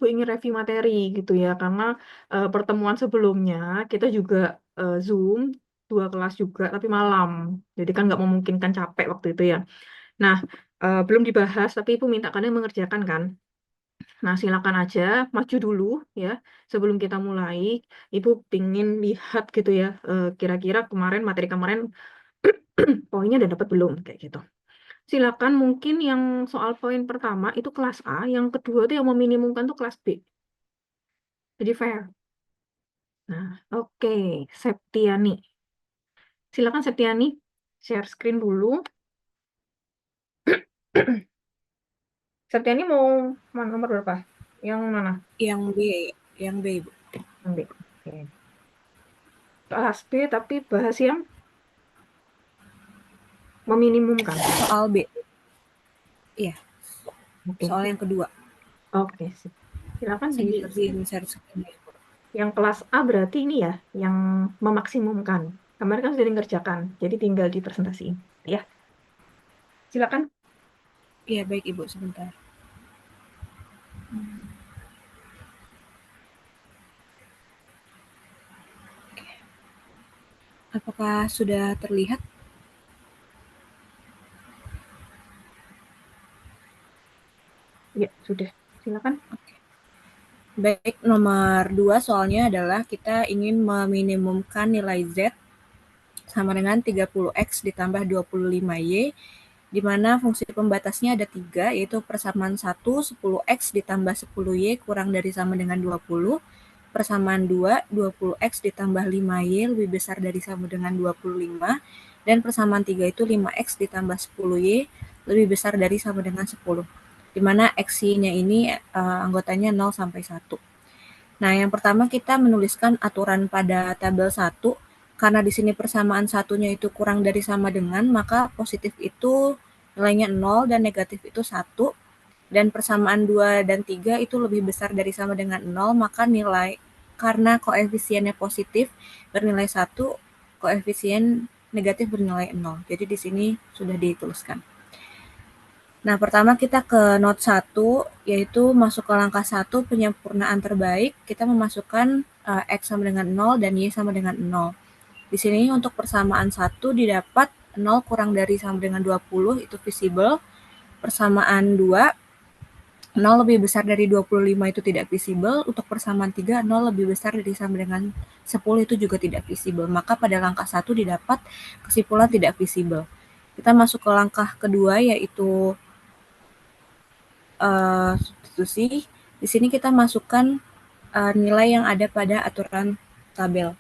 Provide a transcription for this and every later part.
Ibu ingin review materi gitu ya, karena pertemuan sebelumnya kita juga Zoom 2 kelas juga, tapi malam. Jadi kan nggak memungkinkan capek waktu itu ya. Nah, belum dibahas, tapi Ibu minta kalian mengerjakan kan. Nah, silakan aja maju dulu ya sebelum kita mulai. Ibu pingin lihat gitu ya, kira-kira kemarin materi kemarin poinnya udah dapat belum kayak gitu. Silakan mungkin yang soal poin pertama itu kelas A, yang kedua itu yang meminimumkan tuh kelas B. Jadi fair. Nah, oke, Septiani. Silakan Septiani, share screen dulu. Septiani mau nomor berapa? Yang mana? Yang B, yang B, Ibu. Yang B. Oke. Kelas B tapi bahas yang meminimumkan. Soal B. Iya, Oke. soal yang kedua. Oke, sip. Silakan di Sambil share di screen. share screen. Yang kelas A berarti ini ya, yang memaksimumkan. Kemarin kan sudah dikerjakan, jadi tinggal dipresentasiin. Ya, silakan. Iya, baik Ibu, sebentar. Apakah sudah terlihat? Ya, sudah. Silakan. Baik, nomor 2 soalnya adalah kita ingin meminimumkan nilai Z sama dengan 30X ditambah 25Y, di mana fungsi pembatasnya ada 3, yaitu persamaan 1, 10X ditambah 10Y kurang dari sama dengan 20, persamaan 2, 20X ditambah 5Y lebih besar dari sama dengan 25, dan persamaan 3 itu 5X ditambah 10Y lebih besar dari sama dengan 10, di mana X-nya ini anggotanya 0 sampai 1. Nah, yang pertama kita menuliskan aturan pada tabel 1, karena di sini persamaan satunya itu kurang dari sama dengan, maka positif itu nilainya 0 dan negatif itu 1, dan persamaan 2 dan 3 itu lebih besar dari sama dengan 0, maka nilai karena koefisiennya positif bernilai 1, koefisien negatif bernilai 0. Jadi di sini sudah dituliskan. Nah, pertama kita ke note 1, yaitu masuk ke langkah 1, penyempurnaan terbaik. Kita memasukkan X sama dengan 0 dan Y sama dengan 0. Di sini untuk persamaan 1 didapat 0 kurang dari sama dengan 20, itu visible. Persamaan 2, 0 lebih besar dari 25 itu tidak visible. Untuk persamaan 3, 0 lebih besar dari sama dengan 10 itu juga tidak visible. Maka pada langkah 1 didapat kesimpulan tidak visible. Kita masuk ke langkah kedua, yaitu substitusi. Di sini kita masukkan nilai yang ada pada aturan tabel,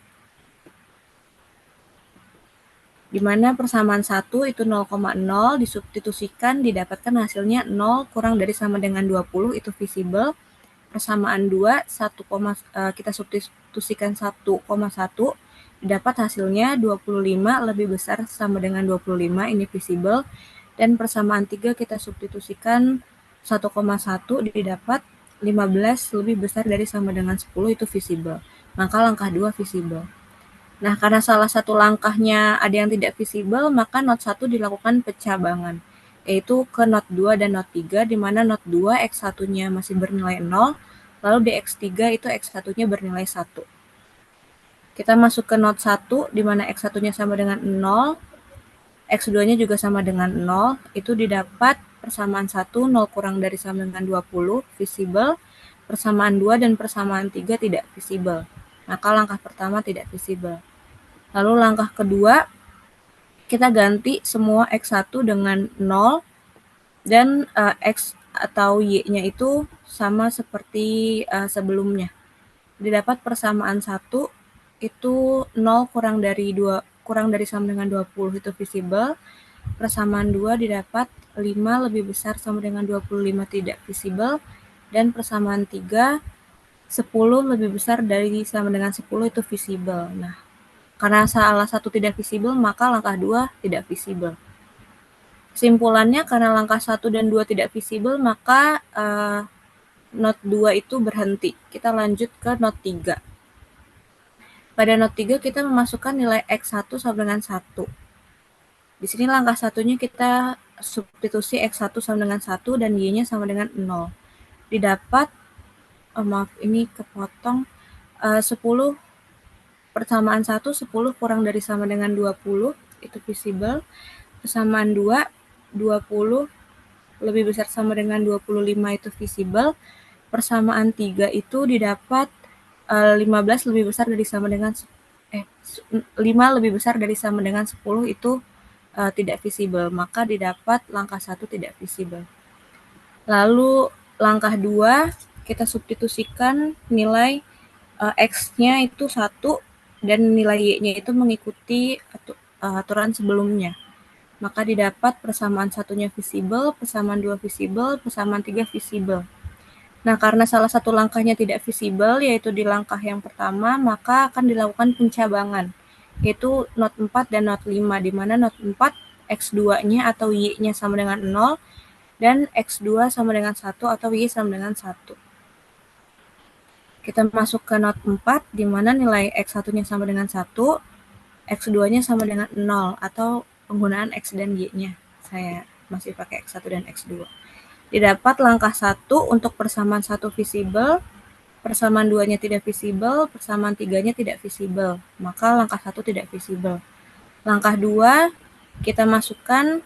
di mana persamaan 1 itu 0,0 disubstitusikan didapatkan hasilnya 0 kurang dari sama dengan 20, itu visible. Persamaan 2 kita substitusikan 1,1 didapat hasilnya 25 lebih besar sama dengan 25, ini visible. Dan persamaan 3 kita substitusikan 1,1 didapat 15 lebih besar dari sama dengan 10, itu visible. Maka langkah 2 visible. Nah, karena salah satu langkahnya ada yang tidak visible, maka not 1 dilakukan pencabangan, yaitu ke not 2 dan not 3, di mana not 2 X1-nya masih bernilai 0, lalu di X3 itu X1-nya bernilai 1. Kita masuk ke not 1, di mana X1-nya sama dengan 0, X2-nya juga sama dengan 0, itu didapat persamaan 1, 0 kurang dari sama dengan 20, visible, persamaan 2 dan persamaan 3 tidak visible. Maka langkah pertama tidak visible. Lalu langkah kedua, kita ganti semua X1 dengan 0, dan X atau Y-nya itu sama seperti sebelumnya. Didapat persamaan 1 itu 0 kurang dari sama dengan 20, itu visible. Persamaan 2 didapat 5 lebih besar sama dengan 25, tidak visible. Dan persamaan 3 10 lebih besar dari sama dengan 10, itu visible. Nah, karena salah satu tidak visible, maka langkah 2 tidak visible. Kesimpulannya, karena langkah 1 dan 2 tidak visible, maka not 2 itu berhenti. Kita lanjut ke not 3. Pada not 3 kita memasukkan nilai X1 sama dengan 1. Di sini langkah satunya kita substitusi X1 sama dengan 1 dan Y-nya sama dengan 0. Didapat maaf ini kepotong, 10 persamaan 1, 10 kurang dari sama dengan 20 itu visible. Persamaan 2, 20 lebih besar sama dengan 25 itu visible. Persamaan 3 itu didapat 15 lebih besar dari sama dengan 5 lebih besar dari sama dengan 10 itu tidak visible, maka didapat langkah 1 tidak visible. Lalu langkah 2 kita substitusikan nilai X-nya itu 1 dan nilai Y-nya itu mengikuti aturan sebelumnya. Maka didapat persamaan satunya visible, persamaan 2 visible, persamaan 3 visible. Nah, karena salah satu langkahnya tidak visible, yaitu di langkah yang pertama, maka akan dilakukan pencabangan, yaitu not 4 dan not 5, di mana not 4 X2-nya atau Y-nya sama dengan 0, dan X2 sama dengan 1 atau Y sama dengan 1. Kita masuk ke not 4, di mana nilai X1-nya sama dengan 1, X2-nya sama dengan 0, atau penggunaan X dan Y-nya. Saya masih pakai X1 dan X2. Didapat langkah 1 untuk persamaan 1 visible, persamaan 2-nya tidak visible, persamaan 3-nya tidak visible. Maka langkah 1 tidak visible. Langkah 2, kita masukkan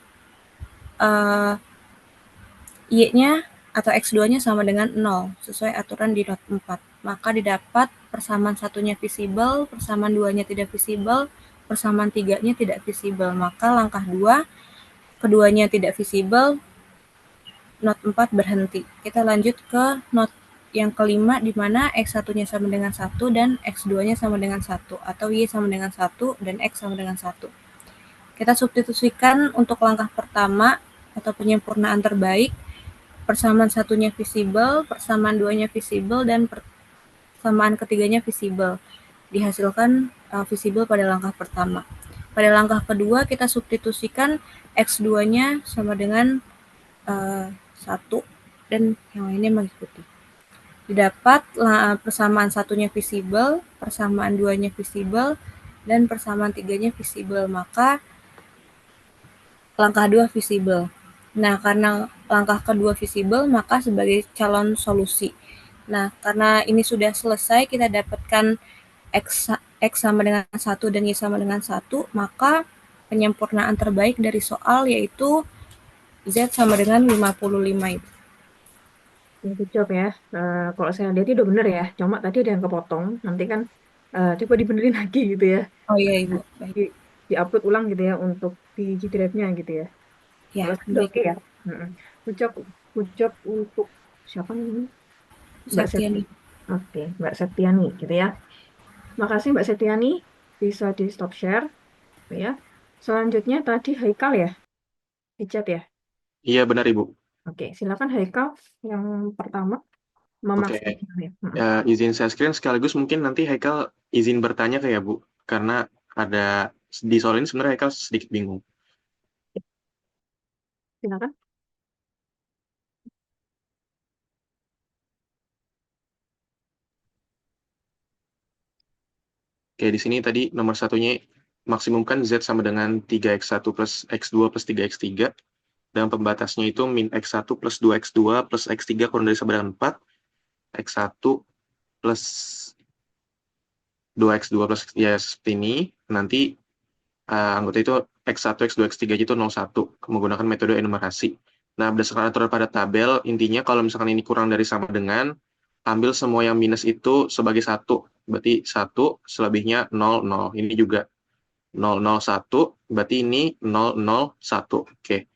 Y-nya atau X2-nya sama dengan 0, sesuai aturan di not 4. Maka didapat persamaan satunya visible, persamaan 2-nya tidak visible, persamaan 3-nya tidak visible. Maka langkah 2, keduanya tidak visible, not 4 berhenti. Kita lanjut ke not yang kelima, di mana X1-nya sama dengan 1 dan X2-nya sama dengan 1, atau Y sama dengan 1 dan X sama dengan 1. Kita substitusikan untuk langkah pertama atau penyempurnaan terbaik, persamaan satunya visible, persamaan 2-nya visible, dan persamaan ketiganya visible. Dihasilkan visible pada langkah pertama. Pada langkah kedua, kita substitusikan X2-nya sama dengan 1 dan yang lainnya mengikuti. Didapat persamaan satunya visible, persamaan 2-nya visible, dan persamaan 3-nya visible. Maka langkah 2 visible. Nah, karena langkah kedua visible, maka sebagai calon solusi. Nah, karena ini sudah selesai, kita dapatkan X sama dengan 1 dan Y sama dengan 1, maka penyempurnaan terbaik dari soal yaitu Z sama dengan 55 itu. Ya, good job ya. Kalau saya lihat itu udah bener ya. Cuma tadi ada yang kepotong. Nanti kan coba dibenerin lagi gitu ya. Oh iya, Nah, Ibu. Baik. di-upload ulang gitu ya untuk di G Drive-nya gitu ya. Ya, Kalau saya udah baik. oke ya. Mm-mm. Good job, good job untuk siapa namanya? Mbak Septi. Septiani. Oke, Mbak Septiani gitu ya. Makasih Mbak Septiani. Bisa di stop share gitu ya. Selanjutnya tadi Haikal ya, di chat ya. Iya benar Ibu. Oke, silakan Haikal yang pertama Oke, memastikan ya. Mm-mm. izin share screen sekaligus mungkin nanti Haikal izin bertanya ke ya Bu, karena ada di soal ini sebenarnya Haikal sedikit bingung. Silakan. Oke, di sini tadi nomor satunya maksimumkan Z sama dengan 3x1 plus x2 plus 3x3, dan pembatasnya itu min x1 plus 2x2 plus x3 kurang dari sama dengan 4, x1 plus 2x2 plus ya seperti ini, nanti anggota itu X1, X2, X3 itu 01 menggunakan metode enumerasi. Nah, berdasarkan aturan pada tabel, intinya kalau misalkan ini kurang dari sama dengan, ambil semua yang minus itu sebagai 1. Berarti 1, selebihnya 0, 0. Ini juga 0, 0, 1, berarti ini 0, 0, 1. Oke,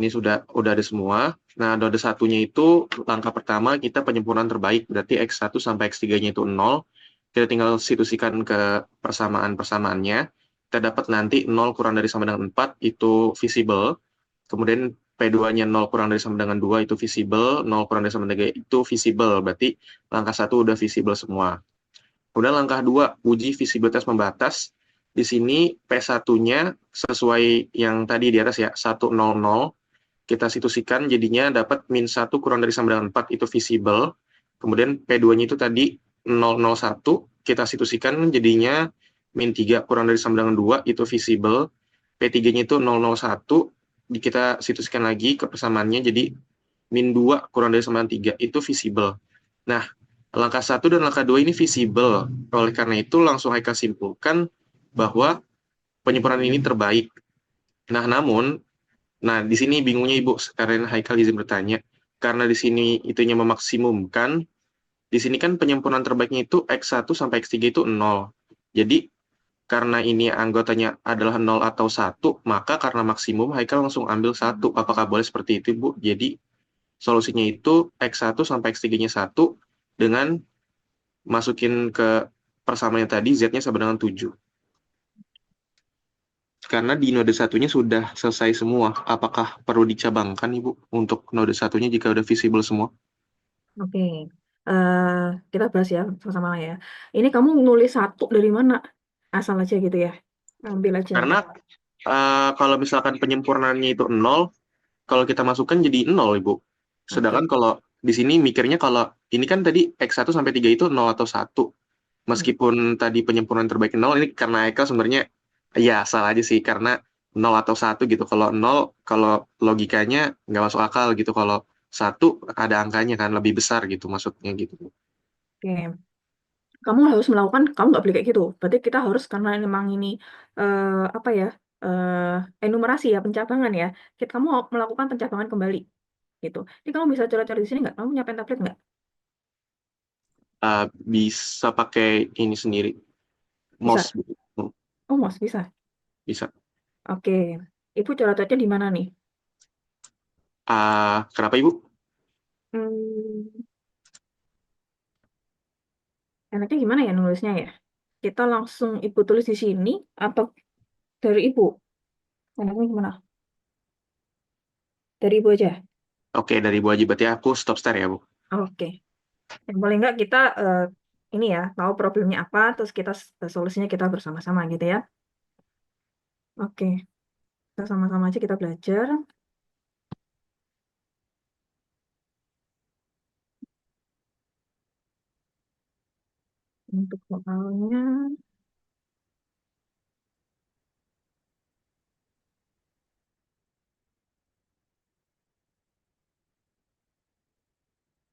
ini udah ada semua. Nah, ada satunya itu, langkah pertama kita penyempurnaan terbaik, berarti X1 sampai X3-nya itu 0. Kita tinggal situasikan ke persamaan-persamaannya. Kita dapat nanti 0 kurang dari sama dengan 4 itu visible. Kemudian P2-nya 0 kurang dari sama dengan 2 itu visible, 0 kurang dari sama dengan 3 itu visible. Berarti langkah 1 udah visible semua. Kemudian langkah 2, uji visibilitas membatas. Di sini P1-nya sesuai yang tadi di atas ya, 100. Kita situasikan jadinya dapat min 1 kurang dari sama dengan 4 itu visible. Kemudian P2-nya itu tadi 001, kita situasikan jadinya min 3 kurang dari sama dengan 2 itu visible. P3-nya itu 001, kita situasikan lagi ke persamaannya jadi min 2 kurang dari sama dengan 3 itu visible. Nah, Langkah 1 dan langkah 2 ini visible. Oleh karena itu langsung Haikal simpulkan bahwa penyempurnaan ini terbaik. Nah, namun, di sini bingungnya Ibu, karena Haikal izin bertanya. Karena di sini itunya memaksimumkan, di sini kan penyempurnaan terbaiknya itu X1 sampai X3 itu 0. Jadi, karena ini anggotanya adalah 0 atau 1, maka karena maksimum Haikal langsung ambil 1. Apakah boleh seperti itu, Bu? Jadi, solusinya itu X1 sampai X3-nya 1 dengan masukin ke persamaannya tadi, Z-nya sama dengan 7. Karena di node satunya sudah selesai semua. Apakah perlu dicabangkan, Ibu, untuk node satunya jika udah visible semua? Oke, eh kita bahas ya sama-sama ya. Ini kamu nulis satu dari mana? Asal aja gitu ya, ambil aja. Karena kalau misalkan penyempurnaannya itu 0, kalau kita masukkan jadi 0, Ibu. Oke, Sedangkan kalau di sini mikirnya kalau ini kan tadi X1 sampai 3 itu 0 atau 1. Hmm. Meskipun tadi penyempurnaan terbaik 0, ini karena Eka sebenarnya ya salah aja sih, karena 0 atau 1 gitu. Kalau 0, kalau logikanya nggak masuk akal gitu. Kalau 1 ada angkanya kan lebih besar gitu maksudnya gitu. Oke. Kamu harus melakukan, kamu nggak boleh kayak gitu. Berarti kita harus, karena memang ini apa ya, enumerasi ya, pencabangan ya. Kamu mau melakukan pencabangan kembali gitu. Ini kamu bisa coret-coret di sini nggak? Kamu punya pen tablet nggak? Bisa pakai ini sendiri, mouse Bisa. gitu. Oh, mas bisa. Bisa. Oke. Ibu coret-coretnya di mana nih? Kenapa Ibu? Hmm, enaknya gimana ya nulisnya ya? Kita langsung ibu tulis di sini atau dari ibu? Enaknya gimana? Dari ibu aja. Oke, dari Ibu aja berarti aku stop start ya Bu. Oke. Yang paling nggak kita ini ya tahu problemnya apa, terus kita solusinya kita bersama-sama gitu ya. Oke, kita sama-sama aja kita belajar untuk soalnya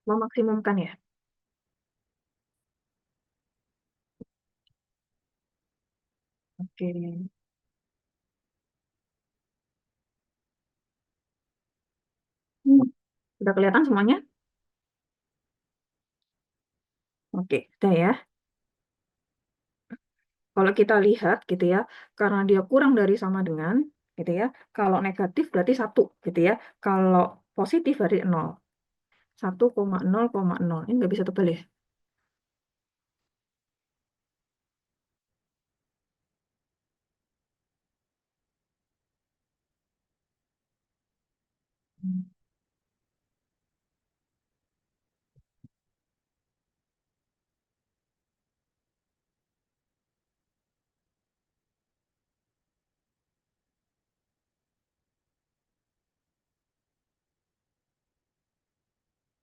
memaksimumkan ya. Oke. Hmm, udah kelihatan semuanya? Oke, udah ya. Kalau kita lihat gitu ya, karena dia kurang dari sama dengan gitu ya. Kalau negatif berarti satu gitu ya. Kalau positif berarti 0. 1,0,0. Ini nggak bisa tebal ya. Hmm.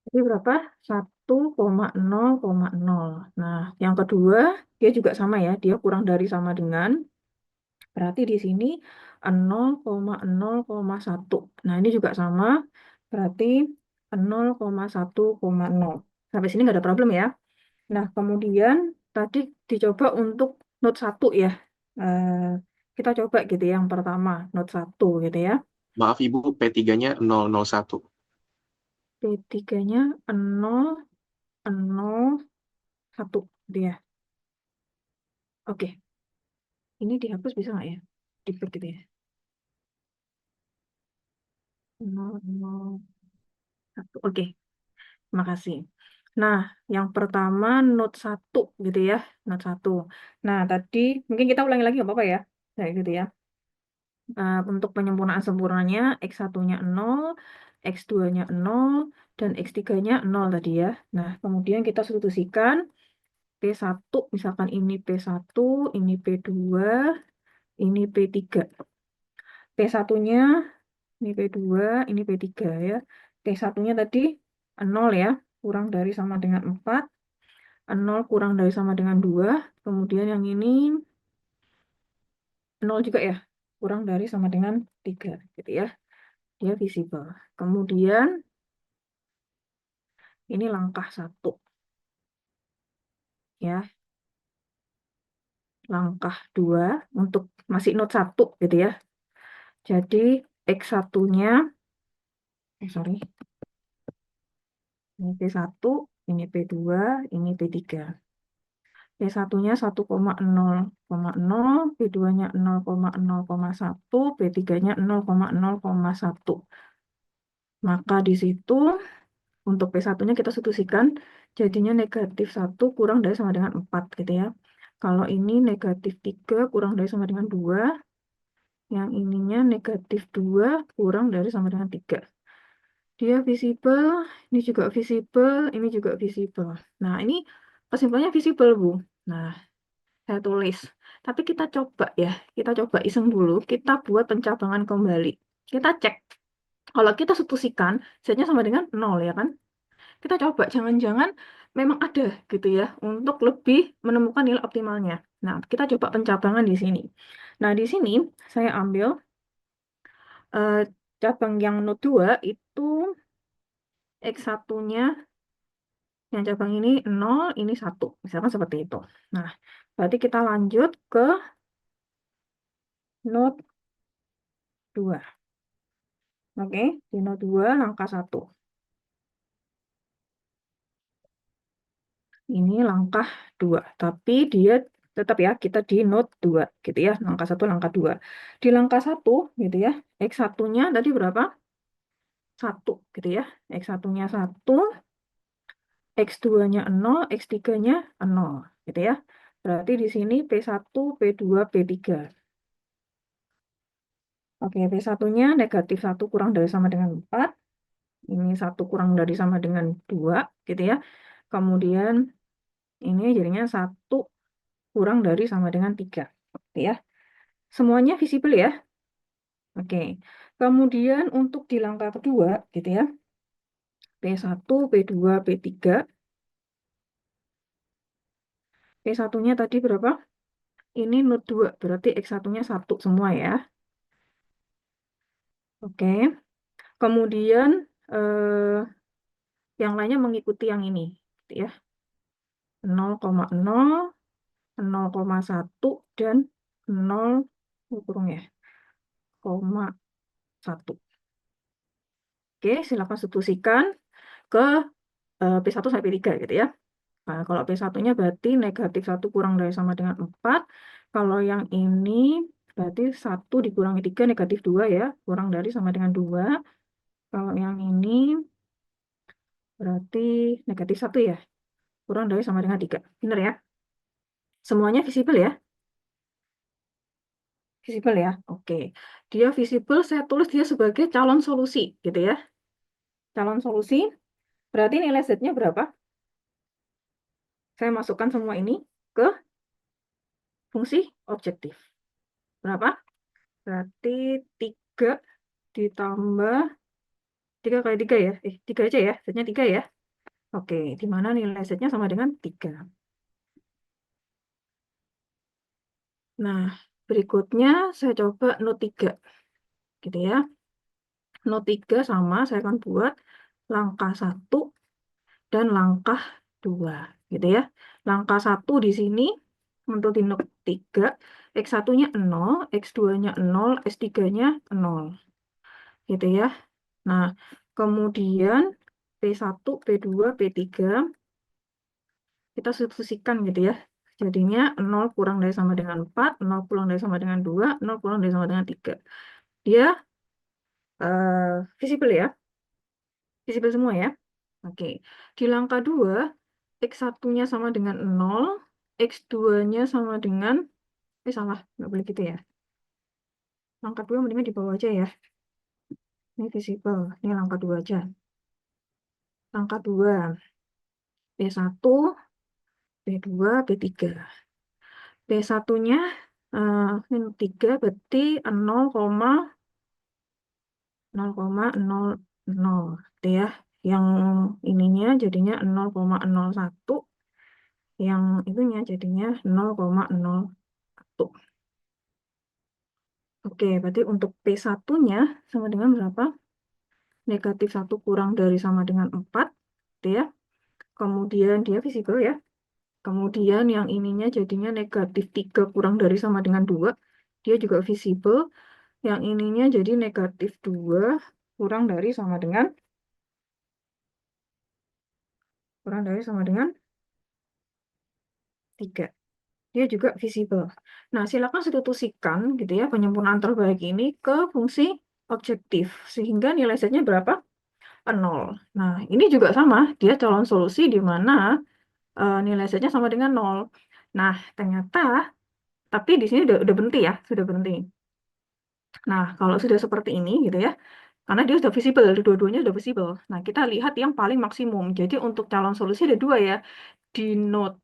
Jadi berapa? 1,0,0. Nah, yang kedua, dia juga sama ya. Dia kurang dari sama dengan, berarti di sini 0,0,1. Nah, ini juga sama, berarti 0,1,0. Sampai sini nggak ada problem ya. Nah, kemudian tadi dicoba untuk note 1 ya. Eh, kita coba gitu ya, yang pertama, note 1 gitu ya. Maaf Ibu, P3-nya 001. P3-nya 0,0,1 gitu ya. Oke. Ini dihapus bisa nggak ya? Dikit gitu ya. 0,0,1. Oke, terima kasih. Nah, yang pertama note 1 gitu ya. Note 1. Nah, tadi mungkin kita ulangi lagi nggak apa-apa ya. Nah, gitu ya. Untuk penyempurnaan sempurnanya, X1-nya 0, X2-nya 0, dan X3-nya 0 tadi ya. Nah, kemudian kita substitusikan P1, misalkan ini P1, ini P2, ini P3. P1-nya ini P2, ini P3 ya. P1-nya tadi 0 ya, kurang dari sama dengan 4. 0 kurang dari sama dengan 2. Kemudian yang ini 0 juga ya, kurang dari sama dengan 3 gitu ya. Dia visible. Kemudian ini langkah 1. ya. Langkah 2 untuk masih note 1 gitu ya. Jadi X1-nya, sorry, ini P1, ini P2, ini P3. P1-nya 1,0,0, P2-nya 0,0,1, P3-nya 0,0,1. Maka di situ untuk P1-nya kita substitusikan jadinya negatif 1 kurang dari sama dengan 4 gitu ya. Kalau ini negatif 3 kurang dari sama dengan 2, yang ininya negatif 2 kurang dari sama dengan 3. Dia visible, ini juga visible, ini juga visible. Nah, ini kesimpulannya visible, Bu. Nah, saya tulis. Tapi kita coba ya, kita coba iseng dulu, kita buat pencabangan kembali. Kita cek, kalau kita substitusikan, Z-nya sama dengan 0 ya kan? Kita coba, jangan-jangan memang ada gitu ya, untuk lebih menemukan nilai optimalnya. Nah, kita coba pencabangan di sini. Nah, di sini saya ambil eh, cabang yang node 2 itu X1-nya, yang cabang ini 0, ini 1. Misalkan seperti itu. Nah, berarti kita lanjut ke node 2. Oke, di node 2 langkah 1. Ini langkah 2. Tapi dia tetap ya, kita di node 2 gitu ya. Langkah 1, langkah 2. Di langkah 1 gitu ya, X1-nya tadi berapa? 1 gitu ya. X1-nya 1, X2-nya 0, X3-nya 0 gitu ya. Berarti di sini P1, P2, P3. Oke, P1-nya negatif 1 kurang dari sama dengan 4. Ini 1 kurang dari sama dengan 2 gitu ya. Kemudian ini jadinya 1 kurang dari sama dengan 3. Gitu ya. Semuanya visible ya. Oke. Kemudian untuk di langkah kedua gitu ya. P1, P2, P3. P1-nya tadi berapa? Ini node 2, berarti X1-nya 1 semua ya. Oke. Kemudian eh, yang lainnya mengikuti yang ini gitu ya. 0,0, 0,1 dan 0 kurung ya, 0,1. Oke, silakan substitusikan ke P1 sampai P3 gitu ya. Nah, kalau P1-nya berarti negatif 1 kurang dari sama dengan 4. Kalau yang ini berarti 1 dikurangi 3 negatif 2 ya, kurang dari sama dengan 2. Kalau yang ini berarti negatif 1 ya, kurang dari sama dengan 3. Benar ya? Semuanya visible ya? Visible ya? Oke. Dia visible, saya tulis dia sebagai calon solusi gitu ya. Calon solusi, berarti nilai Z-nya berapa? Saya masukkan semua ini ke fungsi objektif. Berapa? Berarti 3 ditambah 3 kali 3 ya. 3 aja ya. Z-nya 3 ya. Oke, di mana nilai Z-nya sama dengan 3. Nah, berikutnya saya coba node 3. Gitu ya. Node 3 sama, saya akan buat langkah 1 dan langkah 2. Gitu ya. Langkah 1 di sini untuk di node 3, X1-nya 0, X2-nya 0, S3-nya 0. Gitu ya. Nah, kemudian P1, P2, P3 kita substitusikan gitu ya. Jadinya 0 kurang dari sama dengan 4, 0 kurang dari sama dengan 2, 0 kurang dari sama dengan 3. Dia visible ya. Visible semua ya. Oke. Di langkah 2, X1-nya sama dengan 0, X2-nya sama dengan, salah, nggak boleh gitu ya. Langkah 2 mendingan di bawah aja ya. Ini visible. Ini langkah 2 aja. Langkah 2, P1, P2, P3. P1-nya min 3 berarti 0,000 gitu ya. Yang ininya jadinya 0,01, yang itunya jadinya 0,01. Oke, berarti untuk P1-nya sama dengan berapa? Negatif 1 kurang dari sama dengan 4 gitu ya. Kemudian dia visible ya. Kemudian yang ininya jadinya negatif 3 kurang dari sama dengan 2. Dia juga visible. Yang ininya jadi negatif 2 kurang dari sama dengan 3. Dia juga visible. Nah, silakan substitusikan gitu ya penyempurnaan terbaik ini ke fungsi objektif. Sehingga nilai Z-nya berapa? 0. Nah, ini juga sama. Dia calon solusi di mana nilai Z-nya sama dengan 0. Nah, ternyata, tapi di sini udah berhenti ya, sudah berhenti. Nah, kalau sudah seperti ini gitu ya, karena dia sudah visible, dua-duanya sudah visible. Nah, kita lihat yang paling maksimum. Jadi untuk calon solusi ada dua ya, di node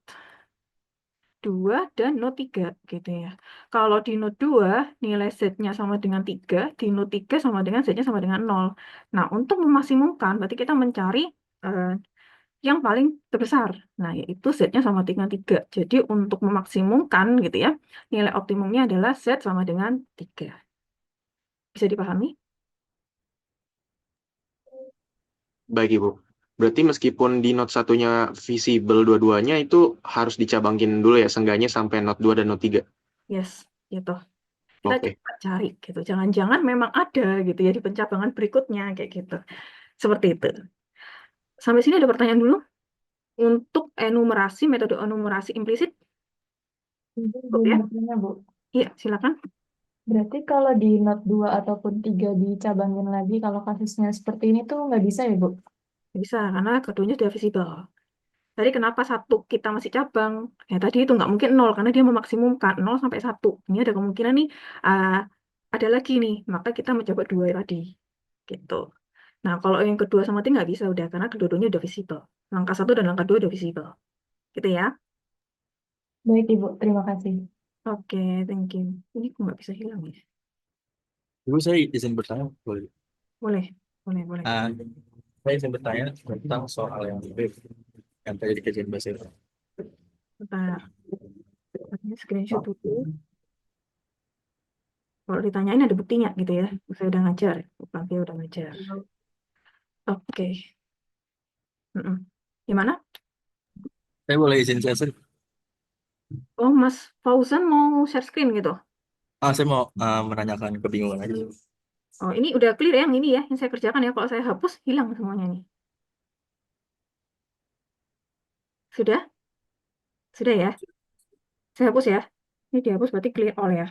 2 dan node 3 gitu ya. Kalau di node 2 nilai Z-nya sama dengan 3, di node 3 sama dengan Z-nya sama dengan 0. Nah, untuk memaksimumkan berarti kita mencari eh, yang paling terbesar. Nah, yaitu Z-nya sama dengan 3. Jadi untuk memaksimumkan gitu ya, nilai optimumnya adalah Z sama dengan 3. Bisa dipahami? Baik, Ibu. Berarti meskipun di note satunya visible dua-duanya itu harus dicabangin dulu ya, seenggaknya sampai note 2 dan note 3. Yes, gitu. Kita Oke. coba cari gitu. Jangan-jangan memang ada gitu ya di pencabangan berikutnya kayak gitu. Seperti itu. Sampai sini ada pertanyaan dulu. Untuk enumerasi, metode enumerasi implisit, Belum ya? bertanya, Bu. Iya, silakan. Berarti kalau di not 2 ataupun 3 dicabangin lagi, kalau kasusnya seperti ini tuh nggak bisa ya, Bu? Bisa, karena keduanya sudah visible. Tadi kenapa satu kita masih cabang? Ya tadi itu nggak mungkin nol, karena dia memaksimumkan 0 sampai 1. Ini ada kemungkinan nih, uh, ada lagi nih, maka kita mencoba dua tadi. Gitu. Nah, kalau yang kedua sama tiga nggak bisa udah, karena kedua-duanya udah visible. Langkah 1 dan langkah 2 udah visible. Gitu ya. Baik, Ibu. Terima kasih. Oke, thank you. Ini kok nggak bisa hilang ya? Ibu saya izin bertanya, boleh? Boleh, boleh, boleh. Ah, saya izin bertanya tentang soal yang tadi dikajian bahasa Inggris. Bentar, ini screenshot dulu. Kalau ditanyain ada buktinya gitu ya. Saya udah ngajar, dia udah ngajar. Oke. Mm-mm. Gimana? Saya boleh izin share? Oh, Mas Fauzan mau share screen gitu? Saya mau menanyakan kebingungan aja. Oh, ini udah clear ya yang ini ya, yang saya kerjakan ya. Kalau saya hapus, hilang semuanya nih. Sudah? Sudah ya? Saya hapus ya. Ini dihapus berarti clear all ya.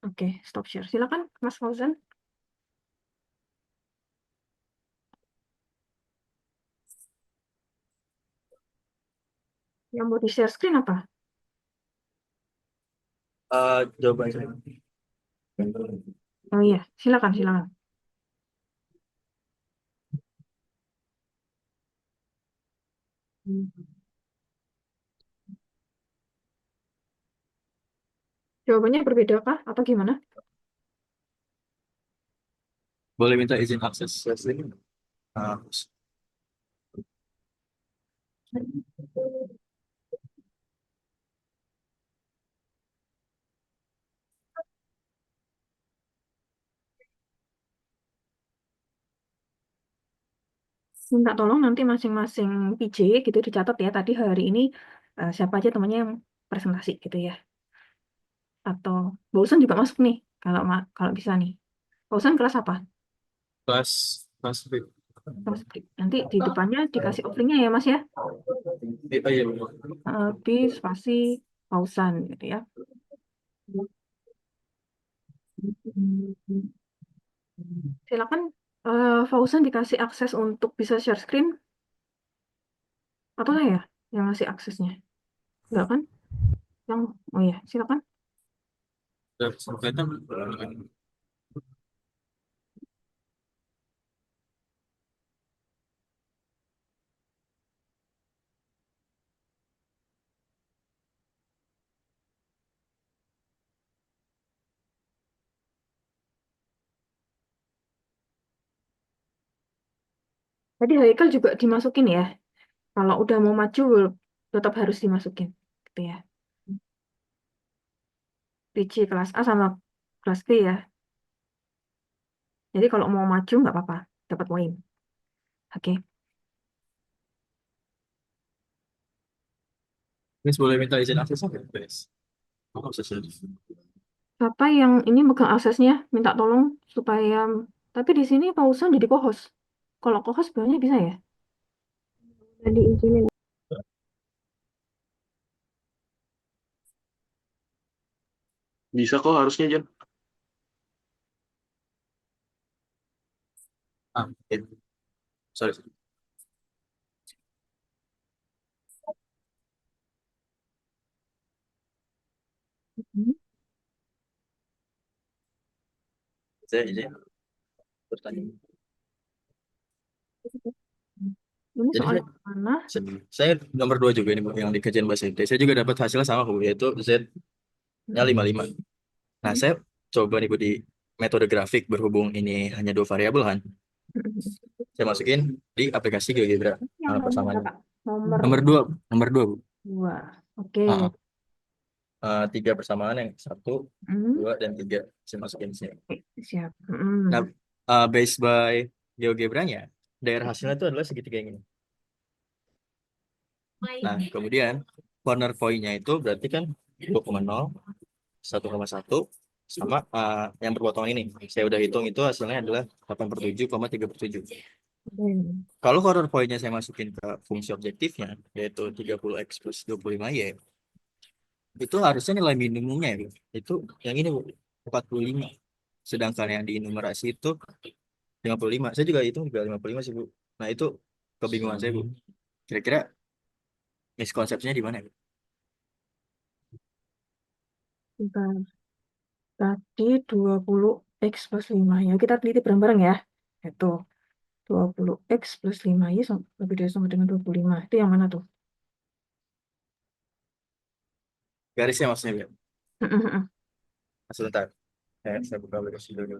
Oke, stop share. Silakan, Mas Fauzan. Yang mau di-share screen apa? Jawaban saya. Oh iya, silakan, silakan. Jawabannya berbeda kah? Atau gimana? Boleh minta izin akses share? Ah, Minta tolong nanti masing-masing PJ gitu dicatat ya. Tadi hari ini siapa aja temannya yang presentasi gitu ya. Atau Bausan juga masuk nih. Kalau bisa nih. Bausan kelas apa? kelas kelas B. Kelas B. Nanti di depannya dikasih openingnya ya Mas ya. Oh iya, betul. B spasi Bausan gitu ya. Silakan Fauzan dikasih akses untuk bisa share screen atau saya yang ngasih aksesnya? Enggak kan? Yang oh iya, silakan. Sudah kelihatan? Tadi Haikal juga dimasukin ya. Kalau udah mau maju tetap harus dimasukin gitu ya. PC kelas A sama kelas B ya. Jadi kalau mau maju nggak apa-apa, dapat poin. Oke. Guys, boleh minta izin akses nggak, guys? Oh, akses. Siapa yang ini megang aksesnya, minta tolong supaya. Tapi di sini Pausan jadi co-host. Kalau co-host sebenarnya bisa ya? Tadi izinin. Bisa kok harusnya, Jan. Oke. Sorry. Hmm. Saya izin bertanya. Ini Jadi soal mana? saya nomor 2 juga ini Bu, yang di kajian bahasa Inggris. Saya juga dapat hasilnya sama Bu, yaitu Z-nya 55. Nah, saya coba nih Bu di metode grafik berhubung ini hanya 2 variabel kan. Saya masukin di aplikasi GeoGebra Yang nomor persamaannya. berapa? Nomor Nomor 2 Bu. 2. Oke. Ah, 3 persamaan yang 1, Hmm. 2, dan 3. Saya masukin di sini. Oke, siap. Nah, based by GeoGebra-nya, daerah hasilnya itu adalah segitiga yang ini. Nah, kemudian corner point-nya itu berarti kan 2,0, 1,1, sama yang berpotongan ini. Saya udah hitung itu hasilnya adalah 8/7,3/7. Kalau corner point-nya saya masukin ke fungsi objektifnya, yaitu 30x plus 25y, itu harusnya nilai minimumnya ya, Bu. Itu yang ini Bu, 45. Sedangkan yang di numerasi itu 55. Saya juga hitung juga 55 sih Bu. Nah, itu kebingungan saya Bu. Kira-kira miskonsepsinya di mana ya, Bu? Bentar. Tadi 20x plus 5 ya. Kita teliti bareng-bareng ya. Itu 20x plus 5y lebih dari sama dengan 25. Itu yang mana tuh? Garisnya maksudnya Bu. Mm-mm. Sebentar. Saya buka aplikasi dulu.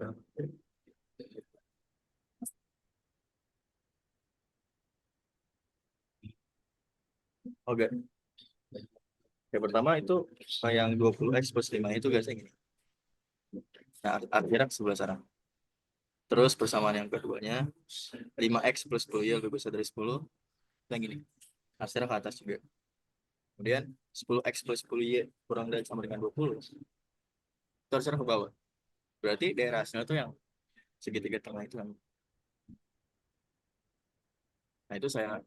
Oke. Yang pertama itu yang 20x plus 5 itu garisnya gini. Nah, akhirnya sebelah sana. Terus persamaan yang keduanya 5x plus 10y lebih besar dari 10, yang gini. Hasilnya ke atas juga. Kemudian 10x plus 10y kurang dari sama dengan 20. Itu harusnya ke bawah. Berarti daerah hasilnya itu yang segitiga tengah itu kan. Nah, itu saya.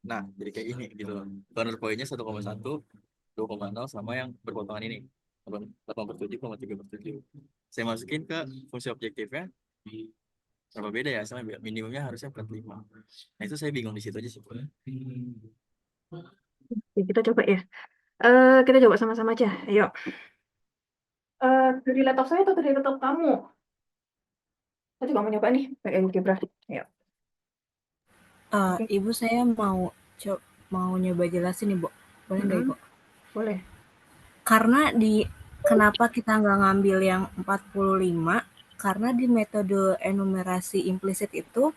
Nah, jadi kayak ini gitu loh. Corner point-nya 1,1, 2,0 sama yang berpotongan ini. 8/7,3/7. Saya masukin ke fungsi objektifnya. Berapa beda ya? Sama minimumnya harusnya 45. Nah, itu saya bingung di situ aja sih. Oke, kita coba ya. Kita coba sama-sama aja. Ayo. Dari laptop saya atau dari laptop kamu? Saya juga mau nyoba nih pakai Algebra. Ayo. Oke. Ibu saya mau nyoba jelasin nih, Bu. Boleh nggak, Mm-mm. Ibu? Boleh. Karena kenapa kita nggak ngambil yang 45? Karena di metode enumerasi implisit itu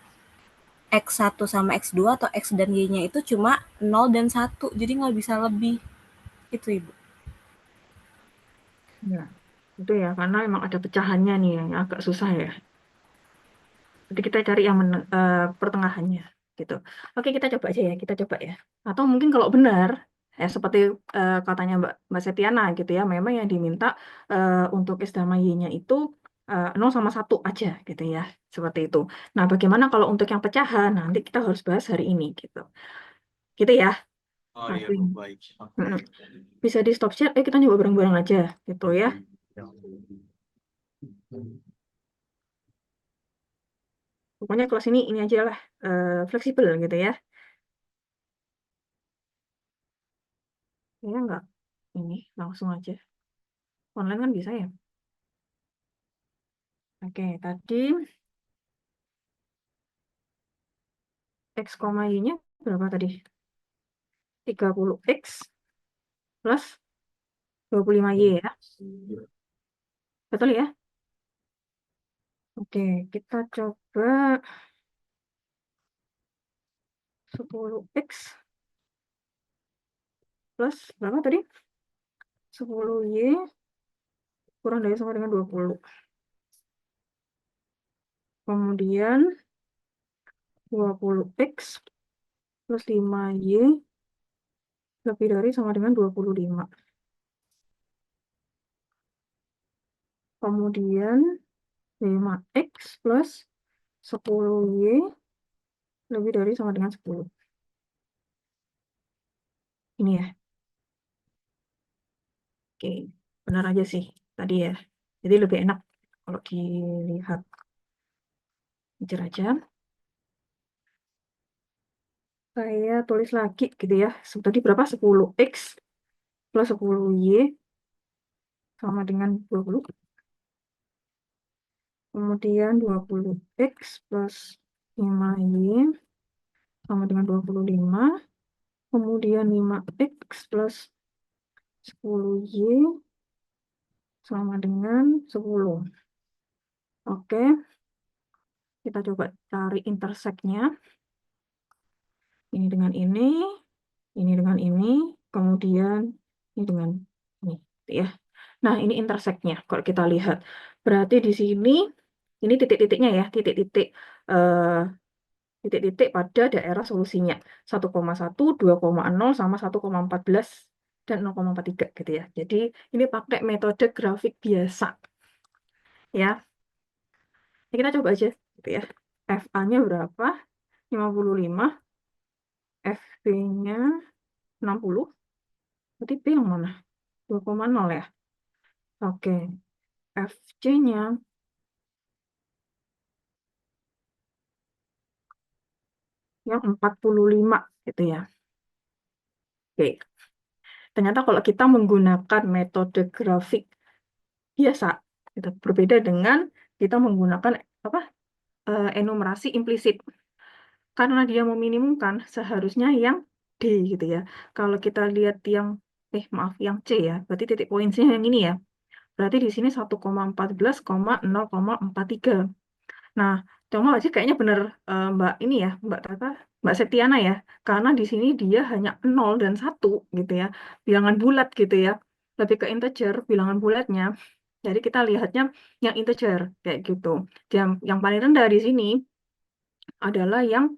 X1 sama X2 atau X dan Y-nya itu cuma 0 dan 1, jadi nggak bisa lebih. Itu, Ibu. Ya, itu ya, karena emang ada pecahannya nih yang agak susah ya. Jadi kita cari yang pertengahannya gitu. Oke, kita coba aja ya, kita coba ya. Atau mungkin kalau benar, ya seperti katanya Mbak Setiana gitu ya, memang yang diminta untuk X sama Y-nya itu 0 sama 1 aja gitu ya, seperti itu. Nah, bagaimana kalau untuk yang pecahan? Nanti kita harus bahas hari ini gitu. Gitu ya. Oh iya, Oke. Bu, baik. Mm-mm. Bisa di stop share, kita nyoba bareng-bareng aja gitu ya. Pokoknya kelas ini aja lah, fleksibel gitu ya. Ya nggak, ini langsung aja. Online kan bisa ya. Oke, tadi X, Y-nya berapa tadi? 30X plus 25Y ya. Betul ya? Oke, kita coba 10X plus berapa tadi? 10Y kurang dari sama dengan 20. Kemudian 20X plus 5Y lebih dari sama dengan 25. Kemudian 5x plus 10y lebih dari sama dengan 10. Ini ya. Oke, benar aja sih tadi ya. Jadi lebih enak kalau dilihat jujur aja. Saya tulis lagi gitu ya. Tadi berapa? 10x plus 10y sama dengan 20. Kemudian 20x plus 5y sama dengan 25. Kemudian 5x plus 10y sama dengan 10. Oke, kita coba cari interseknya. Ini dengan ini dengan ini, kemudian ini dengan ini, gitu ya. Nah, ini interseknya. Kalau kita lihat, berarti di sini ini titik-titiknya ya, eh, titik-titik pada daerah solusinya 1,1, 2,0 sama 1,14 dan 0,43 gitu ya. Jadi ini pakai metode grafik biasa ya. Nah, kita coba aja gitu ya. FA-nya berapa? 55, FB-nya 60. Berarti B yang mana? 2,0 ya. Oke. FC-nya yang 45 gitu ya. Oke. Ternyata kalau kita menggunakan metode grafik biasa, itu berbeda dengan kita menggunakan apa? Enumerasi implisit. Karena dia meminimumkan, seharusnya yang D gitu ya. Kalau kita lihat yang maaf yang C ya, berarti titik poinnya yang ini ya. Berarti di sini 1,14,0,43. Nah, cuma aja kayaknya bener Mbak ini ya, Mbak Septiana ya. Karena di sini dia hanya 0 dan 1 gitu ya. Bilangan bulat gitu ya. Lebih ke integer bilangan bulatnya. Jadi kita lihatnya yang integer kayak gitu. Yang paling rendah di sini adalah yang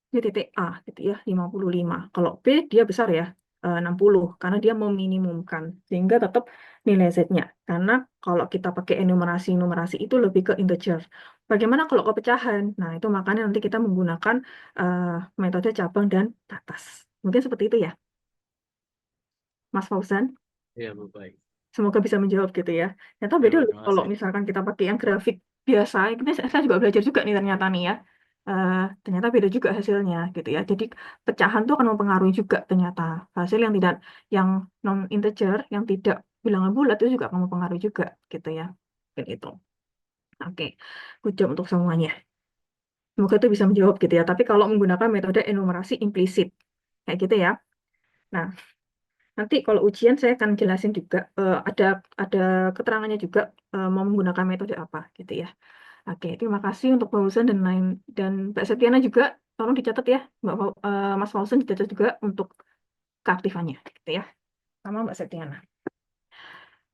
di titik A gitu ya, 55. Kalau B dia besar ya, 60 karena dia meminimumkan sehingga tetap nilai Z-nya. Karena kalau kita pakai enumerasi itu lebih ke integer. Bagaimana kalau ke pecahan? Nah, itu makanya nanti kita menggunakan eh, metode cabang dan batas. Mungkin seperti itu ya, Mas Fauzan. Iya, Bu, baik. Semoga bisa menjawab gitu ya. Ternyata Ya, beda Bu, loh terima kalau kasih. misalkan kita pakai yang grafik biasa. Ini saya juga belajar juga nih ternyata nih ya. Ternyata beda juga hasilnya gitu ya. Jadi pecahan tuh akan mempengaruhi juga ternyata hasil yang non integer, yang tidak bilangan bulat itu juga akan mempengaruhi juga gitu ya. Kayak itu. Oke, good job untuk semuanya. Semoga itu bisa menjawab gitu ya. Tapi kalau menggunakan metode enumerasi implisit kayak gitu ya. Nah, nanti kalau ujian saya akan jelasin juga ada keterangannya juga mau menggunakan metode apa gitu ya. Oke, terima kasih untuk Mbak Fauzan dan Mbak Septiana juga tolong dicatat ya, Mas Fauzan dicatat juga untuk keaktifannya gitu ya. Sama Mbak Septiana.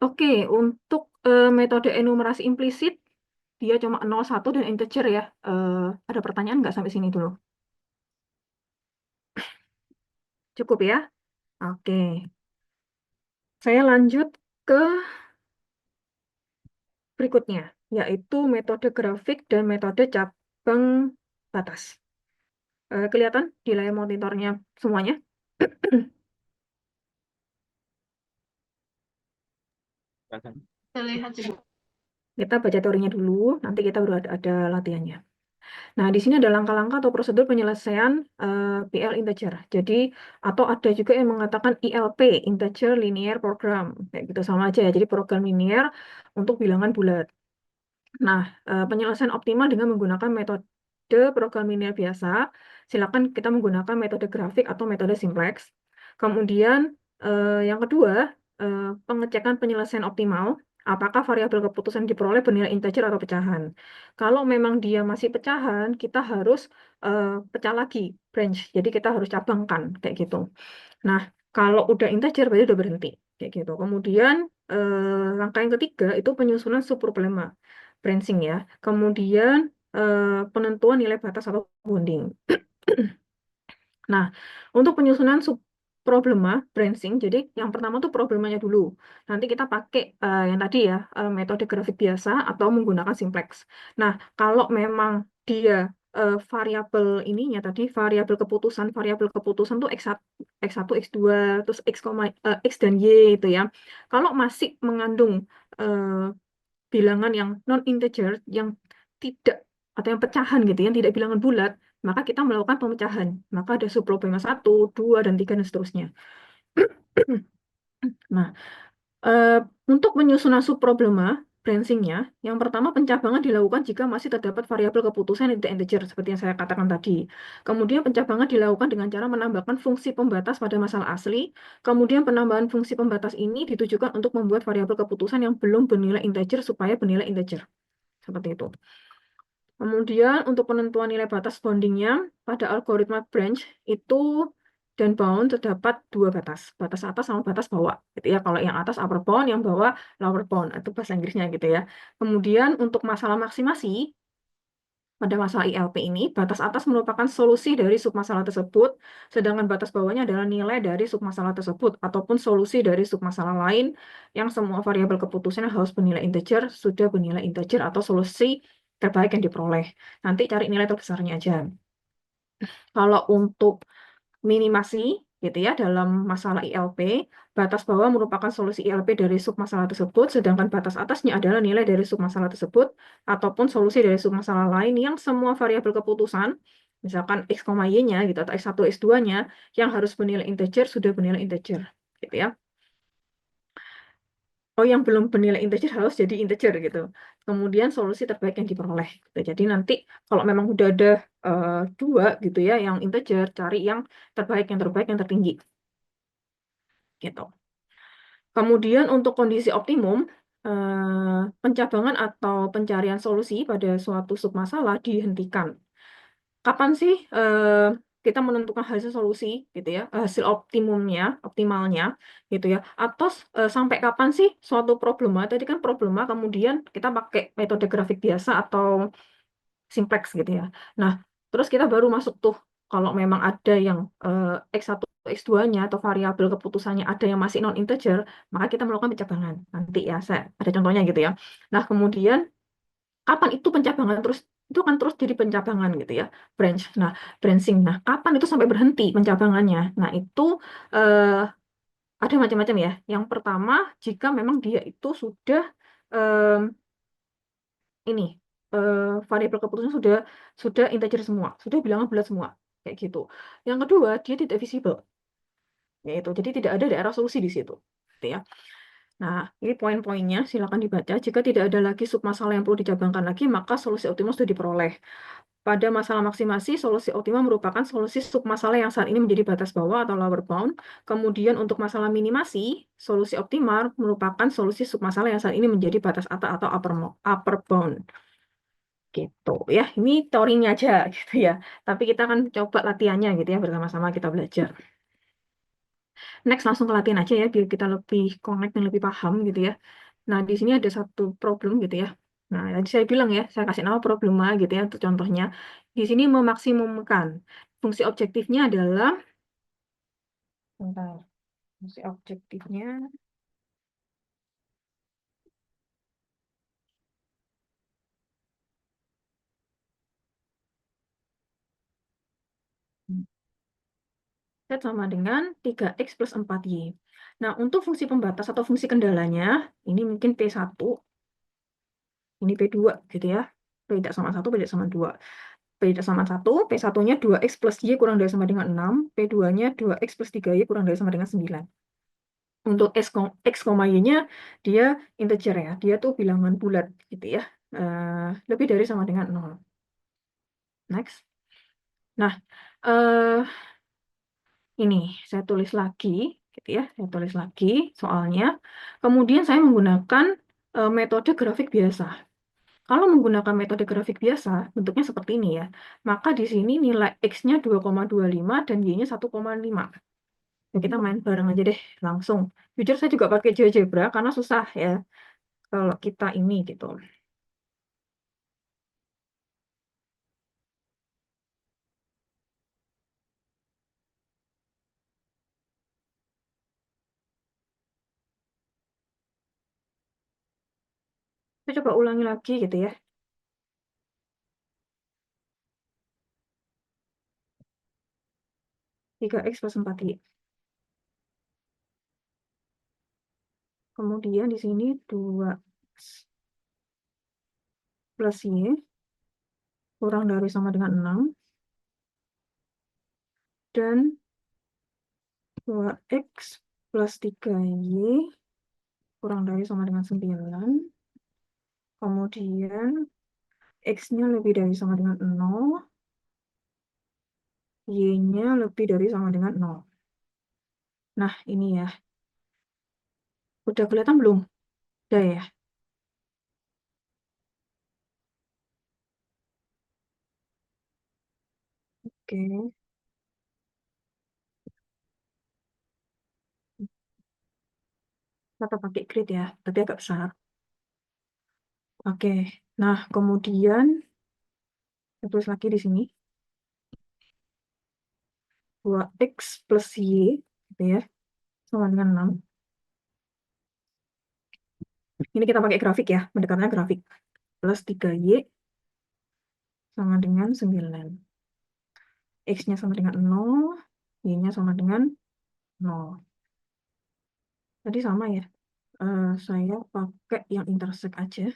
Oke, untuk metode enumerasi implisit dia cuma 0, 1 dan integer ya. Ada pertanyaan nggak sampai sini dulu? Cukup ya? Oke. Saya lanjut ke berikutnya, yaitu metode grafik dan metode cabang batas. Kelihatan di layar monitornya semuanya? Silakan. Terlihat juga. Kita baca teorinya dulu, nanti kita baru ada latihannya. Nah, di sini ada langkah-langkah atau prosedur penyelesaian PL integer. Jadi, atau ada juga yang mengatakan ILP, integer linear program. Kayak gitu sama aja ya. Jadi, program linear untuk bilangan bulat. Nah, penyelesaian optimal dengan menggunakan metode program linear biasa. Silakan kita menggunakan metode grafik atau metode simplex. Kemudian, yang kedua, pengecekan penyelesaian optimal. Apakah variabel keputusan diperoleh bernilai integer atau pecahan? Kalau memang dia masih pecahan, kita harus pecah lagi, branch. Jadi kita harus cabangkan, kayak gitu. Nah, kalau udah integer, berarti udah berhenti. Kayak gitu. Kemudian, langkah yang ketiga itu penyusunan subproblema, branching ya. Kemudian, penentuan nilai batas atau bounding. Nah, untuk penyusunan problema branching. Jadi yang pertama tuh problemanya dulu. Nanti kita pakai yang tadi ya, metode grafik biasa atau menggunakan simplex. Nah, kalau memang dia variabel ininya tadi variabel keputusan tuh x1, x2, terus x dan y itu ya. Kalau masih mengandung bilangan yang non integer yang tidak atau yang pecahan gitu, yang tidak bilangan bulat, maka kita melakukan pemecahan. Maka ada subproblema 1, 2, dan 3, dan seterusnya. Nah, eh, untuk menyusun subproblema branching-nya, yang pertama pencabangan dilakukan jika masih terdapat variabel keputusan yang tidak integer, seperti yang saya katakan tadi. Kemudian pencabangan dilakukan dengan cara menambahkan fungsi pembatas pada masalah asli. Kemudian penambahan fungsi pembatas ini ditujukan untuk membuat variabel keputusan yang belum bernilai integer supaya bernilai integer. Seperti itu. Kemudian untuk penentuan nilai batas boundingnya pada algoritma branch itu dan bound terdapat dua batas, batas atas sama batas bawah. Gitu ya. Kalau yang atas upper bound, yang bawah lower bound, itu bahasa Inggrisnya gitu ya. Kemudian untuk masalah maksimasi pada masalah ILP ini, batas atas merupakan solusi dari submasalah tersebut, sedangkan batas bawahnya adalah nilai dari submasalah tersebut ataupun solusi dari submasalah lain yang semua variabel keputusannya harus bernilai integer, sudah bernilai integer atau solusi terbaik yang diperoleh. Nanti cari nilai terbesarnya aja. Kalau untuk minimasi gitu ya dalam masalah ILP, batas bawah merupakan solusi ILP dari submasalah tersebut, sedangkan batas atasnya adalah nilai dari submasalah tersebut ataupun solusi dari submasalah lain yang semua variabel keputusan, misalkan x, y-nya gitu atau x1, x2-nya yang harus bernilai integer sudah bernilai integer gitu ya. Oh, yang belum bernilai integer harus jadi integer gitu. Kemudian solusi terbaik yang diperoleh. Gitu. Jadi nanti kalau memang udah ada dua gitu ya, yang integer, cari yang terbaik, yang tertinggi. Gitu. Kemudian untuk kondisi optimum, pencabangan atau pencarian solusi pada suatu submasalah dihentikan. Kapan sih kita menentukan hasil solusi gitu ya, hasil optimalnya gitu ya, atau sampai kapan sih suatu problema, tadi kan problema kemudian kita pakai metode grafik biasa atau simplex gitu ya. Nah, terus kita baru masuk tuh kalau memang ada yang X1, X2-nya atau variabel keputusannya ada yang masih non integer, maka kita melakukan pencabangan. Nanti ya, saya ada contohnya gitu ya. Nah, kemudian kapan itu pencabangan terus itu kan terus jadi pencabangan gitu ya, branching. Nah, kapan itu sampai berhenti pencabangannya? Nah, itu eh, ada macam-macam ya. Yang pertama, jika memang dia itu sudah em, ini variabel keputusan sudah integer semua, sudah bilangan bulat semua, kayak gitu. Yang kedua, dia tidak visible, yaitu jadi tidak ada daerah solusi di situ, gitu ya. Nah, ini poin-poinnya, silakan dibaca. Jika tidak ada lagi submasalah yang perlu dicabangkan lagi, maka solusi optimal sudah diperoleh. Pada masalah maksimasi, solusi optimal merupakan solusi submasalah yang saat ini menjadi batas bawah atau lower bound. Kemudian untuk masalah minimasi, solusi optimal merupakan solusi submasalah yang saat ini menjadi batas atas atau upper bound. Gitu ya, ini teorinya aja gitu ya. Tapi kita akan coba latihannya gitu ya, bersama-sama kita belajar. Next langsung ke latihan aja ya, biar kita lebih connect dan lebih paham gitu ya. Nah, di sini ada satu problem gitu ya. Nah, tadi saya bilang ya, saya kasih nama problema gitu ya untuk contohnya. Di sini memaksimumkan. Fungsi objektifnya adalah, bentar, fungsi objektifnya, Z sama dengan 3X plus 4Y. Nah, untuk fungsi pembatas atau fungsi kendalanya, ini mungkin P1, ini P2 gitu ya. P tidak sama 1, P tidak sama 2. P tidak sama 1, P1-nya 2X plus Y kurang dari sama dengan 6, P2-nya 2X plus 3Y kurang dari sama dengan 9. Untuk X, Y-nya dia integer ya, dia tuh bilangan bulat gitu ya. Lebih dari sama dengan 0. Next. Nah, eh, ini saya tulis lagi gitu ya, saya tulis lagi soalnya. Kemudian saya menggunakan metode grafik biasa. Kalau menggunakan metode grafik biasa, bentuknya seperti ini ya. Maka di sini nilai X-nya 2,25 dan Y-nya 1,5. Ya, kita main bareng aja deh, langsung. Jujur saya juga pakai GeoGebra karena susah ya kalau kita ini gitu. Kita coba ulangi lagi gitu ya. 3x plus 4y. Kemudian di sini 2x plus y kurang dari sama dengan 6. Dan 2x plus 3y kurang dari sama dengan 9. Kemudian x-nya lebih dari sama dengan 0. Y-nya lebih dari sama dengan 0. Nah, ini ya. Udah kelihatan belum? Udah ya? Oke. Kita pakai grid ya, tapi agak besar. Oke. Nah, kemudian kita tulis lagi di sini. 2x plus y gitu ya, sama dengan 6. Ini kita pakai grafik ya, mendekatnya grafik. Plus 3y sama dengan 9. X-nya sama dengan 0, Y-nya sama dengan 0. Tadi sama ya. Saya pakai yang intersect aja.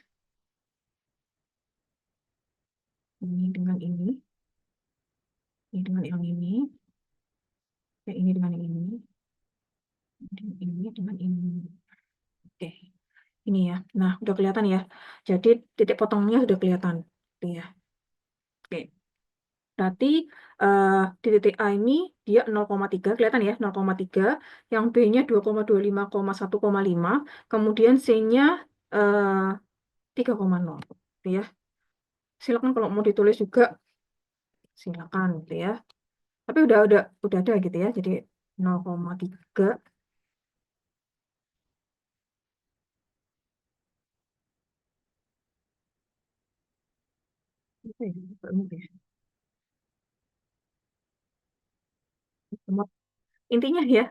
Ini dengan ini dengan yang ini. Ini dengan yang ini. Ini dengan ini. Oke. Ini ya. Nah, udah kelihatan ya. Jadi titik potongnya sudah kelihatan. Gitu ya. Oke. Berarti di titik A ini dia 0,3, kelihatan ya, 0,3. Yang B-nya 2,25,1,5. Kemudian C-nya 3,0. Gitu ya. Silakan kalau mau ditulis juga, silakan gitu ya. Tapi udah ada gitu ya. Jadi 0,3. Apa ya? Intinya ya,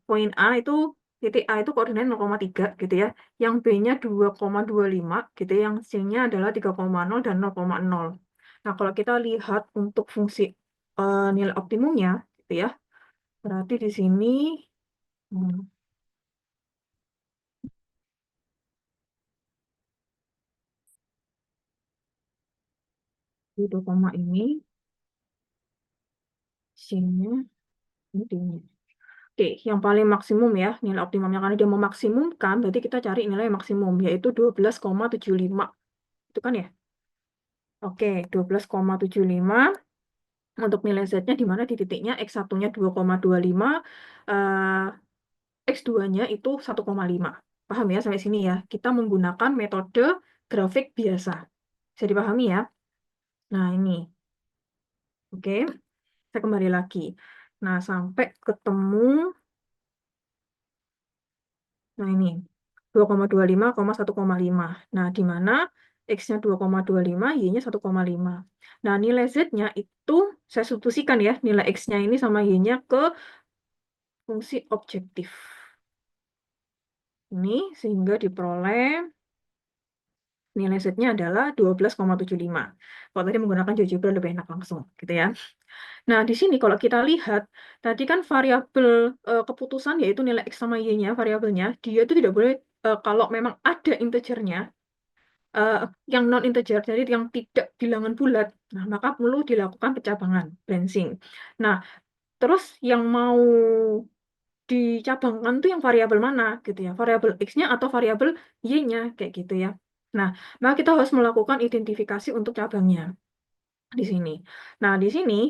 poin A itu, titik A itu koordinat 0,3 gitu ya. Yang B-nya 2,25 gitu ya. Yang C-nya adalah 3,0 dan 0,0. Nah, kalau kita lihat untuk fungsi nilai optimumnya gitu ya. Berarti di sini di 2, ini C-nya ini D-nya. Oke, yang paling maksimum ya, nilai optimumnya karena dia memaksimumkan, berarti kita cari nilai maksimum, yaitu 12,75. Itu kan ya? Oke, 12,75. Untuk nilai Z-nya di mana di titiknya X1-nya 2,25, X2-nya itu 1,5. Paham ya sampai sini ya? Kita menggunakan metode grafik biasa. Bisa dipahami ya? Nah, ini. Oke, saya kembali lagi. Nah, sampai ketemu. Nah, ini 2,25,1,5. Nah, di mana X-nya 2,25, Y-nya 1,5. Nah, nilai Z-nya itu saya substitusikan ya, nilai X-nya ini sama Y-nya ke fungsi objektif. Ini sehingga diperoleh nilai Z-nya adalah 12,75. Kalau tadi menggunakan GeoGebra lebih enak langsung, gitu ya. Nah, di sini kalau kita lihat, tadi kan variabel keputusan yaitu nilai X sama Y-nya, variabelnya, dia itu tidak boleh, kalau memang ada integernya, yang non-integer, jadi yang tidak bilangan bulat, nah, maka perlu dilakukan pencabangan, branching. Nah, terus yang mau dicabangkan tuh yang variabel mana gitu ya, variabel X-nya atau variabel Y-nya kayak gitu ya. Nah, maka kita harus melakukan identifikasi untuk cabangnya di sini. Nah, di sini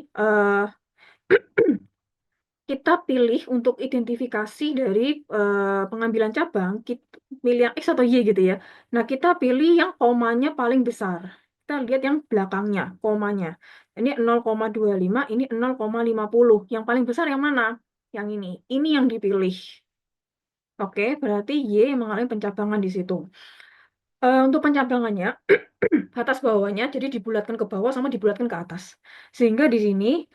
kita pilih untuk identifikasi dari pengambilan cabang, kita pilih yang X atau Y gitu ya. Nah, kita pilih yang komanya paling besar. Kita lihat yang belakangnya, komanya. Ini 0,25, ini 0,50. Yang paling besar yang mana? Yang ini. Ini yang dipilih. Oke, berarti Y yang mengalami pencabangan di situ. Untuk pencabangannya, atas bawahnya, jadi dibulatkan ke bawah sama dibulatkan ke atas. Sehingga di sini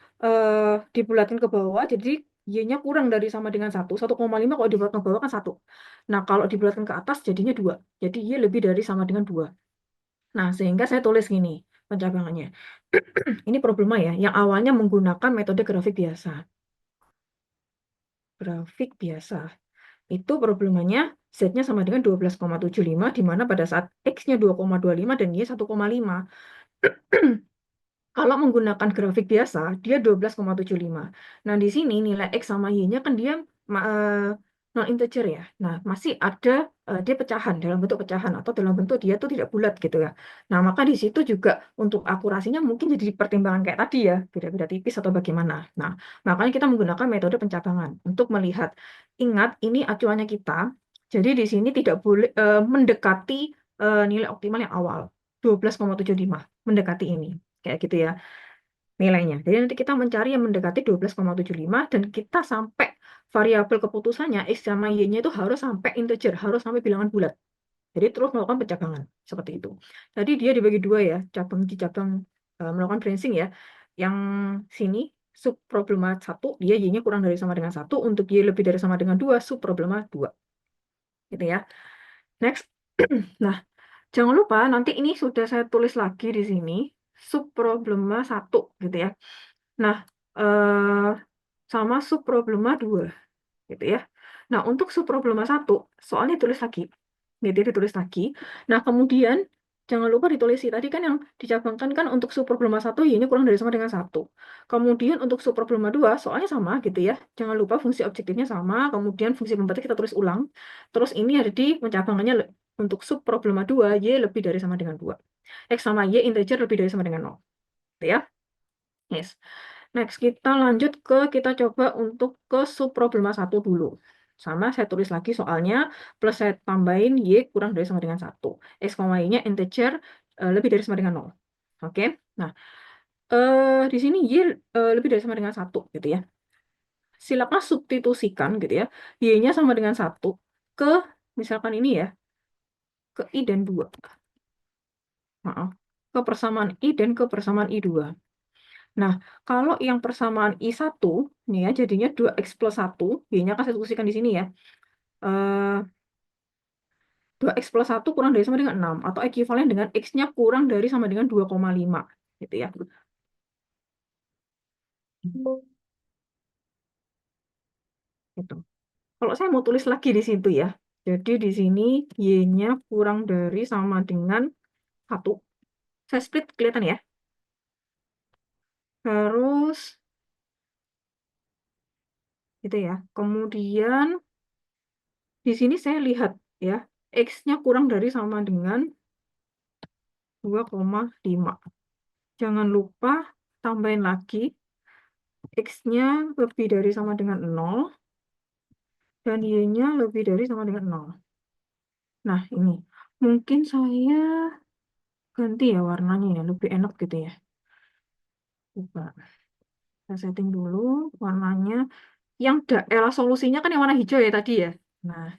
dibulatkan ke bawah, jadi Y-nya kurang dari sama dengan 1, 1,5 kalau dibulatkan ke bawah kan 1. Nah, kalau dibulatkan ke atas jadinya 2. Jadi Y lebih dari sama dengan 2. Nah, sehingga saya tulis gini pencabangannya. Ini problema ya, yang awalnya menggunakan metode grafik biasa. Grafik biasa. Itu problemanya Z-nya sama dengan 12,75, di mana pada saat X-nya 2,25 dan Y 1,5. Kalau menggunakan grafik biasa, dia 12,75. Nah, di sini nilai X sama Y-nya kan dia non integer ya. Nah, masih ada dia pecahan, dalam bentuk pecahan, atau dalam bentuk dia tuh tidak bulat gitu ya. Nah, maka di situ juga untuk akurasinya mungkin jadi pertimbangan kayak tadi ya, beda-beda tipis atau bagaimana. Nah, makanya kita menggunakan metode pencabangan untuk melihat. Ingat, ini acuannya kita. Jadi di sini tidak boleh mendekati nilai optimal yang awal. 12,75 mendekati ini. Kayak gitu ya nilainya. Jadi nanti kita mencari yang mendekati 12,75 dan kita sampai variabel keputusannya X sama Y-nya itu harus sampai integer, harus sampai bilangan bulat. Jadi terus melakukan pencabangan seperti itu. Jadi dia dibagi dua ya, cabang di cabang melakukan branching ya. Yang sini sub problema 1, dia Y-nya kurang dari sama dengan 1, untuk Y lebih dari sama dengan 2, sub problema 2. Gitu ya. Next. Nah, jangan lupa nanti ini sudah saya tulis lagi di sini sub problema 1 gitu ya. Nah, sama sub problema 2 gitu ya. Nah, untuk sub problema 1 soalnya tulis lagi. Gitu ditulis lagi. Nah, kemudian jangan lupa ditulis tadi kan yang dicabangkan kan untuk sub problema 1 Y-nya kurang dari sama dengan 1. Kemudian untuk sub problema 2 soalnya sama gitu ya. Jangan lupa fungsi objektifnya sama, kemudian fungsi pembatas kita tulis ulang. Terus ini ada di pencabangannya untuk sub problema 2 Y lebih dari sama dengan 2. X sama Y integer lebih dari sama dengan 0. Gitu ya. Yes. Next, kita lanjut kita coba untuk ke sub problema 1 dulu. Sama, saya tulis lagi soalnya, plus saya tambahin Y kurang dari sama dengan 1. X, Y-nya integer lebih dari sama dengan 0. Oke, nah, di sini Y lebih dari sama dengan 1, gitu ya. Silakan substitusikan, gitu ya, Y-nya sama dengan 1 ke, misalkan ini ya, ke I dan 2. Maaf, ke persamaan I dan ke persamaan I2. Nah, kalau yang persamaan I1, nih ya, jadinya 2X plus 1, Y-nya kan saya tuliskan di sini ya. 2X plus 1 kurang dari sama dengan 6, atau ekuivalen dengan X-nya kurang dari sama dengan 2,5. Gitu ya. Gitu. Kalau saya mau tulis lagi di situ ya, jadi di sini Y-nya kurang dari sama dengan 1. Saya split, kelihatan ya. Terus, gitu ya. Kemudian, di sini saya lihat ya, X-nya kurang dari sama dengan 2,5. Jangan lupa tambahin lagi X-nya lebih dari sama dengan 0 dan Y-nya lebih dari sama dengan 0. Nah, ini mungkin saya ganti ya warnanya ya, lebih enak gitu ya. Coba saya setting dulu warnanya. Yang daerah solusinya kan yang warna hijau ya tadi ya. Nah,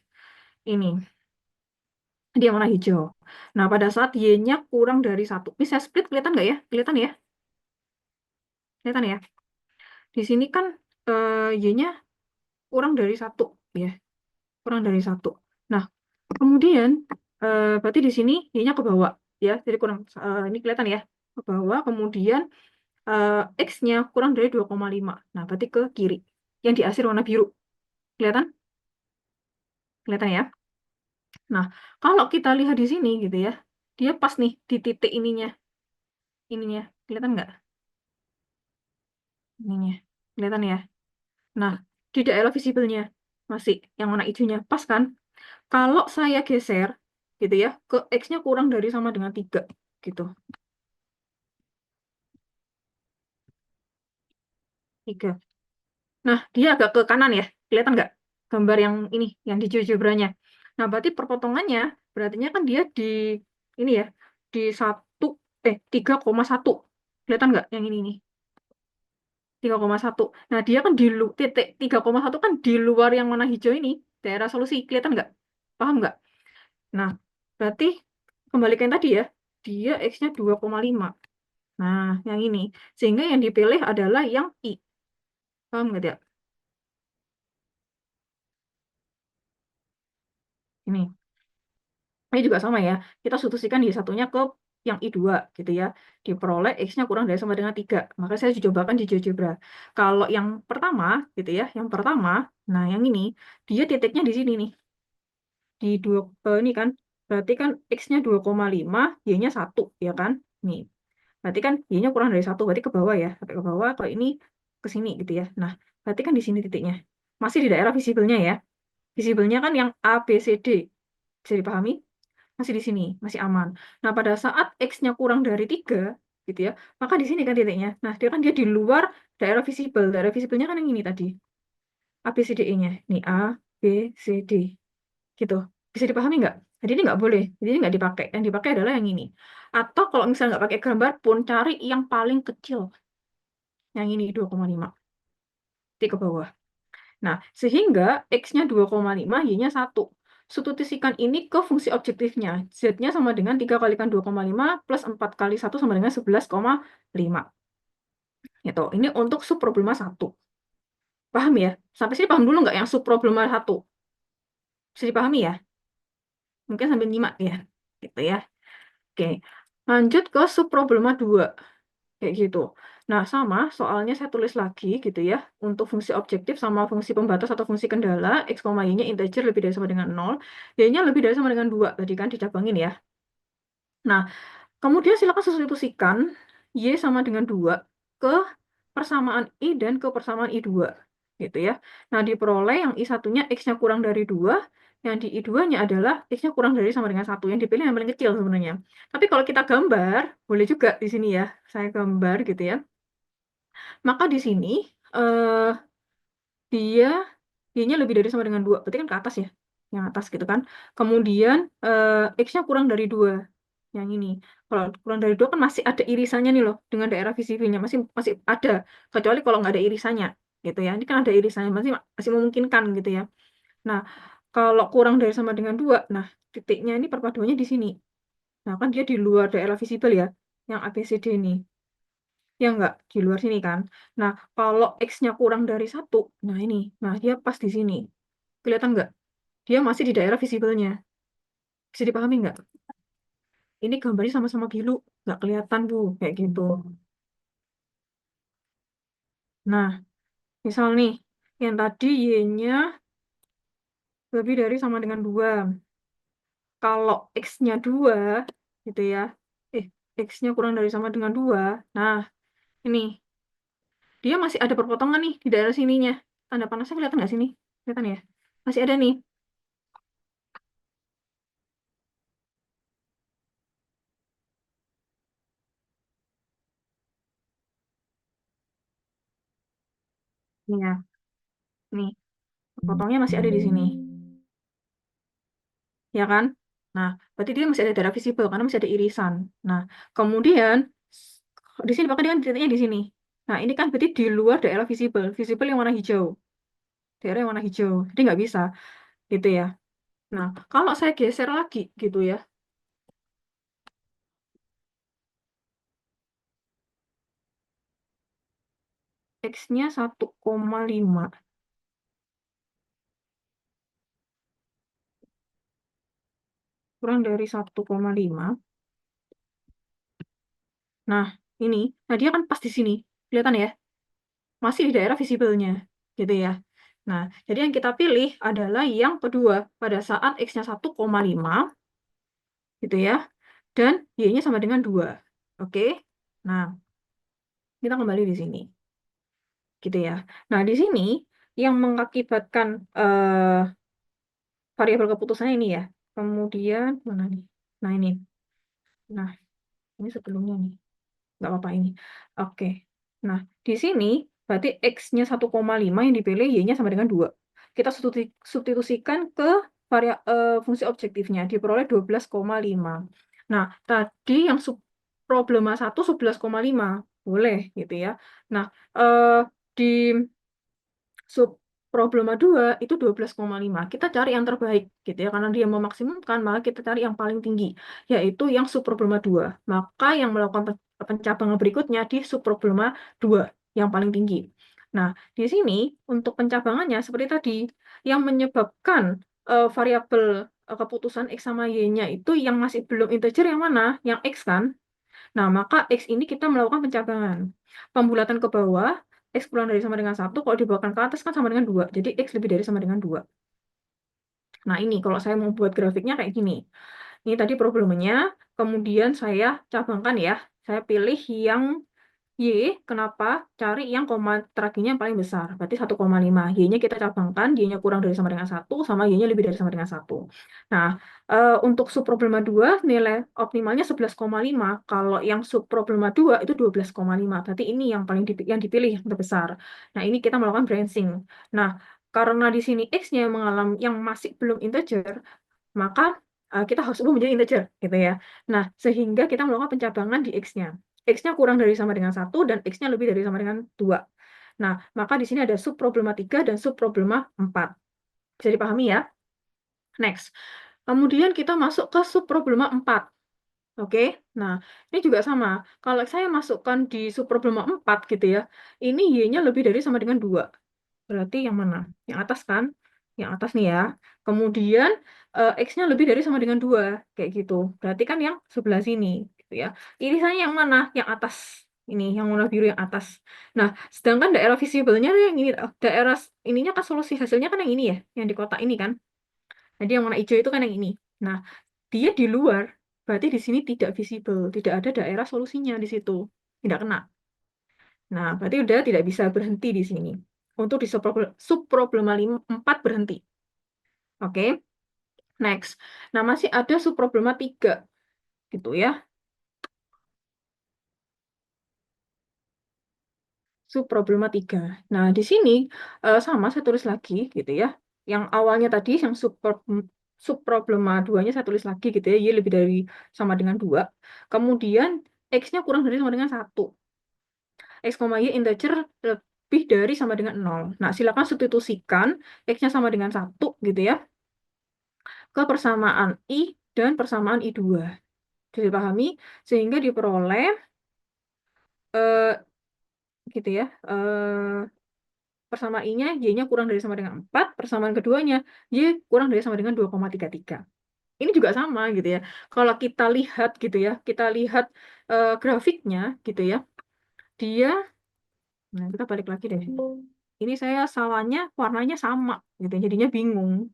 ini dia warna hijau. Nah, pada saat Y-nya kurang dari 1. Ini saya split, kelihatan nggak ya? Kelihatan ya? Kelihatan ya? Di sini kan Y-nya kurang dari 1 ya. Kurang dari 1. Nah, kemudian berarti di sini Y-nya ke bawah ya. Jadi kurang ini kelihatan ya. Ke bawah, kemudian X-nya kurang dari 2,5. Nah, berarti ke kiri. Yang di akhir warna biru. Kelihatan? Kelihatan ya? Nah, kalau kita lihat di sini gitu ya. Dia pas nih di titik ininya. Ininya. Kelihatan nggak? Ininya. Kelihatan ya? Nah, di daerah visible-nya masih yang warna hijaunya. Pas kan? Kalau saya geser gitu ya, ke X-nya kurang dari sama dengan 3 gitu. 3. Nah, dia agak ke kanan ya. Kelihatan nggak? Gambar yang ini, yang di zebranya. Nah, berarti perpotongannya, berartinya kan dia di ini ya, di 3,1. Kelihatan nggak yang ini nih? 3,1. Nah, dia kan di titik 3,1 kan di luar yang warna hijau ini, daerah solusi. Kelihatan nggak? Paham nggak? Nah, berarti kembalikan tadi ya, dia X-nya 2,5. Nah, yang ini. Sehingga yang dipilih adalah yang I. Paham nggak ya? Ini. Ini juga sama ya. Kita substitusikan Y1-nya ke yang I2 gitu ya. Diperoleh X-nya kurang dari sama dengan 3. Maka saya cobakan di GeoGebra. Kalau yang pertama gitu ya, yang pertama, nah yang ini, dia titiknya di sini nih. Di ini kan, berarti kan X-nya 2,5, Y-nya 1 ya kan? Nih. Berarti kan Y-nya kurang dari 1, berarti ke bawah ya. Sampai ke bawah, kalau ini ke sini gitu ya. Nah, berarti kan di sini titiknya. Masih di daerah visible-nya ya. Visible-nya kan yang A, B, C, D. Bisa dipahami? Masih di sini, masih aman. Nah, pada saat X-nya kurang dari 3, gitu ya, maka di sini kan titiknya. Nah, dia di luar daerah visible. Daerah visible-nya kan yang ini tadi. A, B, C, D, E-nya. Nih, A, B, C, D. Gitu. Bisa dipahami nggak? Jadi ini nggak boleh. Jadi ini nggak dipakai. Yang dipakai adalah yang ini. Atau kalau misalnya nggak pakai gambar pun, cari yang paling kecil. Yang ini 2,5. Titik ke bawah. Nah, sehingga X-nya 2,5, Y-nya 1. Substitusikan ini ke fungsi objektifnya. Z-nya sama dengan 3 kalikan 2,5 plus 4 kali 1 sama dengan 11,5. Gitu. Ini untuk subproblema 1. Paham ya? Sampai sini paham dulu nggak yang subproblema 1? Bisa dipahami ya? Mungkin sambil nyimak ya. Gitu ya. Oke. Lanjut ke subproblema 2. Kayak gitu. Nah, sama soalnya saya tulis lagi gitu ya. Untuk fungsi objektif sama fungsi pembatas atau fungsi kendala, X, Y-nya integer lebih dari sama dengan 0, Y-nya lebih dari sama dengan 2. Tadi kan dicabangin ya. Nah, kemudian silakan substitusikan Y sama dengan 2 ke persamaan I dan ke persamaan I2. Gitu ya. Nah, diperoleh yang I1-nya X-nya kurang dari 2, yang di I2-nya adalah X-nya kurang dari sama dengan 1. Yang dipilih yang paling kecil sebenarnya. Tapi kalau kita gambar, boleh juga di sini ya. Saya gambar gitu ya. Maka di sini eh dia Y-nya lebih dari sama dengan 2. Berarti kan ke atas ya. Yang atas gitu kan. Kemudian X-nya kurang dari 2. Yang ini. Kalau kurang dari 2 kan masih ada irisannya nih loh dengan daerah visibilnya. Masih masih ada. Kecuali kalau nggak ada irisannya gitu ya. Ini kan ada irisannya, masih memungkinkan gitu ya. Nah, kalau kurang dari sama dengan 2, nah titiknya ini perpaduannya di sini. Nah, kan dia di luar daerah visible ya. Yang ABCD ini. Ya enggak, di luar sini kan. Nah, kalau X-nya kurang dari 1, nah ini. Nah, dia pas di sini. Kelihatan nggak? Dia masih di daerah visible-nya. Bisa dipahami nggak? Ini gambarnya sama-sama biru. Nggak kelihatan, Bu. Kayak gitu. Nah, misal nih. Yang tadi Y-nya lebih dari sama dengan 2. Kalau X-nya 2, gitu ya. X-nya kurang dari sama dengan 2. Nah, ini. Dia masih ada perpotongan nih di daerah sininya. Tanda panasnya kelihatan nggak sini? Kelihatan ya? Masih ada nih. Nih ya. Nih. Potongnya masih ada di sini. Ya kan? Nah, berarti dia masih ada daerah visible karena masih ada irisan. Nah, kemudian di sini bahkan dia kan titiknya di sini. Nah, ini kan berarti di luar daerah visible. Visible yang warna hijau. Daerah yang warna hijau. Jadi nggak bisa. Gitu ya. Nah, kalau saya geser lagi gitu ya. X-nya 1,5. Kurang dari 1,5. Nah, ini. Nah, dia kan pas di sini. Kelihatan ya? Masih di daerah visible-nya. Gitu ya. Nah, jadi yang kita pilih adalah yang kedua. Pada saat X-nya 1,5. Gitu ya. Dan Y-nya sama dengan 2. Oke? Nah, kita kembali di sini. Gitu ya. Nah, di sini yang mengakibatkan variabel keputusannya ini ya. Kemudian, mana nih? Nah, ini. Nah, ini sebelumnya nih. Nggak apa-apa ini. Oke. Nah, di sini berarti X-nya 1,5 yang dipilih, Y-nya sama dengan 2. Kita substitusikan ke fungsi objektifnya. Diperoleh 12,5. Nah, tadi yang problema 1 11,5. Boleh gitu ya. Nah, di sub problema 2 itu 12,5. Kita cari yang terbaik gitu ya. Karena dia memaksimumkan, maka kita cari yang paling tinggi, yaitu yang sub problema 2. Maka yang melakukan pencabangan berikutnya di sub problema 2 yang paling tinggi. Nah, di sini untuk pencabangannya seperti tadi yang menyebabkan variabel keputusan X sama Y-nya itu yang masih belum integer yang mana? Yang X kan? Nah, maka X ini kita melakukan pencabangan. Pembulatan ke bawah, X kurang dari sama dengan 1, kalau dibawakan ke atas kan sama dengan 2. Jadi X lebih dari sama dengan 2. Nah, ini kalau saya mau buat grafiknya kayak gini. Ini tadi problemnya, kemudian saya cabangkan ya. Saya pilih yang Y, kenapa? Cari yang koma terakhirnya yang paling besar, berarti 1,5. Y-nya kita cabangkan, Y-nya kurang dari sama dengan 1, sama Y-nya lebih dari sama dengan 1. Nah, untuk subproblema 2, nilai optimalnya 11,5. Kalau yang subproblema 2 itu 12,5. Berarti ini yang paling yang dipilih, yang terbesar. Nah, ini kita melakukan branching. Nah, karena di sini X-nya yang mengalami yang masih belum integer, maka kita harus ubah menjadi integer, gitu ya. Nah, sehingga kita melakukan pencabangan di X-nya. X-nya kurang dari sama dengan 1 dan X-nya lebih dari sama dengan 2. Nah, maka di sini ada subproblema 3 dan subproblema 4. Bisa dipahami ya? Next. Kemudian kita masuk ke subproblema 4. Oke, nah ini juga sama. Kalau saya masukkan di subproblema 4 gitu ya, ini Y-nya lebih dari sama dengan 2. Berarti yang mana? Yang atas kan? Yang atas nih ya. Kemudian X-nya lebih dari sama dengan 2. Kayak gitu. Berarti kan yang sebelah sini. Gitu ya. Irisannya yang mana? Yang atas. Ini, yang warna biru yang atas. Nah, sedangkan daerah visible-nya yang ini. Daerah ininya kan solusi hasilnya kan yang ini ya. Yang di kotak ini kan. Jadi yang warna hijau itu kan yang ini. Nah, dia di luar. Berarti di sini tidak visible. Tidak ada daerah solusinya di situ. Tidak kena. Nah, berarti udah tidak bisa berhenti di sini. Untuk di subproblema 4 berhenti. Oke, next. Nah, masih ada subproblema 3. Gitu ya. Subproblema 3. Nah, di sini sama saya tulis lagi gitu ya. Yang awalnya tadi, yang subproblema 2-nya saya tulis lagi gitu ya. Y lebih dari sama dengan 2. Kemudian X-nya kurang dari sama dengan 1. X, Y integer lebih dari sama dengan 0. Nah, silakan substitusikan X-nya sama dengan 1 gitu ya, ke persamaan I dan persamaan I2. Bisa dipahami? Sehingga diperoleh eh, gitu ya. Persamaan I-nya, Y-nya kurang dari sama dengan 4. Persamaan keduanya, Y kurang dari sama dengan 2,33. Ini juga sama gitu ya. Kalau kita lihat gitu ya, kita lihat grafiknya gitu ya. Dia, nah kita balik lagi deh. Ini saya sawahnya warnanya sama gitu, jadinya bingung.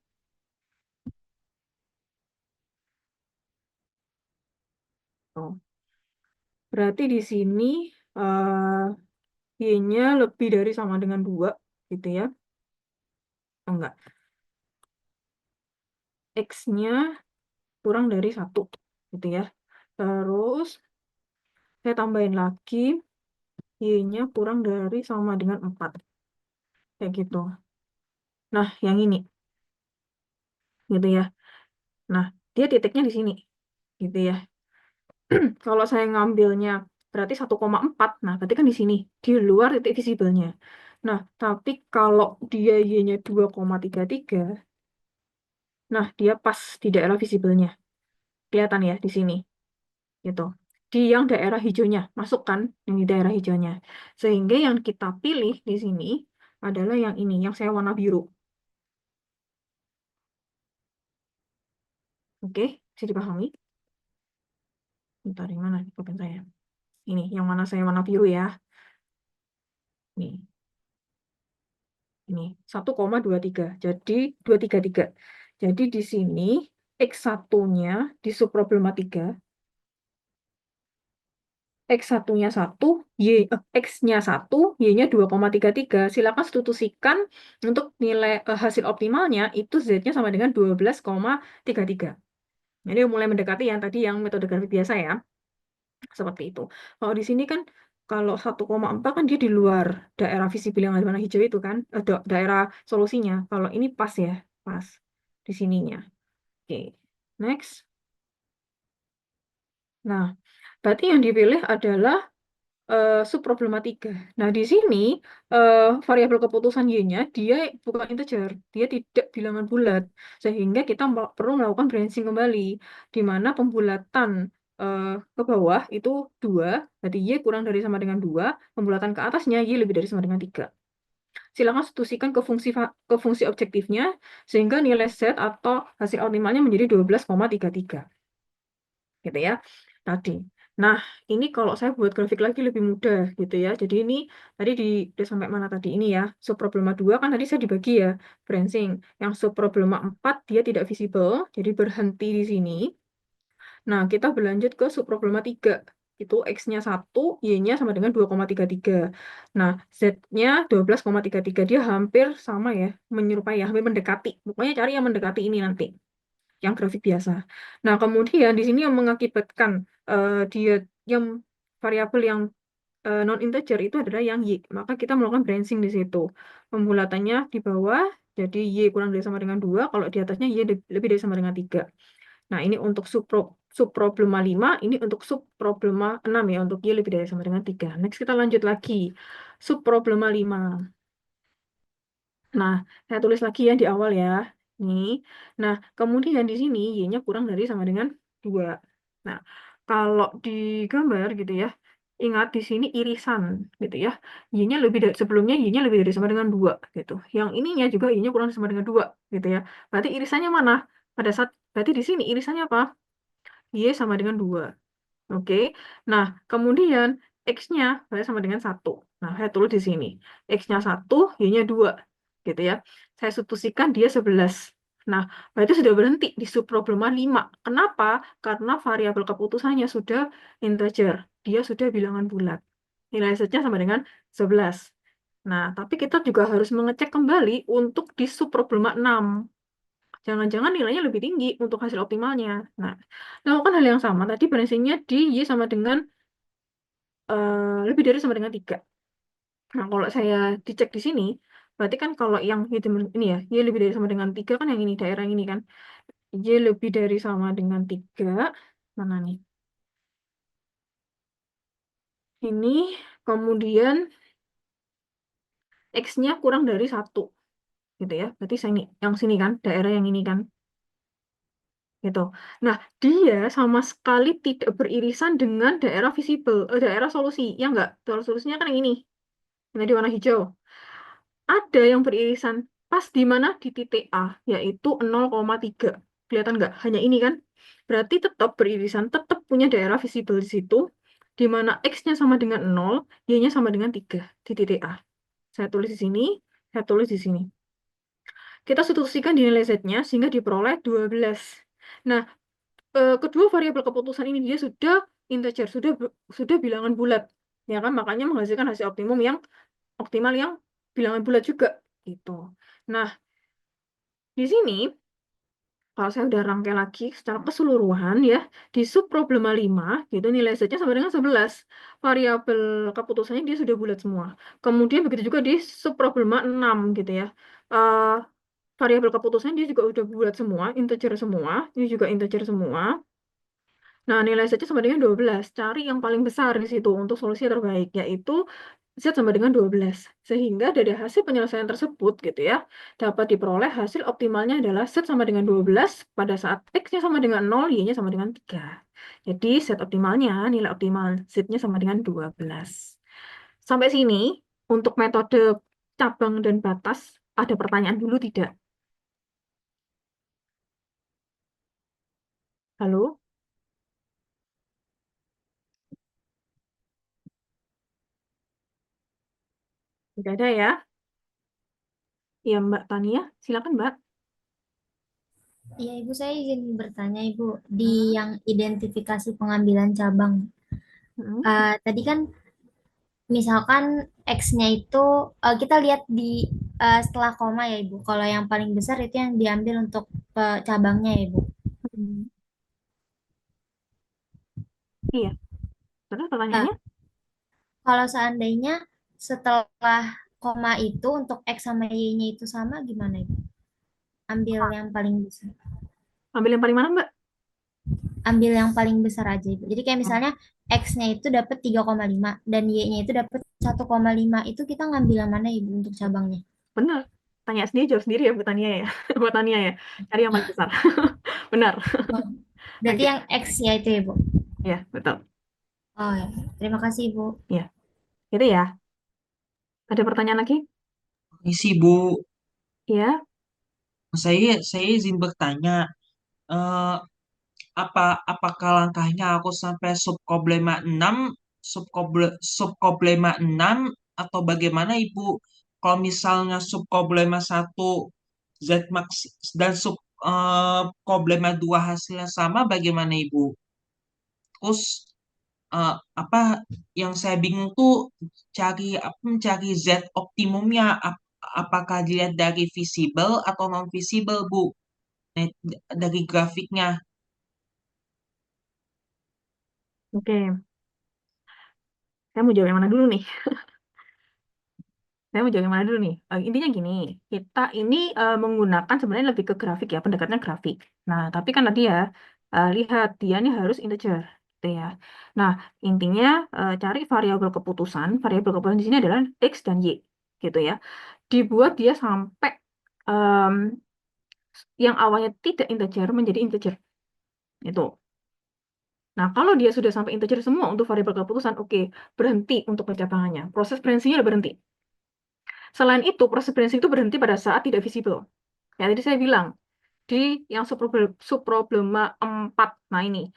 Oh. Berarti di sini Y-nya lebih dari sama dengan 2 gitu ya. Oh, enggak. X-nya kurang dari 1 gitu ya. Terus saya tambahin lagi Y-nya kurang dari sama dengan 4. Kayak gitu. Nah, yang ini gitu ya. Nah, dia titiknya di sini gitu ya. Kalau saya ngambilnya berarti 1,4. Nah, berarti kan di sini, di luar titik visible-nya. Nah, tapi kalau dia Y-nya 2,33, nah dia pas di daerah visible-nya. Kelihatan ya di sini. Gitu. Di yang daerah hijaunya, masukkan yang di daerah hijaunya. Sehingga yang kita pilih di sini adalah yang ini, yang saya warna biru. Oke, bisa dipahami? Bentar, yang mana pulpen saya? Ini, yang mana saya warna biru ya. Nih. Ini 1,23. Jadi 233. Jadi di sini X1-nya di subproblema 3, X1-nya 1, X-nya 1, Y-nya 2,33. Silakan substitusikan untuk nilai hasil optimalnya itu Z-nya sama dengan 12,33. Jadi mulai mendekati yang tadi yang metode grafik biasa ya. Seperti itu. Kalau di sini kan kalau 1,4 kan dia di luar daerah visible yang ada warna hijau itu kan, daerah solusinya. Kalau ini pas ya, pas di sininya. Oke, next. Nah, berarti yang dipilih adalah subproblematika. Nah, di sini variabel keputusan Y-nya dia bukan integer, dia tidak bilangan bulat, sehingga kita perlu melakukan branching kembali, di mana pembulatan ke bawah itu 2, berarti Y kurang dari sama dengan 2, pembulatan ke atasnya Y lebih dari sama dengan 3. silakan substitusikan ke fungsi objektifnya sehingga nilai Z atau hasil optimalnya menjadi 12,33 gitu ya tadi. Nah, ini kalau saya buat grafik lagi lebih mudah gitu ya. Jadi ini tadi udah sampai mana tadi ini ya. Subproblema 2 kan tadi saya dibagi ya, branching. Yang subproblema 4 dia tidak visible, jadi berhenti di sini. Nah, kita berlanjut ke subproblema 3. Itu X-nya 1, Y-nya sama dengan 2,33. Nah, Z-nya 12,33. Dia hampir sama ya, menyerupai ya, hampir mendekati. Pokoknya cari yang mendekati ini nanti yang grafik biasa. Nah, kemudian di sini yang mengakibatkan dia yang variabel yang non integer itu adalah yang y. Maka kita melakukan branching di situ. Pembulatannya di bawah jadi y kurang dari sama dengan 2, kalau di atasnya y lebih dari sama dengan 3. Nah, ini untuk subproblema 5, ini untuk subproblema 6 ya, untuk y lebih dari sama dengan 3. Next kita lanjut lagi. Subproblema 5. Nah, saya tulis lagi ya di awal ya. Nih. Nah, kemudian di sini y-nya kurang dari sama dengan 2. Nah, kalau di gambar gitu ya, ingat di sini irisan gitu ya. Y-nya lebih dari sebelumnya y-nya lebih dari sama dengan 2 gitu. Yang ininya juga y-nya kurang dari sama dengan 2 gitu ya. Berarti irisannya mana? Pada saat berarti di sini irisannya apa? Y sama dengan 2. Oke. Nah, kemudian X-nya berarti sama dengan 1. Nah, saya tulis di sini. X-nya 1, Y-nya 2. Gitu ya. Saya substitusikan dia 11. Nah, berarti sudah berhenti di subproblema 5. Kenapa? Karena variabel keputusannya sudah integer. Dia sudah bilangan bulat. Nilai Z-nya sama dengan 11. Nah, tapi kita juga harus mengecek kembali untuk di subproblema 6. Jangan-jangan nilainya lebih tinggi untuk hasil optimalnya. Nah, lakukan hal yang sama. Tadi branchingnya di Y sama dengan lebih dari sama dengan 3. Nah, kalau saya dicek di sini, berarti kan kalau yang ini ya, Y lebih dari sama dengan 3 kan yang ini, daerah ini kan. Y lebih dari sama dengan 3. Mana nih? Ini, kemudian X-nya kurang dari 1. Gitu ya. Berarti saya ini, yang sini kan, daerah yang ini kan. Gitu. Nah, dia sama sekali tidak beririsan dengan daerah visible, daerah solusi. Ya enggak? Daerah solusinya kan yang ini. Yang di warna hijau. Ada yang beririsan pas di mana di titik A, yaitu 0,3. Kelihatan nggak? Hanya ini kan? Berarti tetap beririsan, tetap punya daerah visible di situ, di mana X-nya sama dengan 0, Y-nya sama dengan 3 di titik A. Saya tulis di sini, saya tulis di sini. Kita substitusikan di nilai Z-nya sehingga diperoleh 12. Nah, kedua variabel keputusan ini dia sudah integer, sudah bilangan bulat. Ya kan? Makanya menghasilkan hasil optimum yang optimal yang bilangan bulat juga gitu. Nah, di sini kalau saya udah rangkai lagi secara keseluruhan ya, di subproblema 5 gitu nilai Z-nya sama dengan 11. Variabel keputusannya dia sudah bulat semua. Kemudian begitu juga di subproblema 6 gitu ya. Eh, variabel keputusannya dia juga udah bulat semua, integer semua, ini juga integer semua. Nah, nilai Z sama dengan 12. Cari yang paling besar di situ untuk solusi terbaik, yaitu Z sama dengan 12. Sehingga dari hasil penyelesaian tersebut gitu ya, dapat diperoleh hasil optimalnya adalah Z sama dengan 12 pada saat X-nya sama dengan 0, Y-nya sama dengan 3. Jadi Z optimalnya, nilai optimal Z-nya sama dengan 12. Sampai sini, untuk metode cabang dan batas, ada pertanyaan dulu tidak? Halo? Tidak ada ya? Ya, Mbak Tania, silakan Mbak. Iya, Ibu, saya izin bertanya, Ibu, di yang identifikasi pengambilan cabang. Hmm. Tadi kan misalkan X-nya itu kita lihat di setelah koma ya, Ibu. Kalau yang paling besar itu yang diambil untuk cabangnya ya, Ibu. Hmm. Iya, terus Nah, pertanyaannya? kalau seandainya setelah koma itu untuk X sama Y-nya itu sama, gimana, Ibu? Ambil yang paling besar. Ambil yang paling mana, Mbak? Ambil yang paling besar aja, Ibu. Jadi kayak misalnya X-nya itu dapat 3,5 dan Y-nya itu dapat 1,5. Itu kita ngambil yang mana, Ibu, untuk cabangnya? Benar. Tanya sendiri, jawab sendiri ya, Bu Tania ya. Bu Tania ya. Cari yang paling besar. Benar. Oh, berarti Oke. yang X-nya itu ya, Bu. Ya, betul. Oh ya, terima kasih, Ibu. Ya, itu ya. Ada pertanyaan lagi? Misi Bu, Ya, saya izin bertanya, eh, apakah langkahnya aku sampai subproblema 6, subproblema 6 atau bagaimana Ibu? Kalau misalnya subproblema 1 Z max dan problema 2 hasilnya sama, bagaimana Ibu? Terus apa yang saya bingung tuh mencari Z optimumnya, apakah dilihat dari visible atau non visible Bu? Nah, dari grafiknya. oke. Saya mau jawab yang mana dulu nih? Saya mau jawab yang mana dulu nih? Intinya gini, kita ini menggunakan sebenarnya lebih ke grafik ya, pendekatannya grafik. Nah, tapi kan tadi ya, lihat dia ini harus integer, gitu ya. Nah, intinya cari variabel keputusan di sini adalah X dan Y, gitu ya. Dibuat dia sampai em, yang awalnya tidak integer menjadi integer, itu. Nah, kalau dia sudah sampai integer semua untuk variabel keputusan, oke, berhenti untuk pencabangannya. Proses berencananya udah berhenti. Selain itu, proses balancing itu berhenti pada saat tidak visible. Ya, tadi saya bilang, di yang subproblema 4, nah ini,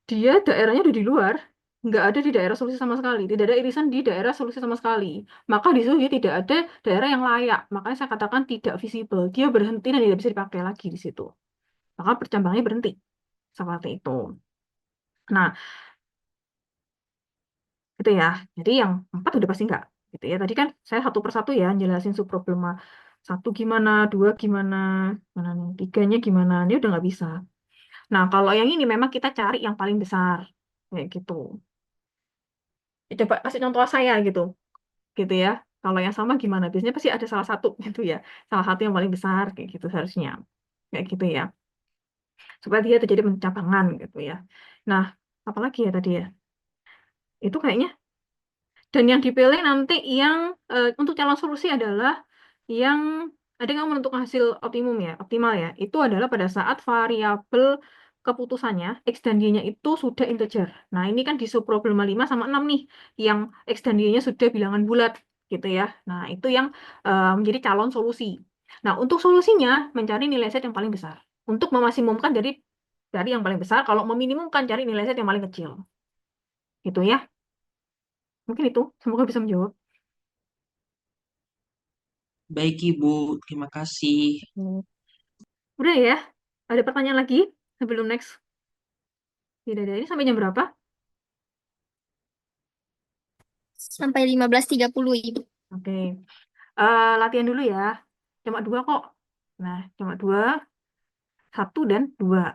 dia daerahnya udah di luar, nggak ada di daerah solusi sama sekali. Tidak ada irisan di daerah solusi sama sekali. Maka di situ dia tidak ada daerah yang layak. Makanya saya katakan tidak visible. Dia berhenti dan tidak bisa dipakai lagi di situ. Maka percambangannya berhenti. Seperti itu. Nah, itu ya. Jadi yang 4 udah pasti enggak. Gitu ya. Tadi kan saya satu persatu ya jelasin subproblema 1 gimana, 2 gimana, mana nih, 3-nya gimana. Ini udah nggak bisa. Nah, kalau yang ini memang kita cari yang paling besar. Kayak gitu. Ya, coba kasih contoh saya gitu. Gitu ya. Kalau yang sama gimana? Biasanya pasti ada salah satu gitu ya. Salah satu yang paling besar kayak gitu seharusnya. Kayak gitu ya. Supaya dia terjadi pencabangan gitu ya. Nah, apalagi ya tadi ya? Itu kayaknya. Dan yang dipilih nanti yang untuk calon solusi adalah yang ada yang menentukan hasil optimal ya. Itu adalah pada saat variabel keputusannya X dan Y-nya itu sudah integer. Nah, ini kan di subproblema 5 sama 6 nih, yang X dan Y-nya sudah bilangan bulat gitu ya. Nah, itu yang menjadi calon solusi. Nah, untuk solusinya mencari nilai Z yang paling besar. Untuk memaksimumkan dari yang paling besar, kalau meminimumkan cari nilai Z yang paling kecil. Gitu ya. Mungkin itu. Semoga bisa menjawab. Baik Ibu, terima kasih. Hmm. Udah ya? Ada pertanyaan lagi sebelum next? Tidak ada. Ini sampai jam berapa? Sampai 15.30 Ibu. Oke. Latihan dulu ya. Cuma 2 kok. Nah, cuma 2, 1 dan 2.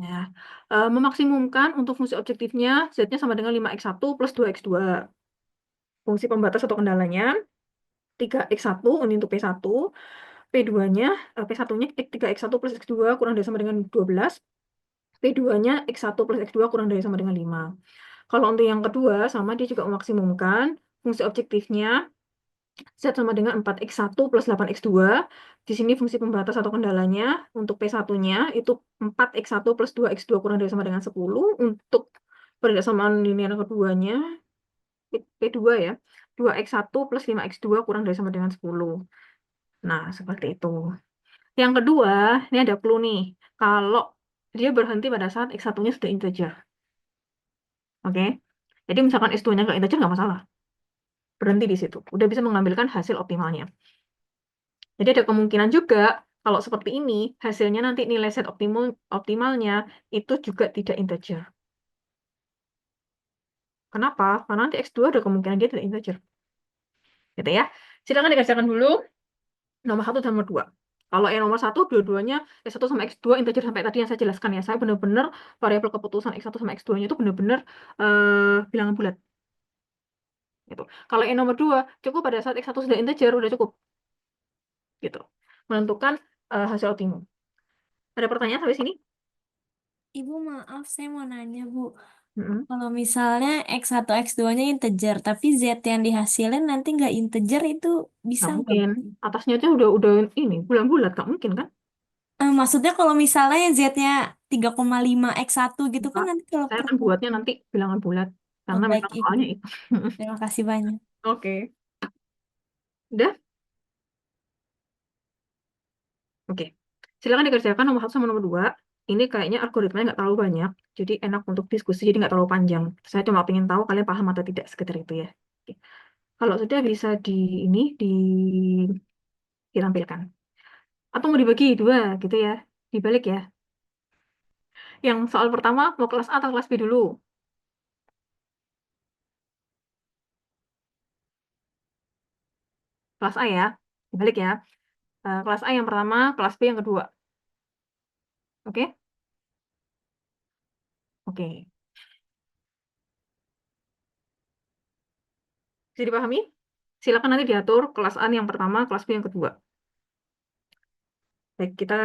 Ya. Memaksimumkan untuk fungsi objektifnya, Z-nya sama dengan 5x1 plus 2x2. Fungsi pembatas atau kendalanya, 3x1, ini untuk P1. P2-nya, P1-nya 3x1 plus x2 kurang dari sama dengan 12. P2-nya x1 plus x2 kurang dari sama dengan 5. Kalau untuk yang kedua, sama dia juga memaksimumkan fungsi objektifnya Z sama dengan 4x1 plus 8x2. Di sini fungsi pembatas atau kendalanya untuk P1-nya itu 4x1 plus 2x2 kurang dari sama dengan 10. Untuk persamaan linear keduanya, P2 ya, 2x1 plus 5x2 kurang dari sama dengan 10. Nah, seperti itu. Yang kedua, ini ada clue nih. Kalau dia berhenti pada saat x1-nya sudah integer. Oke? Jadi misalkan x2-nya nggak integer, nggak masalah. Berhenti di situ. Udah bisa mengambilkan hasil optimalnya. Jadi ada kemungkinan juga kalau seperti ini hasilnya nanti nilai set optimalnya itu juga tidak integer. Kenapa? Karena nanti X2 ada kemungkinan dia tidak integer. Gitu ya. Silakan dikerjakan dulu nomor 1 dan nomor 2. Kalau yang nomor 1 dua-duanya X1 sama X2 integer sampai tadi yang saya jelaskan ya. Saya benar-benar variabel keputusan X1 sama X2-nya itu benar-benar bilangan bulat. Gitu. Kalau yang nomor 2 cukup pada saat X1 sudah integer udah cukup. Gitu. Menentukan hasil optimum. Ada pertanyaan sampai sini? Ibu maaf, saya mau nanya Bu. Mm-mm. Kalau misalnya X1, X2-nya integer, tapi Z yang dihasilin nanti nggak integer itu bisa Nggak nggak, mungkin. Bu? Atasnya aja udah ini bulan-bulat, nggak mungkin kan? Maksudnya kalau misalnya Z-nya 3,5x1 gitu kan Enggak. nanti kalau Saya akan buatnya pertemuan. nanti bilangan bulat Oh, karena baik memang Ibu. soalnya itu. Terima kasih banyak. Oke. Udah? Oke, silakan dikerjakan nomor 1 sama nomor 2. Ini kayaknya algoritmanya nggak terlalu banyak, jadi enak untuk diskusi, jadi nggak terlalu panjang. Saya cuma pengen tahu kalian paham atau tidak sekedar itu ya. Oke. Kalau sudah bisa ditampilkan. Atau mau dibagi 2 gitu ya, dibalik ya. Yang soal pertama mau kelas A atau kelas B dulu? Kelas A ya, dibalik ya. Kelas A yang pertama, kelas B yang kedua. Oke? Oke. Bisa dipahami? Silakan nanti diatur kelas A yang pertama, kelas B yang kedua. Baik, kita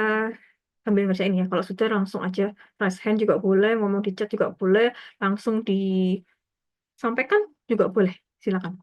sambil ngerjain ya. Kalau sudah langsung aja raise hand juga boleh, ngomong di chat juga boleh, langsung disampaikan juga boleh. Silakan.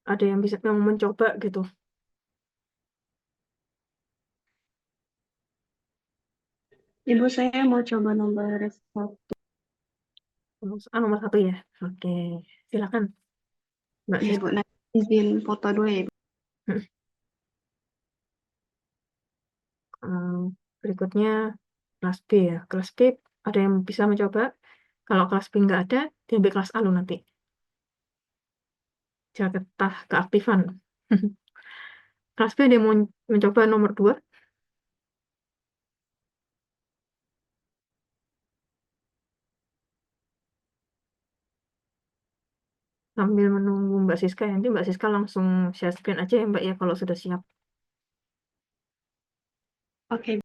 Ada yang bisa yang mencoba gitu. Ibu, saya mau coba nomor 1. Nomor 1 ya. Oke, silakan Mbak Ya, Sis. Ibu. Nah, izin foto dulu ya, Ibu. Berikutnya kelas B ya. Kelas B ada yang bisa mencoba. Kalau kelas B nggak ada, diambil kelas A lu nanti. Jatah keaktifan. Kelas B ada yang mau mencoba nomor 2? Sambil menunggu Mbak Siska, nanti Mbak Siska langsung share screen aja ya Mbak ya kalau sudah siap. Oke.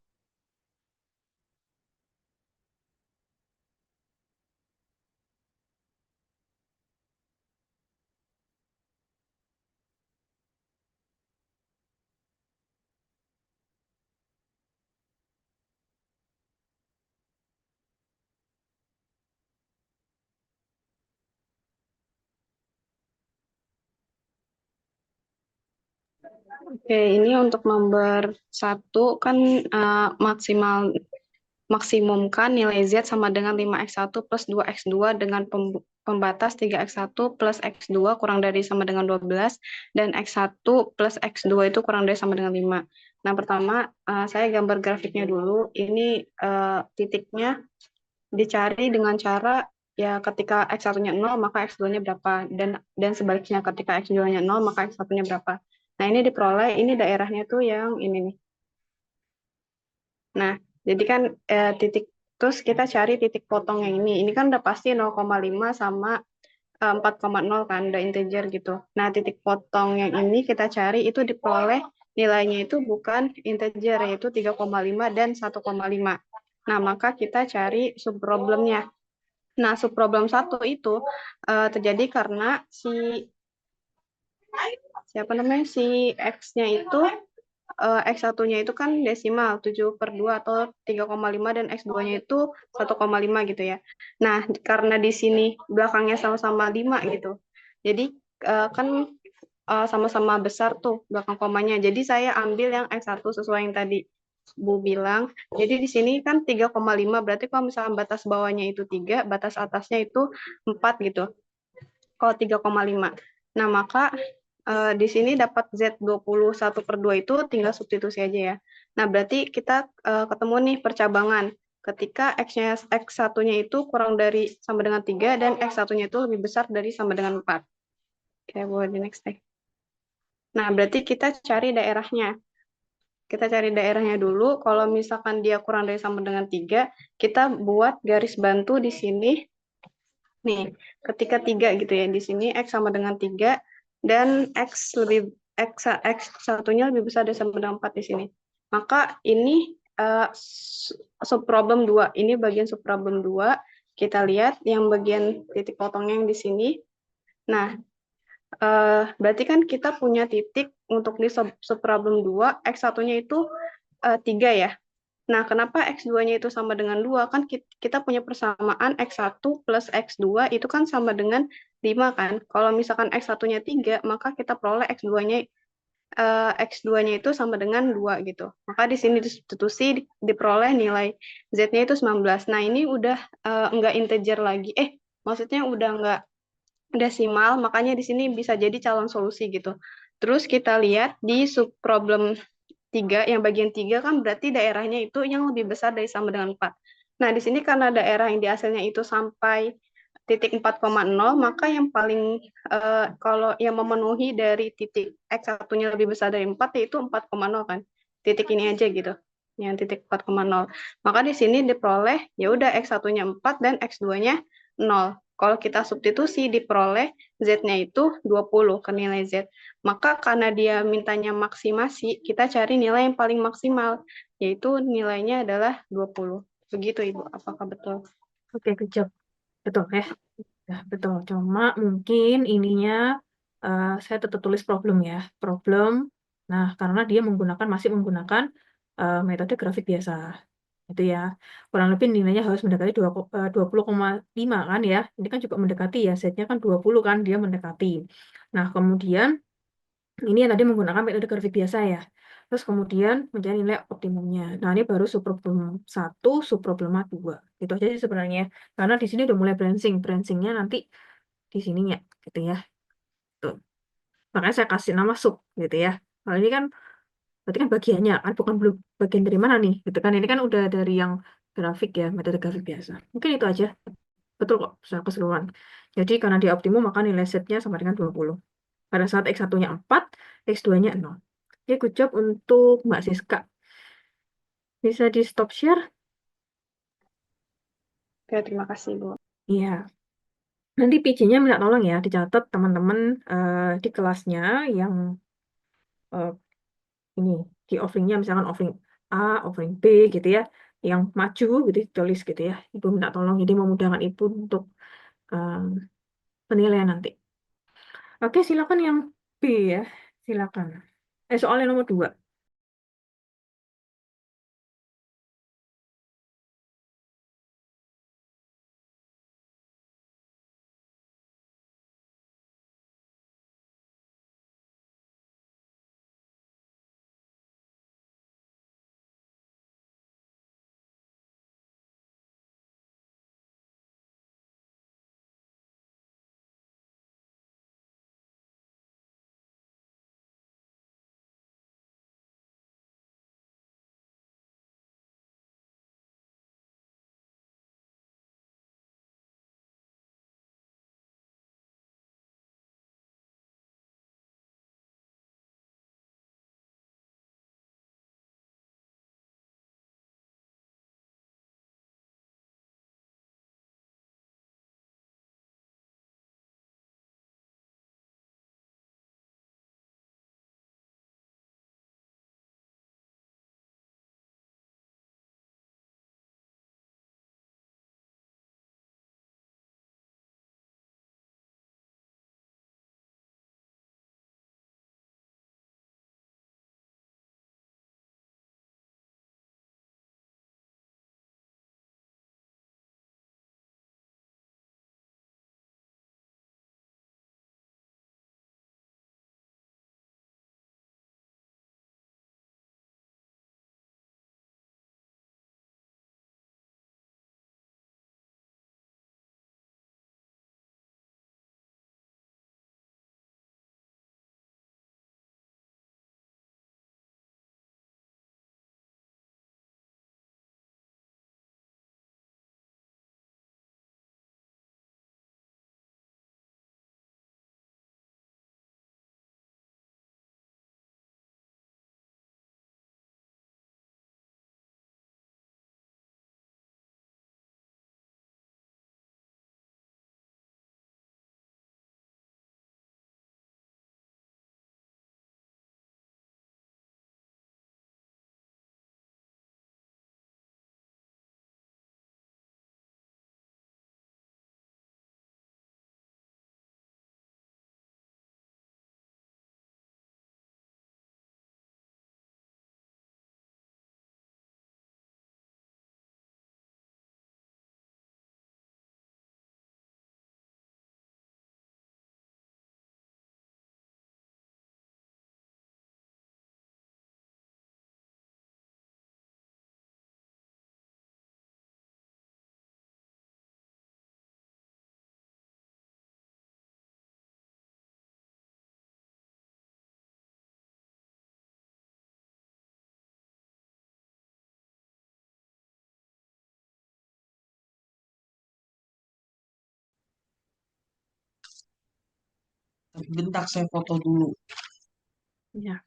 Oke, ini untuk nomor 1 kan maksimumkan nilai Z sama dengan 5x1 plus 2x2 dengan pembatas 3x1 plus x2 kurang dari sama dengan 12 dan x1 plus x2 itu kurang dari sama dengan 5. Nah, pertama saya gambar grafiknya dulu. Ini titiknya dicari dengan cara ya ketika X1-nya 0 maka X2-nya berapa dan sebaliknya ketika X2-nya 0 maka X1-nya berapa. Nah, ini diperoleh, ini daerahnya tuh yang ini nih. Nah, jadi kan titik terus kita cari titik potong yang ini. Ini kan udah pasti 0,5 sama 4,0 kan, udah integer gitu. Nah, titik potong yang ini kita cari itu diperoleh nilainya itu bukan integer, yaitu 3,5 dan 1,5. Nah, maka kita cari subproblemnya. Nah, subproblem 1 itu terjadi karena si X-nya itu X1-nya itu kan desimal 7/2 atau 3,5 dan X2-nya itu 1,5 gitu ya. Nah, karena di sini belakangnya sama-sama 5 gitu. Jadi kan sama-sama besar tuh belakang komanya. Jadi saya ambil yang X1 sesuai yang tadi. Bu bilang. Jadi di sini kan 3,5, berarti kalau misalkan batas bawahnya itu 3, batas atasnya itu 4 gitu. Kalau 3,5. Nah, maka di sini dapat Z21/2 itu tinggal substitusi aja ya. Nah, berarti kita ketemu nih percabangan. Ketika X1-nya itu kurang dari sama dengan 3 dan X1-nya itu lebih besar dari sama dengan 4. Oke, buat di next deh. Nah, berarti kita cari daerahnya. Kita cari daerahnya dulu. Kalau misalkan dia kurang dari sama dengan 3, kita buat garis bantu di sini. Nih, ketika 3 gitu ya, di sini X sama dengan 3, dan X satunya lebih besar dari sama dengan 4 di sini. Maka ini subproblem 2. Ini bagian subproblem 2. Kita lihat yang bagian titik potongnya yang di sini. Nah, berarti kan kita punya titik untuk di subproblem 2, X1-nya itu 3 ya. Nah, kenapa X2-nya itu sama dengan 2? Kan kita punya persamaan X1 plus X2 itu kan sama dengan 5 kan? Kalau misalkan X1-nya 3, maka kita peroleh X2-nya itu sama dengan 2 gitu. Maka di sini disubstitusi diperoleh nilai Z-nya itu 19. Nah, ini udah enggak integer lagi. Maksudnya udah enggak desimal, makanya di sini bisa jadi calon solusi gitu. Terus kita lihat di subproblem 3, yang bagian 3 kan berarti daerahnya itu yang lebih besar dari sama dengan 4. Nah, di sini karena daerah yang di hasilnya itu sampai titik 4,0, maka yang paling kalau yang memenuhi dari titik X1-nya lebih besar dari 4 yaitu 4,0 kan. Titik ini aja gitu. Yang titik 4,0. Maka di sini diperoleh ya udah X1-nya 4 dan X2-nya 0. Kalau kita substitusi diperoleh Z-nya itu 20 ke nilai Z. Maka karena dia mintanya maksimasi, kita cari nilai yang paling maksimal, yaitu nilainya adalah 20. Begitu Ibu, apakah betul? Oke, good job. Betul ya. Ya, betul. Cuma mungkin ininya saya tetap tulis problem ya. Problem. Nah, karena dia masih menggunakan metode grafik biasa. Itu ya. Kurang lebih nilainya harus mendekati 20,5 kan ya. Ini kan juga mendekati ya. Z-nya kan 20 kan dia mendekati. Nah, kemudian ini yang tadi menggunakan metode grafik biasa ya. Terus kemudian mencari nilai optimumnya. Nah, ini baru subproblem 1, subproblema 2. Itu aja sih sebenarnya. Karena di sini udah mulai branching. Branchingnya nanti di sininya gitu ya. Tuh. Makanya saya kasih nama sub gitu ya. Kalau ini kan berarti kan bagiannya kan bukan belum bagian dari mana nih gitu kan. Ini kan udah dari yang grafik ya, metode grafik biasa. Mungkin itu aja. Betul kok, secara keseluruhan. Jadi karena dia optimum maka nilai setnya sama dengan 20. Pada saat X1-nya 4, X2-nya 0. Oke, good job untuk Mbak Siska. Bisa di stop share? Oke, terima kasih Bu. Iya. Nanti PJ-nya minta tolong ya, dicatat teman-teman di kelasnya yang eh, ini, di offering-nya misalkan offering A, offering B gitu ya, yang maju gitu, tulis gitu ya. Ibu minta tolong, jadi memudahkan Ibu untuk eh, penilaian nanti. Oke, silakan yang B ya, silakan. Soalnya nomor 2. Tapi bentar saya foto dulu. Ya.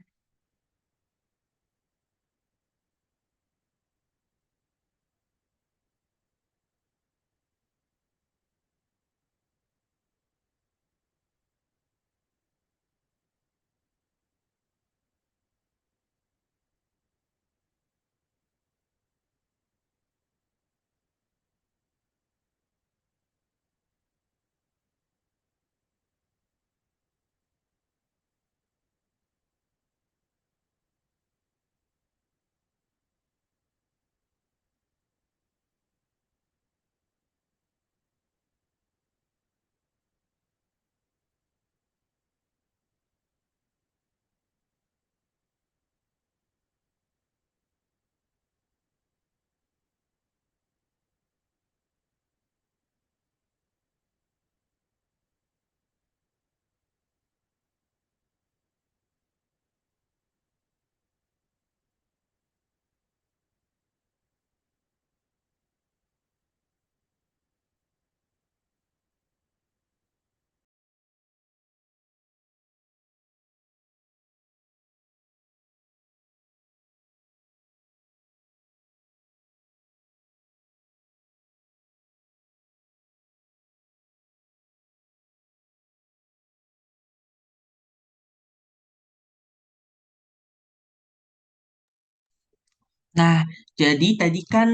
Nah, jadi tadi kan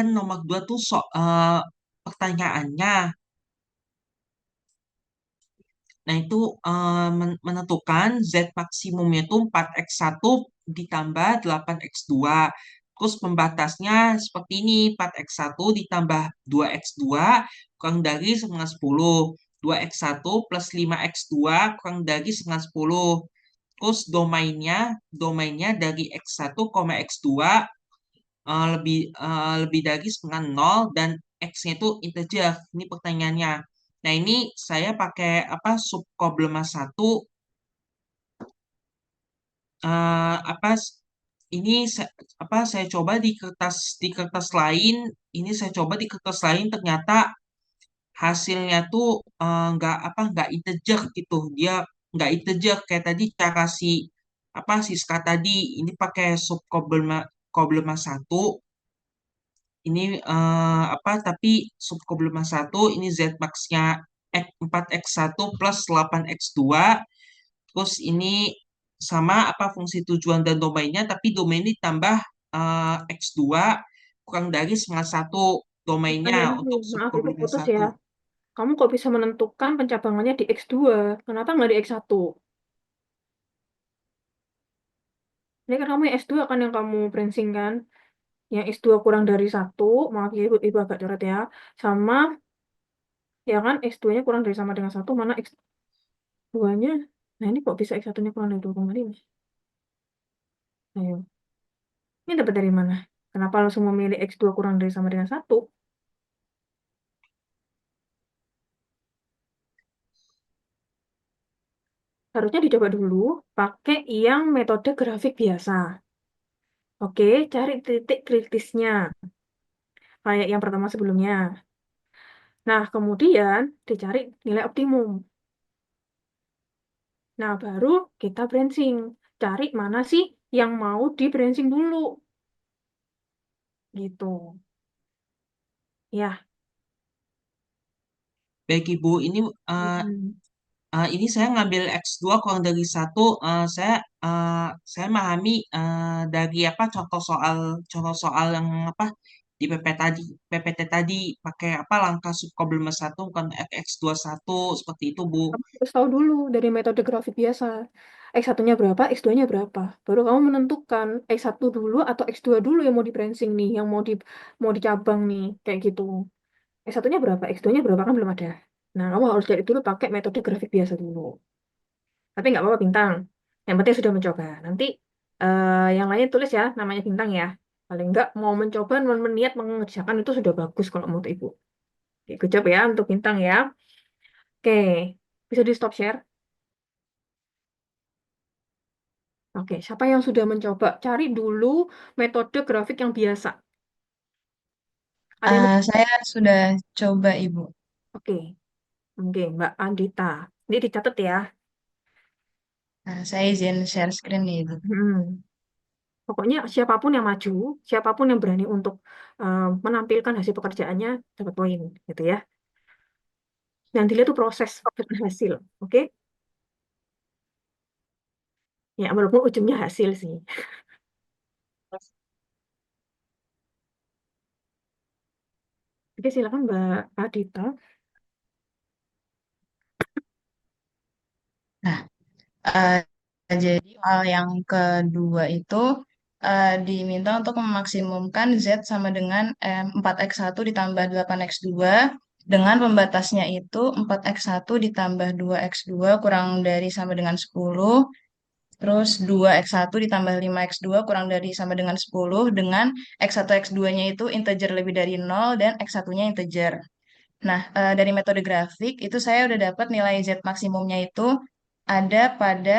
nomor 2 tuh pertanyaannya. Nah, itu menentukan Z maksimumnya itu 4x1 ditambah 8x2. Terus pembatasnya seperti ini, 4x1 ditambah 2x2 kurang dari setengah 10. 2x1 plus 5x2 kurang dari setengah 10. Terus domainnya dari x1, x2 lebih dari setengah nol dan x-nya itu integer. Ini pertanyaannya. Nah, ini saya pakai apa subproblema satu apa ini saya coba di kertas lain. Ini saya coba di kertas lain ternyata hasilnya tuh nggak integer gitu. Dia nggak integer kayak tadi cara Siska tadi. Ini pakai subproblema problema satu. Ini tapi subproblema satu ini Z max-nya 4x1 plus 8x2. Terus ini sama fungsi tujuan dan domainnya, tapi domain ini tambah x2 kurang dari setengah satu domainnya Pertanyaan untuk maaf itu subproblema putus ya. satu. Kamu kok bisa menentukan pencabangannya di X2? Kenapa nggak di X1? Ini kan kamu yang S2 kan yang kamu branching kan? Yang S2 kurang dari satu, maaf ya ibu agak coret ya. Sama, ya kan X2-nya kurang dari sama dengan satu, mana X2-nya? Nah ini kok bisa X1-nya kurang dari 2,5? Ayo, ini dapat dari mana? Kenapa langsung memilih X2 kurang dari sama dengan satu? Harusnya dicoba dulu pakai yang metode grafik biasa. Oke, cari titik kritisnya, kayak yang pertama sebelumnya. Nah, kemudian dicari nilai optimum. Nah, baru kita branching. Cari mana sih yang mau di branching dulu. Gitu. Ya. Baik Ibu, Hmm. ini saya ngambil X2 kurang dari satu. Saya memahami dari contoh soal yang di PPT tadi pakai langkah subproblema satu bukan X21 seperti itu Bu. Kamu harus tahu dulu dari metode grafik biasa. X1-nya berapa, X2-nya berapa. Baru kamu menentukan X1 dulu atau X2 dulu yang mau di branching nih, yang mau dicabang nih, kayak gitu. X1-nya berapa, X2-nya berapa kan belum ada. Nah, kamu harus cari dulu pakai metode grafik biasa dulu. Tapi nggak apa-apa bintang. Yang penting sudah mencoba. Nanti yang lainnya tulis ya, namanya bintang ya. Paling nggak mau mencoba, meniat mengerjakan itu sudah bagus kalau menurut ibu. Oke, good job ya untuk bintang ya. Oke, bisa di stop share. Oke, siapa yang sudah mencoba? Cari dulu metode grafik yang biasa. Ada yang Saya sudah coba, Ibu. oke. Oke, Mbak Andita. Ini dicatat ya. Nah, saya izin share screen nih, Ibu. Pokoknya siapapun yang maju, siapapun yang berani untuk menampilkan hasil pekerjaannya dapat poin, gitu ya. Yang dilihat itu proses, bukan hasil. Oke? Ya, walaupun ujungnya hasil sih. Oke, silakan Mbak Adita. Nah, eh, jadi hal yang kedua itu diminta untuk memaksimumkan Z sama dengan 4x1 ditambah 8x2 dengan pembatasnya itu 4x1 ditambah 2x2 kurang dari sama dengan 10, terus 2x1 ditambah 5x2 kurang dari sama dengan 10 dengan x1 x2-nya itu integer lebih dari 0 dan x1-nya integer. Nah, dari metode grafik itu saya udah dapat nilai Z maksimumnya itu ada pada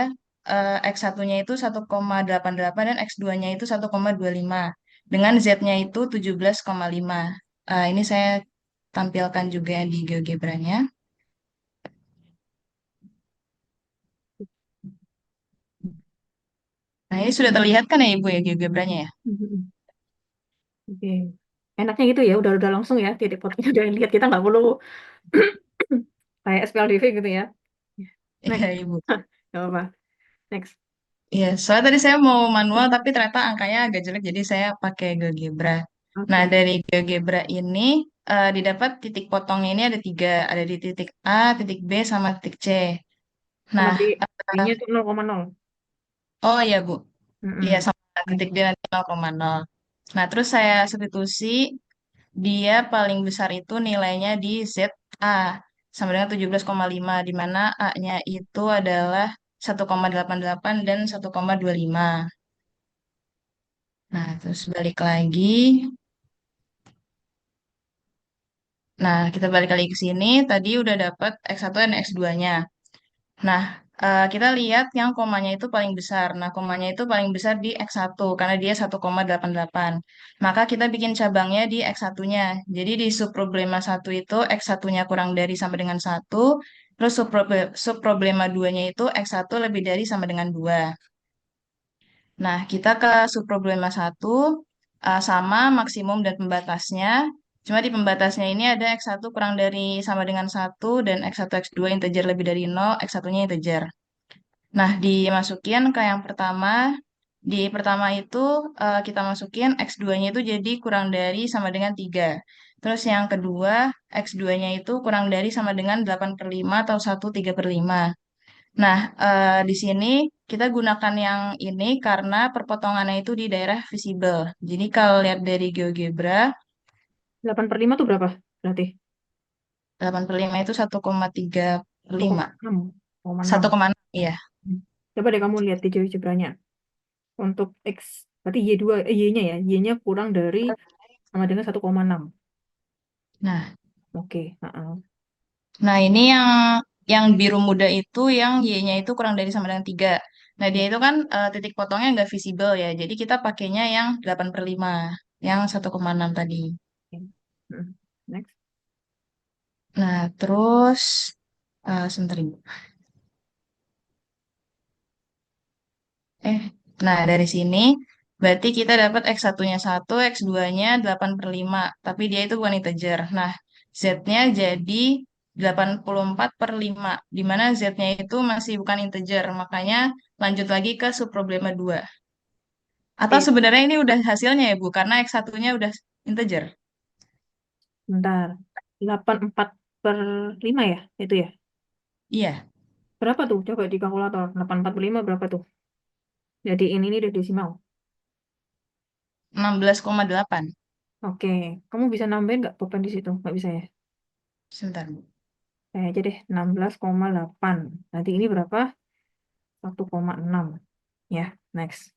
X1-nya itu 1,88 dan X2-nya itu 1,25 dengan Z-nya itu 17,5. Ini saya tampilkan juga di GeoGebra-nya. Nah, ini sudah terlihat kan ya Ibu ya GeoGebra-nya ya? Oke. Enaknya gitu ya, udah langsung ya, titik fotonya udah lihat, kita nggak perlu kayak SPLDV gitu ya. Iya Next. Ibu. Nggak apa-apa. Next. Iya, soalnya tadi saya mau manual tapi ternyata angkanya agak jelek jadi saya pakai GeoGebra. Nah, Oke. dari GeoGebra ini didapat titik potongnya ini ada 3, ada di titik A, titik B, sama titik C. Sama Nah, D. D-nya itu 0,0. oh iya Bu, iya Mm-mm. sama titik D nanti 0,0. Nah, terus saya substitusi dia paling besar itu nilainya di ZA sama dengan 17,5 di mana A-nya itu adalah 1,88 dan 1,25. Nah, terus balik lagi. Nah, kita balik lagi ke sini. Tadi udah dapat X1 dan X2-nya. Nah, kita lihat yang komanya itu paling besar. Nah, komanya itu paling besar di X1 karena dia 1,88. Maka kita bikin cabangnya di X1-nya. Jadi di subproblema 1 itu X1-nya kurang dari sama dengan 1. Terus subproblema 2-nya itu X1 lebih dari sama dengan 2. Nah, kita ke subproblema 1 sama maksimum dan pembatasnya. Cuma di pembatasnya ini ada X1 kurang dari sama dengan 1 dan X1 X2 integer lebih dari 0, X1-nya integer. Nah, dimasukin ke yang pertama. Di pertama itu kita masukin X2-nya itu jadi kurang dari sama dengan 3. Terus yang kedua, X2-nya itu kurang dari sama dengan 8/5 atau 1/3/5. Nah, di sini kita gunakan yang ini karena perpotongannya itu di daerah visible. Jadi kalau lihat dari GeoGebra, 8/5 tuh berapa? Berarti 8/5 itu 1,35. 1,6. 1,6. 1,6, iya. Coba deh kamu lihat di GeoGebra-nya. Untuk X, berarti Y2, Y-nya ya. Y-nya kurang dari sama dengan 1,6. Nah, Oke. Heeh. nah ini yang biru muda itu yang Y-nya itu kurang dari sama dengan 3. Nah, dia itu kan titik potongnya nggak visible ya. Jadi kita pakainya yang 8/5, yang 1,6 tadi. Oke. Heeh. Next. Nah, terus sebentar Ibu. Eh, nah dari sini berarti kita dapat X1-nya 1, X2-nya 8/5, tapi dia itu bukan integer. Nah, Z-nya jadi 84/5, di mana Z-nya itu masih bukan integer, makanya lanjut lagi ke subproblema 2. Atau Oke, sebenarnya ini udah hasilnya ya Bu, karena X1-nya udah integer. bentar. 84/5 ya? Itu ya? Iya, Berapa tuh? Coba di kalkulator. 8/45 berapa tuh? Jadi ini nih desimal. 16,8. Oke. Kamu bisa nambahin nggak beban di situ? Nggak bisa ya? Sebentar Bu. Kayak aja deh. 16,8. Nanti ini berapa? 1,6. Ya, next.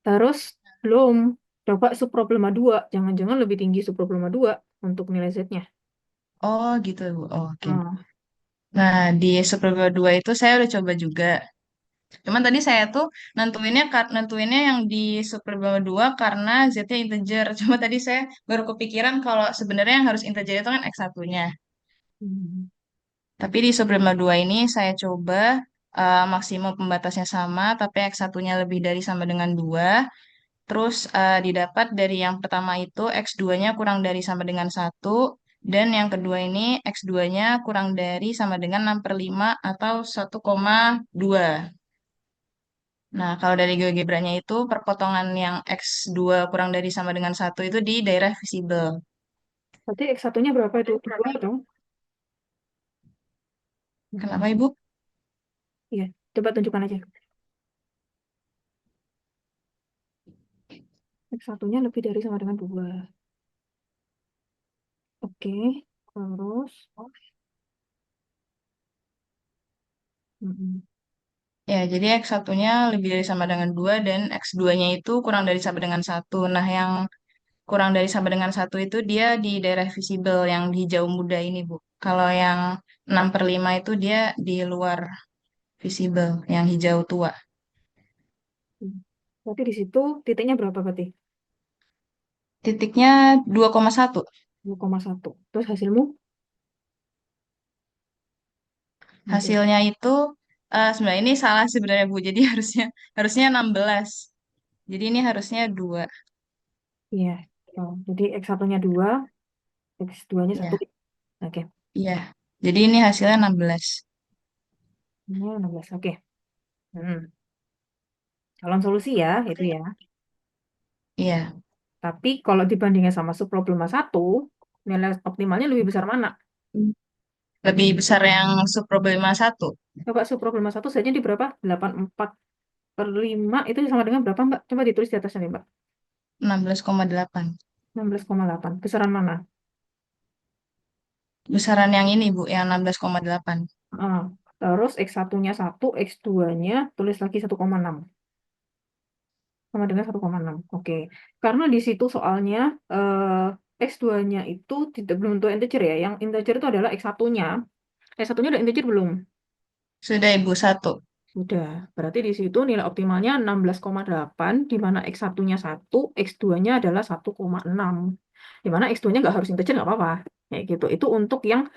Terus belum. Coba subproblema 2. Jangan-jangan lebih tinggi subproblema 2 untuk nilai Z-nya. Oh gitu Bu, oh, oke. Nah, Nah, di subproblema 2 itu saya udah coba juga. Cuman tadi saya tuh nentuinnya yang di Superbama 2 karena Z-nya integer. Cuma tadi saya baru kepikiran kalau sebenarnya yang harus integer itu kan X1-nya. Hmm. Tapi di subprima 2 ini saya coba maksimum pembatasnya sama, tapi X1-nya lebih dari sama dengan 2. Terus didapat dari yang pertama itu X2-nya kurang dari sama dengan 1. Dan yang kedua ini X2-nya kurang dari sama dengan 6/5 atau 1,2. Nah, kalau dari GeoGebra-nya itu perpotongan yang X2 kurang dari sama dengan 1 itu di daerah visible. Berarti X1-nya berapa itu? 2 atau? Kenapa, Ibu? Iya, coba tunjukkan aja. X1-nya lebih dari sama dengan 2. Oke, terus. Mm-mm. Ya, jadi X1-nya lebih dari sama dengan 2 dan X2-nya itu kurang dari sama dengan 1. Nah, yang kurang dari sama dengan 1 itu dia di daerah visible yang hijau muda ini, Bu. Kalau yang 6/5 itu dia di luar visible, yang hijau tua. Berarti di situ titiknya berapa berarti? Titiknya 2,1. 2,1. Terus hasilmu? Hasil. Hasilnya itu sebenarnya ini salah sebenarnya, Bu. Jadi harusnya harusnya 16. Jadi ini harusnya 2. Iya. Oh, jadi X1-nya 2, X2-nya 1. Iya, Oke. iya. Jadi ini hasilnya 16. Ini 16. Oke. Hmm. Calon solusi ya, itu ya. Iya. Tapi kalau dibandingkan sama subproblema 1, nilai optimalnya lebih besar mana? Lebih besar yang subproblema 1. Coba subproblema 1 saja di berapa? 84/5 itu sama dengan berapa, Mbak? Coba ditulis di atasnya nih, Mbak. 16,8. 16,8. Besaran mana? Besaran yang ini, Bu, yang 16,8. Ah, terus X1-nya 1, X2-nya tulis lagi 1,6. Sama dengan 1,6. Oke. Karena di situ soalnya X2-nya itu tidak belum tentu integer ya. Yang integer itu adalah X1-nya. X1-nya udah integer belum? Sudah, Ibu, 1. Udah. Berarti di situ nilai optimalnya 16,8, di mana X1-nya 1, X2-nya adalah 1,6. Di mana X2-nya nggak harus integer, nggak apa-apa. Kayak gitu. Itu untuk yang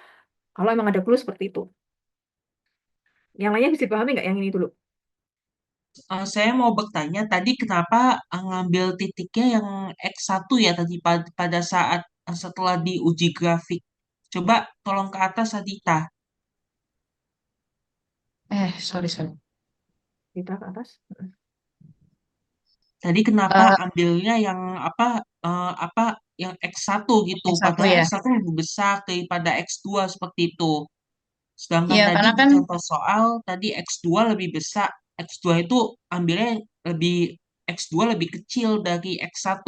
kalau emang ada clue seperti itu. Yang lainnya bisa dipahami nggak yang ini dulu? Saya mau bertanya tadi kenapa ngambil titiknya yang X1 ya tadi pada saat setelah diuji grafik. Coba tolong ke atas Adita. Sorry, sorry. Kita ke atas. Tadi kenapa Eh, ambilnya yang apa yang X1 gitu. X1 Padahal ya. X1 lebih besar daripada X2 seperti itu. Sedangkan Iya, tadi karena di kan contoh soal tadi X2 lebih besar. X2 itu ambilnya lebih X2 lebih kecil dari X1.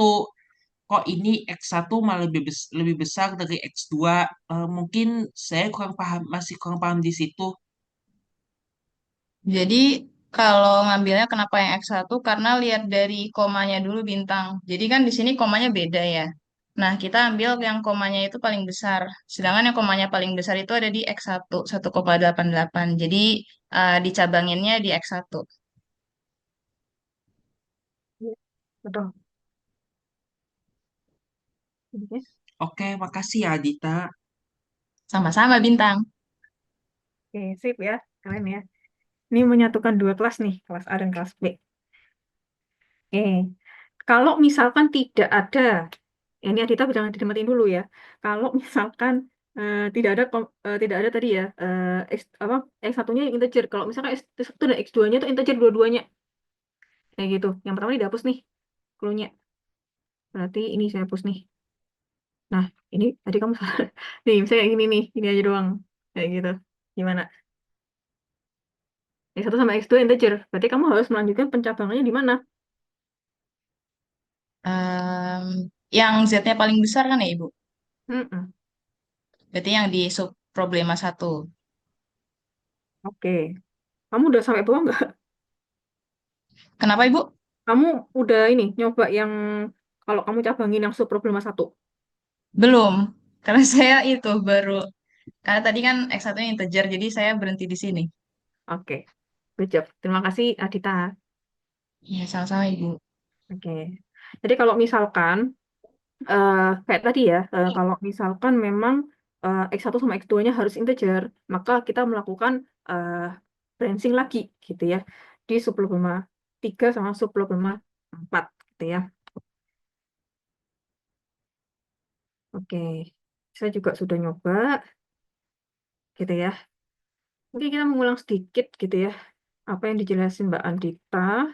Kok ini X1 malah lebih besar dari X2? Mungkin saya kurang paham, masih kurang paham di situ. jadi kalau ngambilnya kenapa yang X1 karena lihat dari komanya dulu bintang. Jadi kan di sini komanya beda ya. Nah, kita ambil yang komanya itu paling besar. Sedangkan yang komanya paling besar itu ada di X1, 1,88. Jadi dicabanginnya di X1. Iya, betul. Oke, Oke, makasih ya Adita. Sama-sama bintang. oke, sip ya. Keren ya. Ini menyatukan dua kelas nih, kelas A dan kelas B. Oke, kalau misalkan tidak ada, ya ini Adita jangan dimatiin dulu ya. Kalau misalkan tidak ada tadi ya, apa, X1-nya yang integer. Kalau misalkan X1 dan X2-nya itu integer dua-duanya. Kayak gitu. Yang pertama dihapus nih, clue-nya. Berarti ini saya hapus nih. Nah, ini tadi kamu salah. Nih, misalnya kayak gini nih, ini aja doang. Kayak gitu. Gimana? X1 sama X2 integer. Berarti kamu harus melanjutkan pencabangannya di mana? Em, yang Z-nya paling besar kan ya, Ibu? Mm-mm. Berarti yang di sub problema 1. Oke. Kamu udah sampai bawah nggak? Kenapa, Ibu? Kamu udah ini, nyoba yang kalau kamu cabangin yang subproblema 1. Belum. Karena saya itu baru, karena tadi kan X1-nya integer, jadi saya berhenti di sini. Oke. Good job. Terima kasih, Adita. Iya, sama-sama, Ibu. Oke. Jadi kalau misalkan, kayak tadi ya, kalau misalkan memang X1 sama X2-nya harus integer, maka kita melakukan branching lagi gitu ya di subproblema 3 sama subproblema 4 gitu ya. Oke, saya juga sudah nyoba gitu ya. Mungkin kita mengulang sedikit gitu ya apa yang dijelasin Mbak Andita.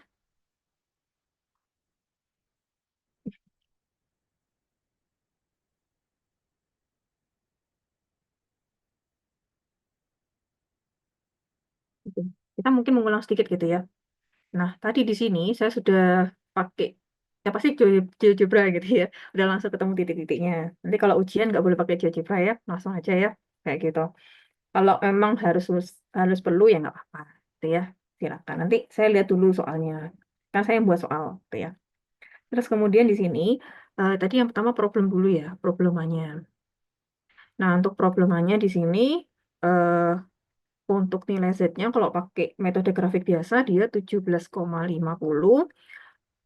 Gitu. Kita mungkin mengulang sedikit gitu ya. Nah, tadi di sini saya sudah pakai ya pasti GeoGebra gitu ya. Udah langsung ketemu titik-titiknya. Nanti kalau ujian nggak boleh pakai GeoGebra ya, langsung aja ya kayak gitu. Kalau memang harus harus perlu ya nggak apa-apa, gitu ya. Silakan. Nanti saya lihat dulu soalnya. Kan saya yang buat soal, gitu ya. Terus kemudian di sini tadi yang pertama problem dulu ya, problemanya. Nah, untuk problemanya di sini eh, untuk nilai Z-nya kalau pakai metode grafik biasa dia 17,50,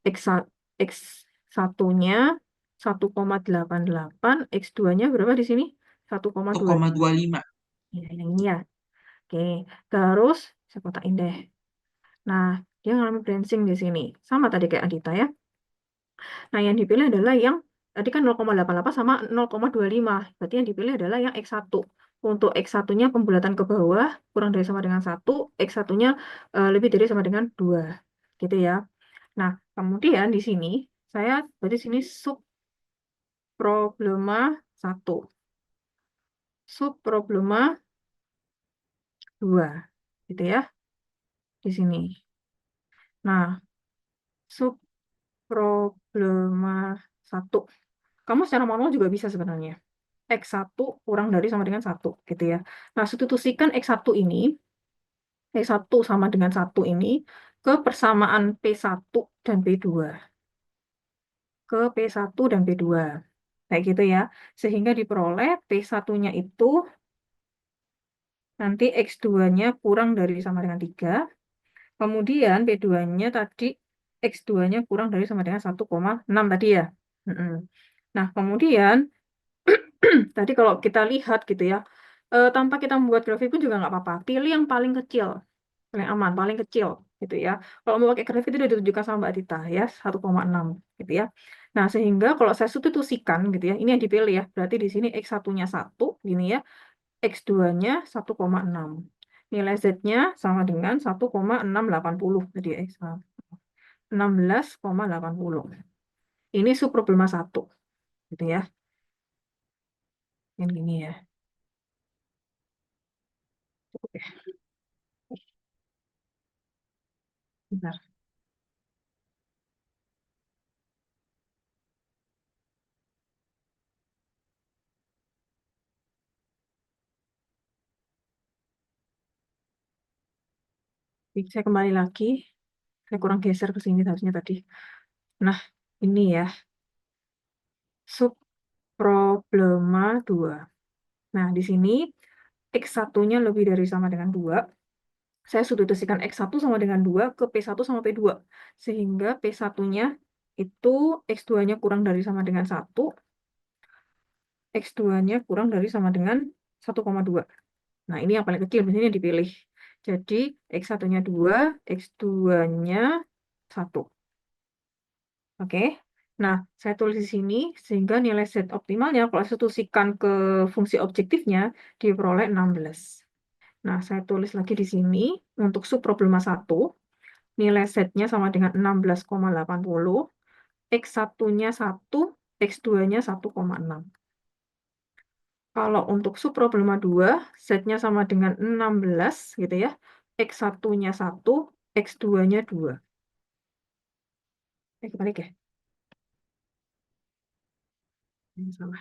X, X satunya 1,88, X2-nya berapa di sini? 1,2. 1,25. Ya, yang ini ya. Oke, terus saya kotakin deh. Nah, dia ngalami branching di sini. Sama tadi kayak Adita ya. Nah, yang dipilih adalah yang tadi kan 0,88 sama 0,25. Berarti yang dipilih adalah yang X1. Untuk X1-nya pembulatan ke bawah kurang dari sama dengan 1, X1-nya lebih dari sama dengan 2. Gitu ya. Nah, kemudian di sini saya berarti sini sub problema 1. Sub problema 2. Gitu ya. Di sini. Nah, sub problema 1. Kamu secara manual juga bisa sebenarnya. X1 kurang dari sama dengan 1 gitu ya. Nah, substitusikan X1 ini, X1 sama dengan 1 ini ke persamaan P1 dan P2. Ke P1 dan P2. Kayak gitu ya. Sehingga diperoleh P1-nya itu nanti X2-nya kurang dari sama dengan 3. Kemudian P2-nya tadi X2-nya kurang dari sama dengan 1,6 tadi ya. Nah, kemudian tadi kalau kita lihat gitu ya, tanpa kita membuat grafik pun juga nggak apa-apa. Pilih yang paling kecil, paling aman, paling kecil gitu ya. Kalau mau pakai grafik itu sudah ditunjukkan sama Mbak Dita ya, 1,6 gitu ya. Nah, sehingga kalau saya substitusikan gitu ya, ini yang dipilih ya. Berarti di sini X1-nya 1 gini ya, X2-nya 1,6. Nilai Z-nya sama dengan 1,680 tadi ya, 16,80. Ini subproblema 1 gitu ya. Yang gini ya. Oke, bentar. Saya kembali lagi. Saya kurang geser ke sini harusnya tadi. Nah, ini ya. Sub problema 2. Nah, di sini X1-nya lebih dari sama dengan 2. Saya substitusikan X1 sama dengan 2 ke P1 sama P2. Sehingga P1-nya itu X2-nya kurang dari sama dengan 1. X2-nya kurang dari sama dengan 1,2. Nah, ini yang paling kecil, biasanya dipilih. Jadi, X1-nya 2, X2-nya 1. Oke. Nah, saya tulis di sini, sehingga nilai Z optimalnya, kalau saya substitusikan ke fungsi objektifnya, diperoleh 16. Nah, saya tulis lagi di sini, untuk subproblema 1, nilai Z-nya sama dengan 16,80, X1-nya 1, X2-nya 1,6. Kalau untuk subproblema 2, Z-nya sama dengan 16, gitu ya. X1-nya 1, X2-nya 2. Kebalik ya? Ini salah.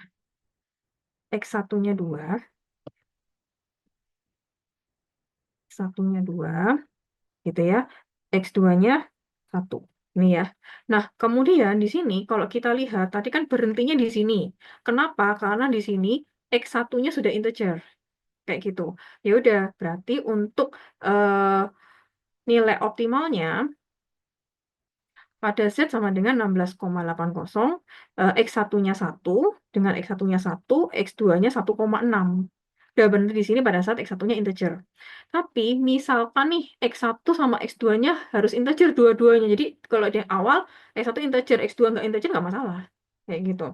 X1-nya 2, X1-nya 2, gitu ya. X2-nya 1. Ini ya. Nah, kemudian di sini kalau kita lihat, tadi kan berhentinya di sini. Kenapa? Karena di sini X1-nya sudah integer. Kayak gitu. Ya udah, berarti untuk nilai optimalnya pada Z sama dengan 16,80, X1-nya 1, dengan X1-nya 1, X2-nya 1,6. Udah bener di sini pada saat X1-nya integer. Tapi misalkan nih X1 sama X2-nya harus integer dua-duanya. Jadi kalau di awal X1 integer, X2 nggak integer nggak masalah. Kayak gitu.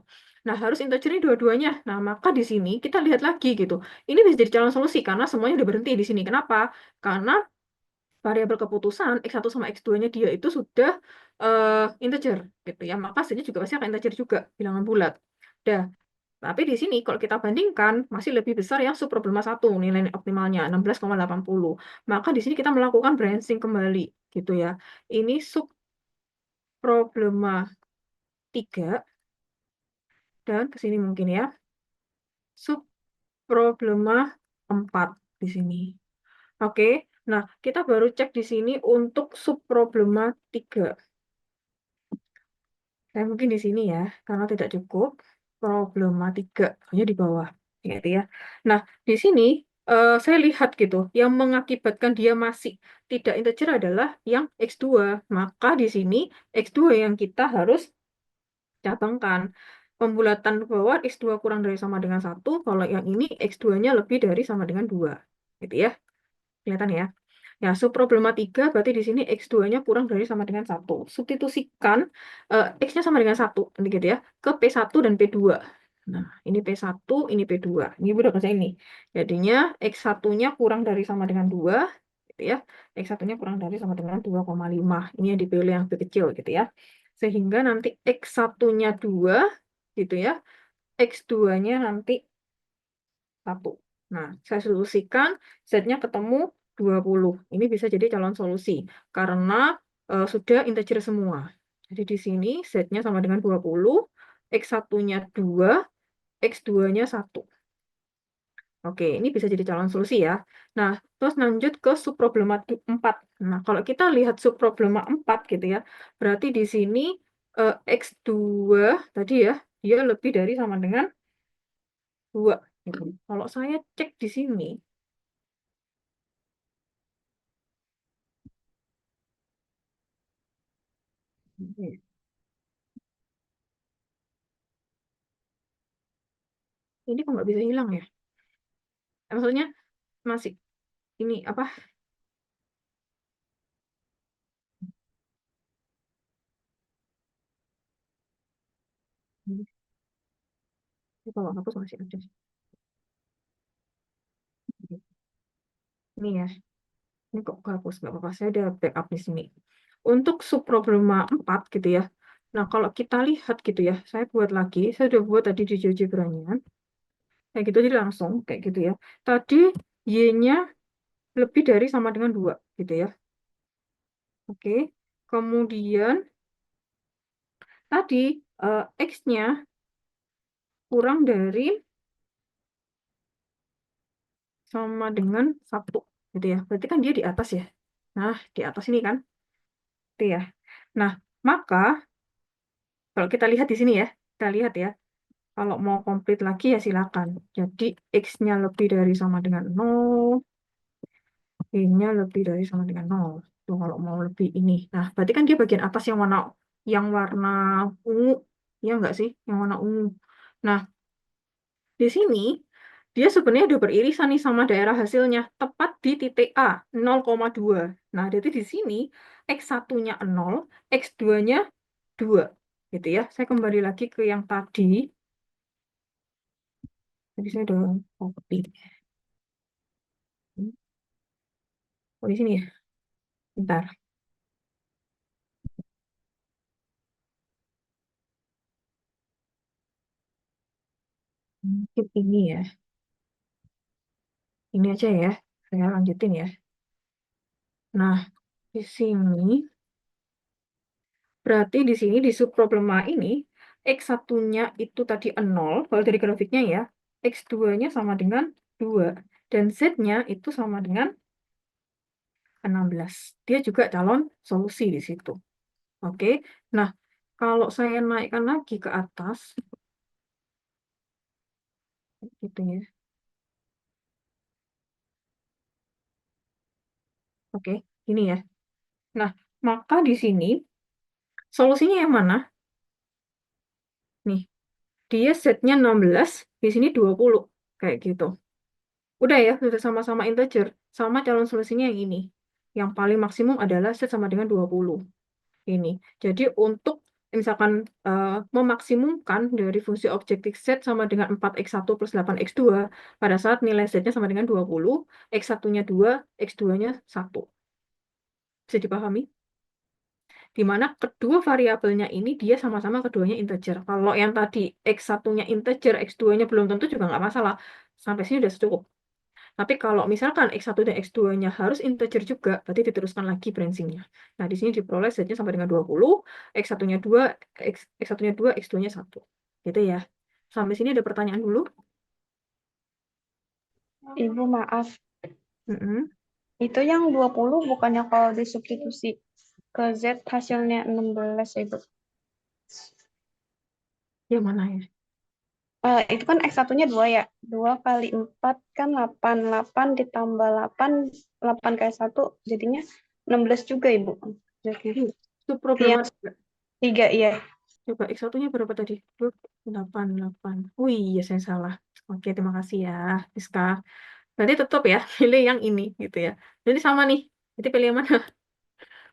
Nah, harus integer ini dua-duanya. Nah, maka di sini kita lihat lagi gitu. Ini bisa jadi calon solusi karena semuanya udah berhenti di sini. Kenapa? Karena variabel keputusan X1 sama X2-nya dia itu sudah integer gitu ya. Maka hasilnya juga pasti akan integer juga, bilangan bulat. Dah. Tapi di sini kalau kita bandingkan masih lebih besar yang subproblema 1 nilai optimalnya 16,80. Maka di sini kita melakukan branching kembali gitu ya. Ini subproblema 3 dan ke sini mungkin ya. Subproblema 4 di sini. Oke. Nah, kita baru cek di sini untuk subproblema 3. Saya mungkin di sini ya, karena tidak cukup. Problema 3, hanya di bawah. Gitu ya. Nah, di sini saya lihat gitu, yang mengakibatkan dia masih tidak integer adalah yang X2. Maka di sini X2 yang kita harus cabangkan. Pembulatan ke bawah X2 kurang dari sama dengan 1, kalau yang ini X2-nya lebih dari sama dengan 2. Gitu ya. Kelihatan ya. Ya, subproblema 3 berarti di sini X2-nya kurang dari sama dengan 1. Substitusikan X-nya sama dengan 1, nanti gitu ya, ke P1 dan P2. Nah, ini P1, ini P2. Ini udah kerja ini. Jadinya X1-nya kurang dari sama dengan 2, gitu ya. X1-nya kurang dari sama dengan 2,5. Ini yang dipilih yang lebih kecil, gitu ya. Sehingga nanti X1-nya 2, gitu ya. X2-nya nanti 1. Nah, saya solusikan, Z-nya ketemu 20. Ini bisa jadi calon solusi, karena sudah integer semua. Jadi di sini Z-nya sama dengan 20, X1-nya 2, X2-nya 1. Oke, ini bisa jadi calon solusi ya. Nah, terus lanjut ke subproblema 4. Nah, kalau kita lihat subproblema 4 gitu ya, berarti di sini X2 tadi ya, dia lebih dari sama dengan 2. Gitu. Kalau saya cek di sini, ini kok nggak bisa hilang ya? Maksudnya masih ini apa? Ini kalau hapus masih ada. Ini ya, ini kok hapus nggak apa-apa. Saya ada backup di sini. Untuk subproblema 4 gitu ya. Nah, kalau kita lihat gitu ya, saya buat lagi. Saya udah buat tadi di GeoGebra-nya. Kayak gitu jadi langsung kayak gitu ya. Tadi Y-nya lebih dari sama dengan 2 gitu ya. Oke. Kemudian tadi X-nya kurang dari sama dengan 1 gitu ya. Berarti kan dia di atas ya. Nah, di atas ini kan. Itu ya. Nah, maka kalau kita lihat di sini ya, kita lihat ya. Kalau mau komplit lagi ya silakan. Jadi X-nya lebih dari sama dengan 0, Y-nya lebih dari sama dengan 0. Tuh kalau mau lebih ini. Nah, berarti kan dia bagian atas yang warna ungu. Ya enggak sih? Yang warna ungu. Nah, di sini dia sebenarnya udah beririsan nih sama daerah hasilnya, tepat di titik A, 0,2. Nah, jadi di sini X1-nya 0, X2-nya 2. Gitu ya. Saya kembali lagi ke yang tadi. Tadi saya udah copy. Oh, di sini ya. Bentar. Mungkin ini ya. Ini aja ya. Saya lanjutin ya. Nah, di sini berarti di sini di subproblema ini X1-nya itu tadi 0, kalau dari grafiknya ya. X2-nya sama dengan 2 dan Z-nya itu sama dengan 16. Dia juga calon solusi di situ. Oke. Nah, kalau saya naikkan lagi ke atas gitu ya. Oke, ini ya. Nah, maka di sini solusinya yang mana? Nih, dia setnya 16, di sini 20. Kayak gitu. Udah ya, sudah sama-sama integer. Sama calon solusinya yang ini. Yang paling maksimum adalah set sama dengan 20. Ini. Jadi untuk misalkan memaksimumkan dari fungsi objektif set sama dengan 4x1 plus 8x2 pada saat nilai setnya sama dengan 20, x1-nya 2, x2-nya 1. Bisa dipahami? Di mana kedua variabelnya ini dia sama-sama keduanya integer. Kalau yang tadi x1-nya integer, x2-nya belum tentu juga nggak masalah. Sampai sini udah cukup. Tapi kalau misalkan X1 dan X2-nya harus integer juga, berarti diteruskan lagi branching-nya. Nah, di sini diperoleh setnya sampai dengan 20, X1-nya 2, X1-nya 2, X2-nya 1. Gitu ya. Sampai sini ada pertanyaan dulu? Ibu maaf, Mm-mm. itu yang 20 bukannya kalau disubstitusi ke Z hasilnya 16 ya, Ibu? Yang mana ya? Itu kan X1-nya 2 ya. 2 kali 4 kan 8. 8 ditambah 8, 8 kali 1 jadinya 16 juga, Ibu. Z-nya. Itu problematika. 3, iya. Coba X1-nya berapa tadi? 8, 8. Oh iya, saya salah. Oke, terima kasih ya, Rizka. Berarti tetap ya, pilih yang ini gitu ya. Jadi sama nih. Jadi pilih yang mana?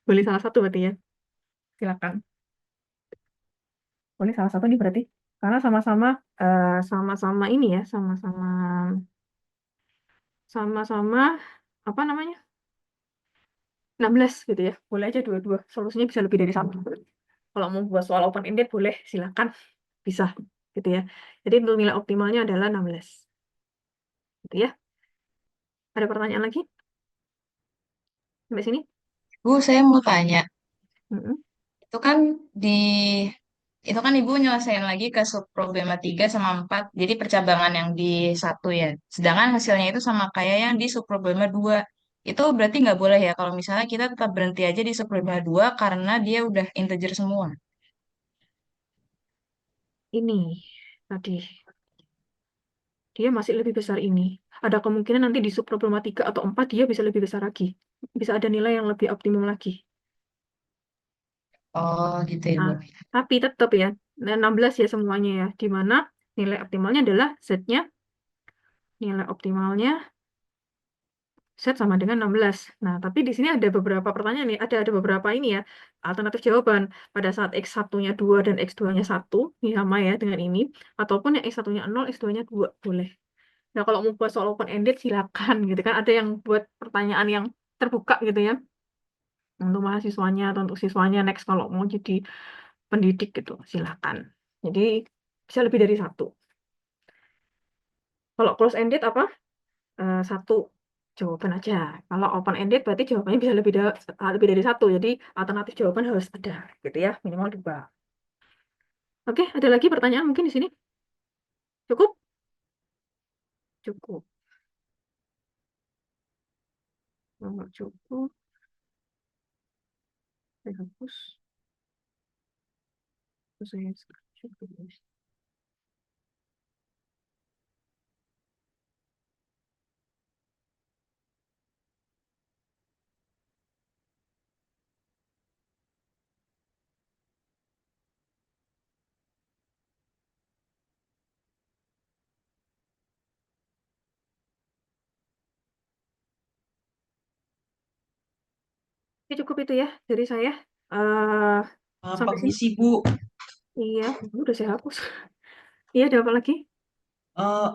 Boleh salah satu berarti ya. Silakan. Boleh salah satu nih berarti. Karena sama-sama sama-sama ini ya, sama-sama apa namanya? 16 gitu ya. Boleh aja dua-dua. Solusinya bisa lebih dari satu. Kalau mau buat soal open ended boleh, silakan. Bisa gitu ya. Jadi untuk nilai optimalnya adalah 16. Gitu ya. Ada pertanyaan lagi? Sampai sini? Bu, saya mau tanya. Mm-mm. Itu kan di itu kan Ibu nyelesain lagi ke subproblema 3 sama 4. Jadi percabangan yang di satu ya. Sedangkan hasilnya itu sama kayak yang di subproblema 2. Itu berarti nggak boleh ya kalau misalnya kita tetap berhenti aja di subproblema 2 karena dia udah integer semua. Ini tadi. Dia masih lebih besar ini. Ada kemungkinan nanti di subproblematika atau 4 dia bisa lebih besar lagi. Bisa ada nilai yang lebih optimum lagi. Oh, gitu ya, Nah, Bu. tapi tetap ya, 16 ya semuanya ya. Di mana nilai optimalnya adalah setnya, nilai optimalnya set sama dengan 16. Nah, tapi di sini ada beberapa pertanyaan nih, ada beberapa ini ya, alternatif jawaban. Pada saat X1-nya 2 dan X2-nya 1, ini sama ya dengan ini, ataupun yang X1-nya 0, X2-nya 2, boleh. Nah, kalau mau buat soal open-ended, silakan gitu kan. Ada yang buat pertanyaan yang terbuka gitu ya, untuk mahasiswanya atau untuk siswanya next kalau mau jadi pendidik gitu, silakan. Jadi, bisa lebih dari satu. Kalau close-ended apa? Satu jawaban aja. Kalau open ended berarti jawabannya bisa lebih dari satu. Jadi alternatif jawaban harus ada, gitu ya, minimal dua. Oke, ada lagi pertanyaan mungkin di sini? Cukup? Cukup. Kalau cukup, saya hapus. Terus saya cukup. Oke, cukup itu ya dari saya. eh Sampai sini. Permisi Bu. Iya, udah saya hapus. Iya, ada apa lagi? Eh,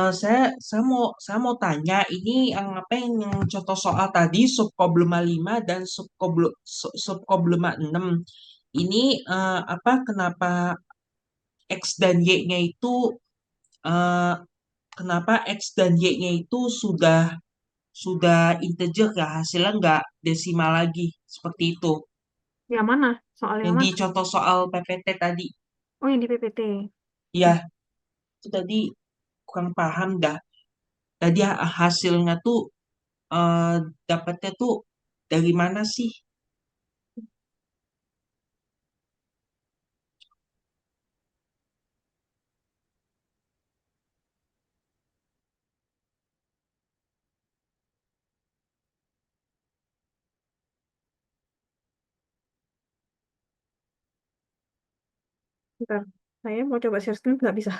saya mau tanya ini yang apa yang contoh soal tadi subproblema 5 dan subproblema 6. Ini apa kenapa X dan Y-nya itu eh, kenapa X dan Y-nya itu sudah integer ya hasilnya nggak desimal lagi seperti itu. Yang mana? Soal yang Yang di mana? contoh soal PPT tadi. Oh, yang di PPT. Ya, itu tadi kurang paham dah. Tadi hasilnya tuh eh, dapatnya tuh dari mana sih? Bentar. Saya mau coba share screen, nggak bisa.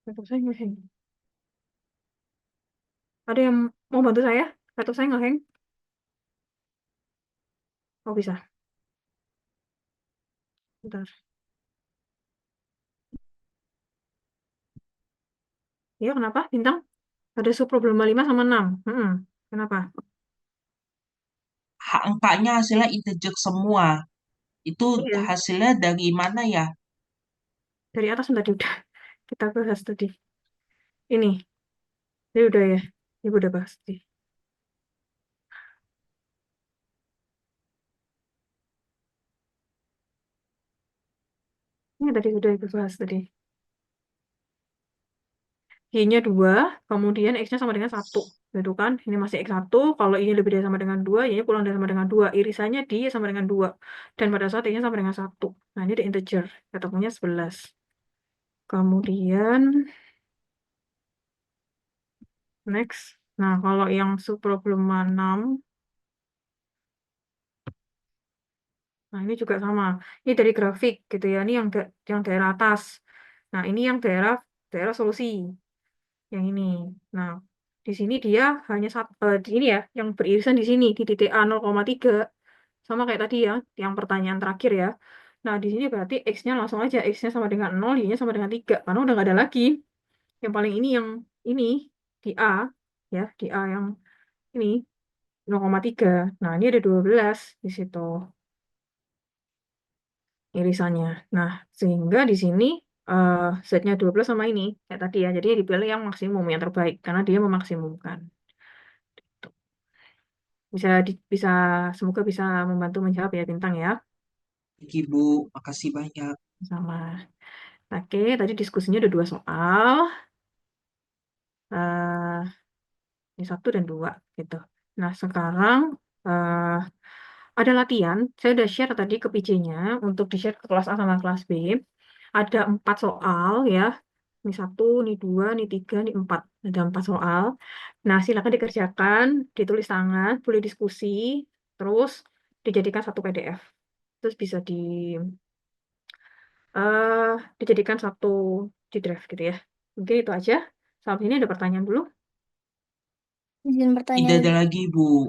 Laptop saya nge-hang. Ada yang mau bantu saya? Laptop saya nge-hang. Oh, bisa. Bentar. Ya, kenapa? Bintang? Ada subproblema 5 sama 6. Kenapa? Angkanya hasilnya integer semua. Itu Iya, hasilnya dari mana ya? dari atas tadi udah kita bahas tadi. Ini udah ya. Ibu udah bahas tadi. Ini tadi udah ibu bahas tadi. Y-nya 2, kemudian X-nya sama dengan 1. Gitu kan? Ini masih X1, kalau Y-nya lebih dari sama dengan 2, Y-nya kurang dari sama dengan 2. Irisannya di sama dengan 2. Dan pada saat Y-nya sama dengan 1. Nah, ini di integer. Ketemunya 11. Kemudian, next. Nah, kalau yang subproblema 6, nah ini juga sama. Ini dari grafik gitu ya. Ini yang daerah atas. Nah, ini yang daerah solusi. Yang ini. Nah, di sini dia hanya di ini ya, yang beririsan di sini di titik A 0,3, sama kayak tadi ya, yang pertanyaan terakhir ya. Nah, di sini berarti X-nya langsung aja, X-nya sama dengan 0, Y-nya sama dengan 3, karena udah nggak ada lagi. Yang paling ini yang ini di A ya, di A yang ini 0,3. Nah, ini ada 12 di situ irisannya. Nah, sehingga di sini Z-nya 12 sama ini kayak tadi ya. Jadi dipilih yang maksimum, yang terbaik karena dia memaksimumkan. Bisa semoga bisa membantu menjawab ya Bintang ya. Ibu, makasih banyak. Sama. Oke, tadi diskusinya ada 2 soal. eh ini 1 dan 2 gitu. Nah, sekarang eh ada latihan. Saya udah share tadi ke PJ-nya untuk di-share ke kelas A sama kelas B. Ada 4 soal ya. Ini 1, ini 2, ini 3, ini 4. Ada 4 soal. Nah, silakan dikerjakan, ditulis tangan, boleh diskusi, terus dijadikan satu PDF. Terus bisa eh dijadikan satu di drive gitu ya. Mungkin itu aja. Sampai ini ada pertanyaan dulu. Izin bertanya, Tidak ada Ibu. lagi, Bu.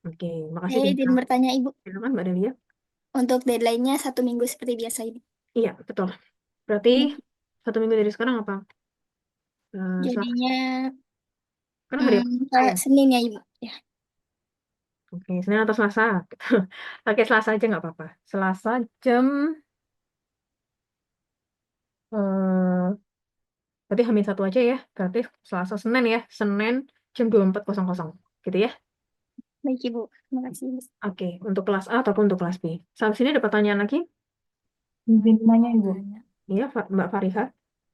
Oke, makasih Saya izin Bintang. bertanya, Ibu. Silakan Mbak Delia. Untuk deadline-nya 1 minggu seperti biasa, Ibu. Iya, betul. Berarti Ini 1 minggu dari sekarang apa? Selasa. jadinya Kan hari apa? Ya. Senin ya, Ibu. Ya, Oke, Senin atau Selasa. Oke, Selasa aja nggak apa-apa. Selasa jam eh berarti H-1 aja ya. Berarti Selasa Senin ya. Senin jam 24.00 gitu ya. baik, Ibu. Terima kasih, Ibu. Oke, untuk kelas A ataupun untuk kelas B. Sampai sini ada pertanyaan lagi? Izin nanya Ibu, Iya, Mbak Fariha.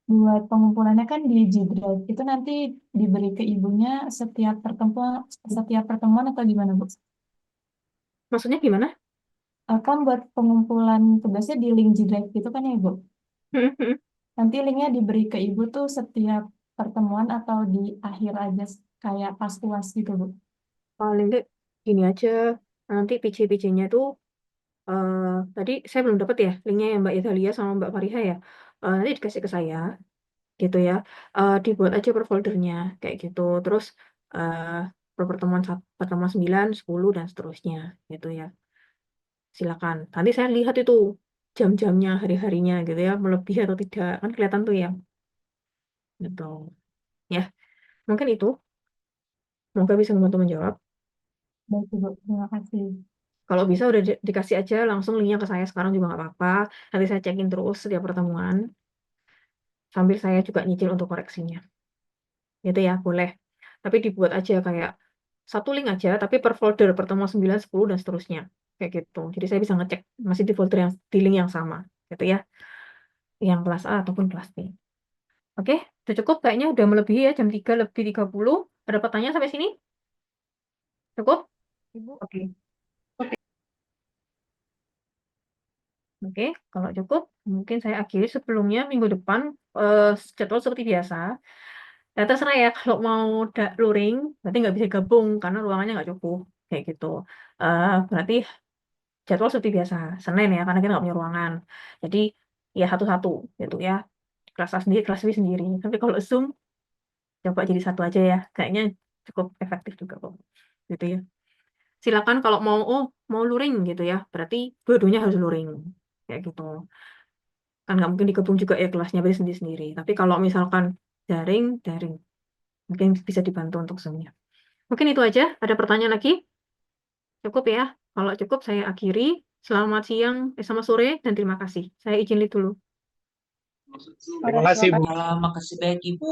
buat pengumpulannya kan di G Drive itu nanti diberi ke ibunya setiap pertemuan atau gimana Bu? Maksudnya gimana? Kan buat pengumpulan tugasnya di link G Drive gitu kan ya Ibu? Nanti linknya diberi ke ibu tuh setiap pertemuan atau di akhir aja kayak pas UAS gitu Bu? Paling nggak gini aja. Nanti PC-PC-nya tuh tadi saya belum dapat ya linknya ya Mbak Italia sama Mbak Fariha ya. Nanti dikasih ke saya gitu ya. Dibuat aja per foldernya kayak gitu. Terus eh per pertemuan 9, 10 dan seterusnya gitu ya. Silakan. Nanti saya lihat itu jam-jamnya, hari-harinya gitu ya, melebihi atau tidak. Kan kelihatan tuh ya. Gitu. Ya, mungkin itu. Semoga bisa membantu menjawab. Baik Ibu, terima kasih. Kalau bisa udah dikasih aja langsung linknya ke saya sekarang juga nggak apa-apa. Nanti saya cekin terus setiap pertemuan. Sambil saya juga nyicil untuk koreksinya. Gitu ya, boleh. Tapi dibuat aja kayak satu link aja, tapi per folder pertemuan 9, 10, dan seterusnya. Kayak gitu. Jadi saya bisa ngecek masih di folder di link yang sama. Gitu ya. Yang kelas A ataupun kelas B. Oke, udah cukup. Kayaknya udah melebihi ya, jam 3 lebih 30. Ada pertanyaan sampai sini? Cukup? Ibu. Oke. Oke, kalau cukup, mungkin saya akhiri sebelumnya minggu depan jadwal seperti biasa. Ya terserah ya, kalau mau luring, berarti nggak bisa gabung karena ruangannya nggak cukup. kayak gitu. Berarti jadwal seperti biasa Senin ya, karena kita nggak punya ruangan. Jadi ya satu-satu gitu ya. Kelas A sendiri, kelas B sendiri. Tapi kalau Zoom coba jadi satu aja ya. Kayaknya cukup efektif juga kok. Gitu ya. Silakan kalau mau luring gitu ya. Berarti dua-duanya harus luring. Kayak gitu. Kan nggak mungkin digabung juga ya kelasnya berarti sendiri-sendiri. Tapi kalau misalkan daring, daring. Mungkin bisa dibantu untuk Zoom-nya. Mungkin itu aja. Ada pertanyaan lagi? Cukup ya. Kalau cukup saya akhiri. Selamat siang, sama sore, dan terima kasih. Saya izin dulu. Terima kasih, Bu. Makasih banyak Ibu.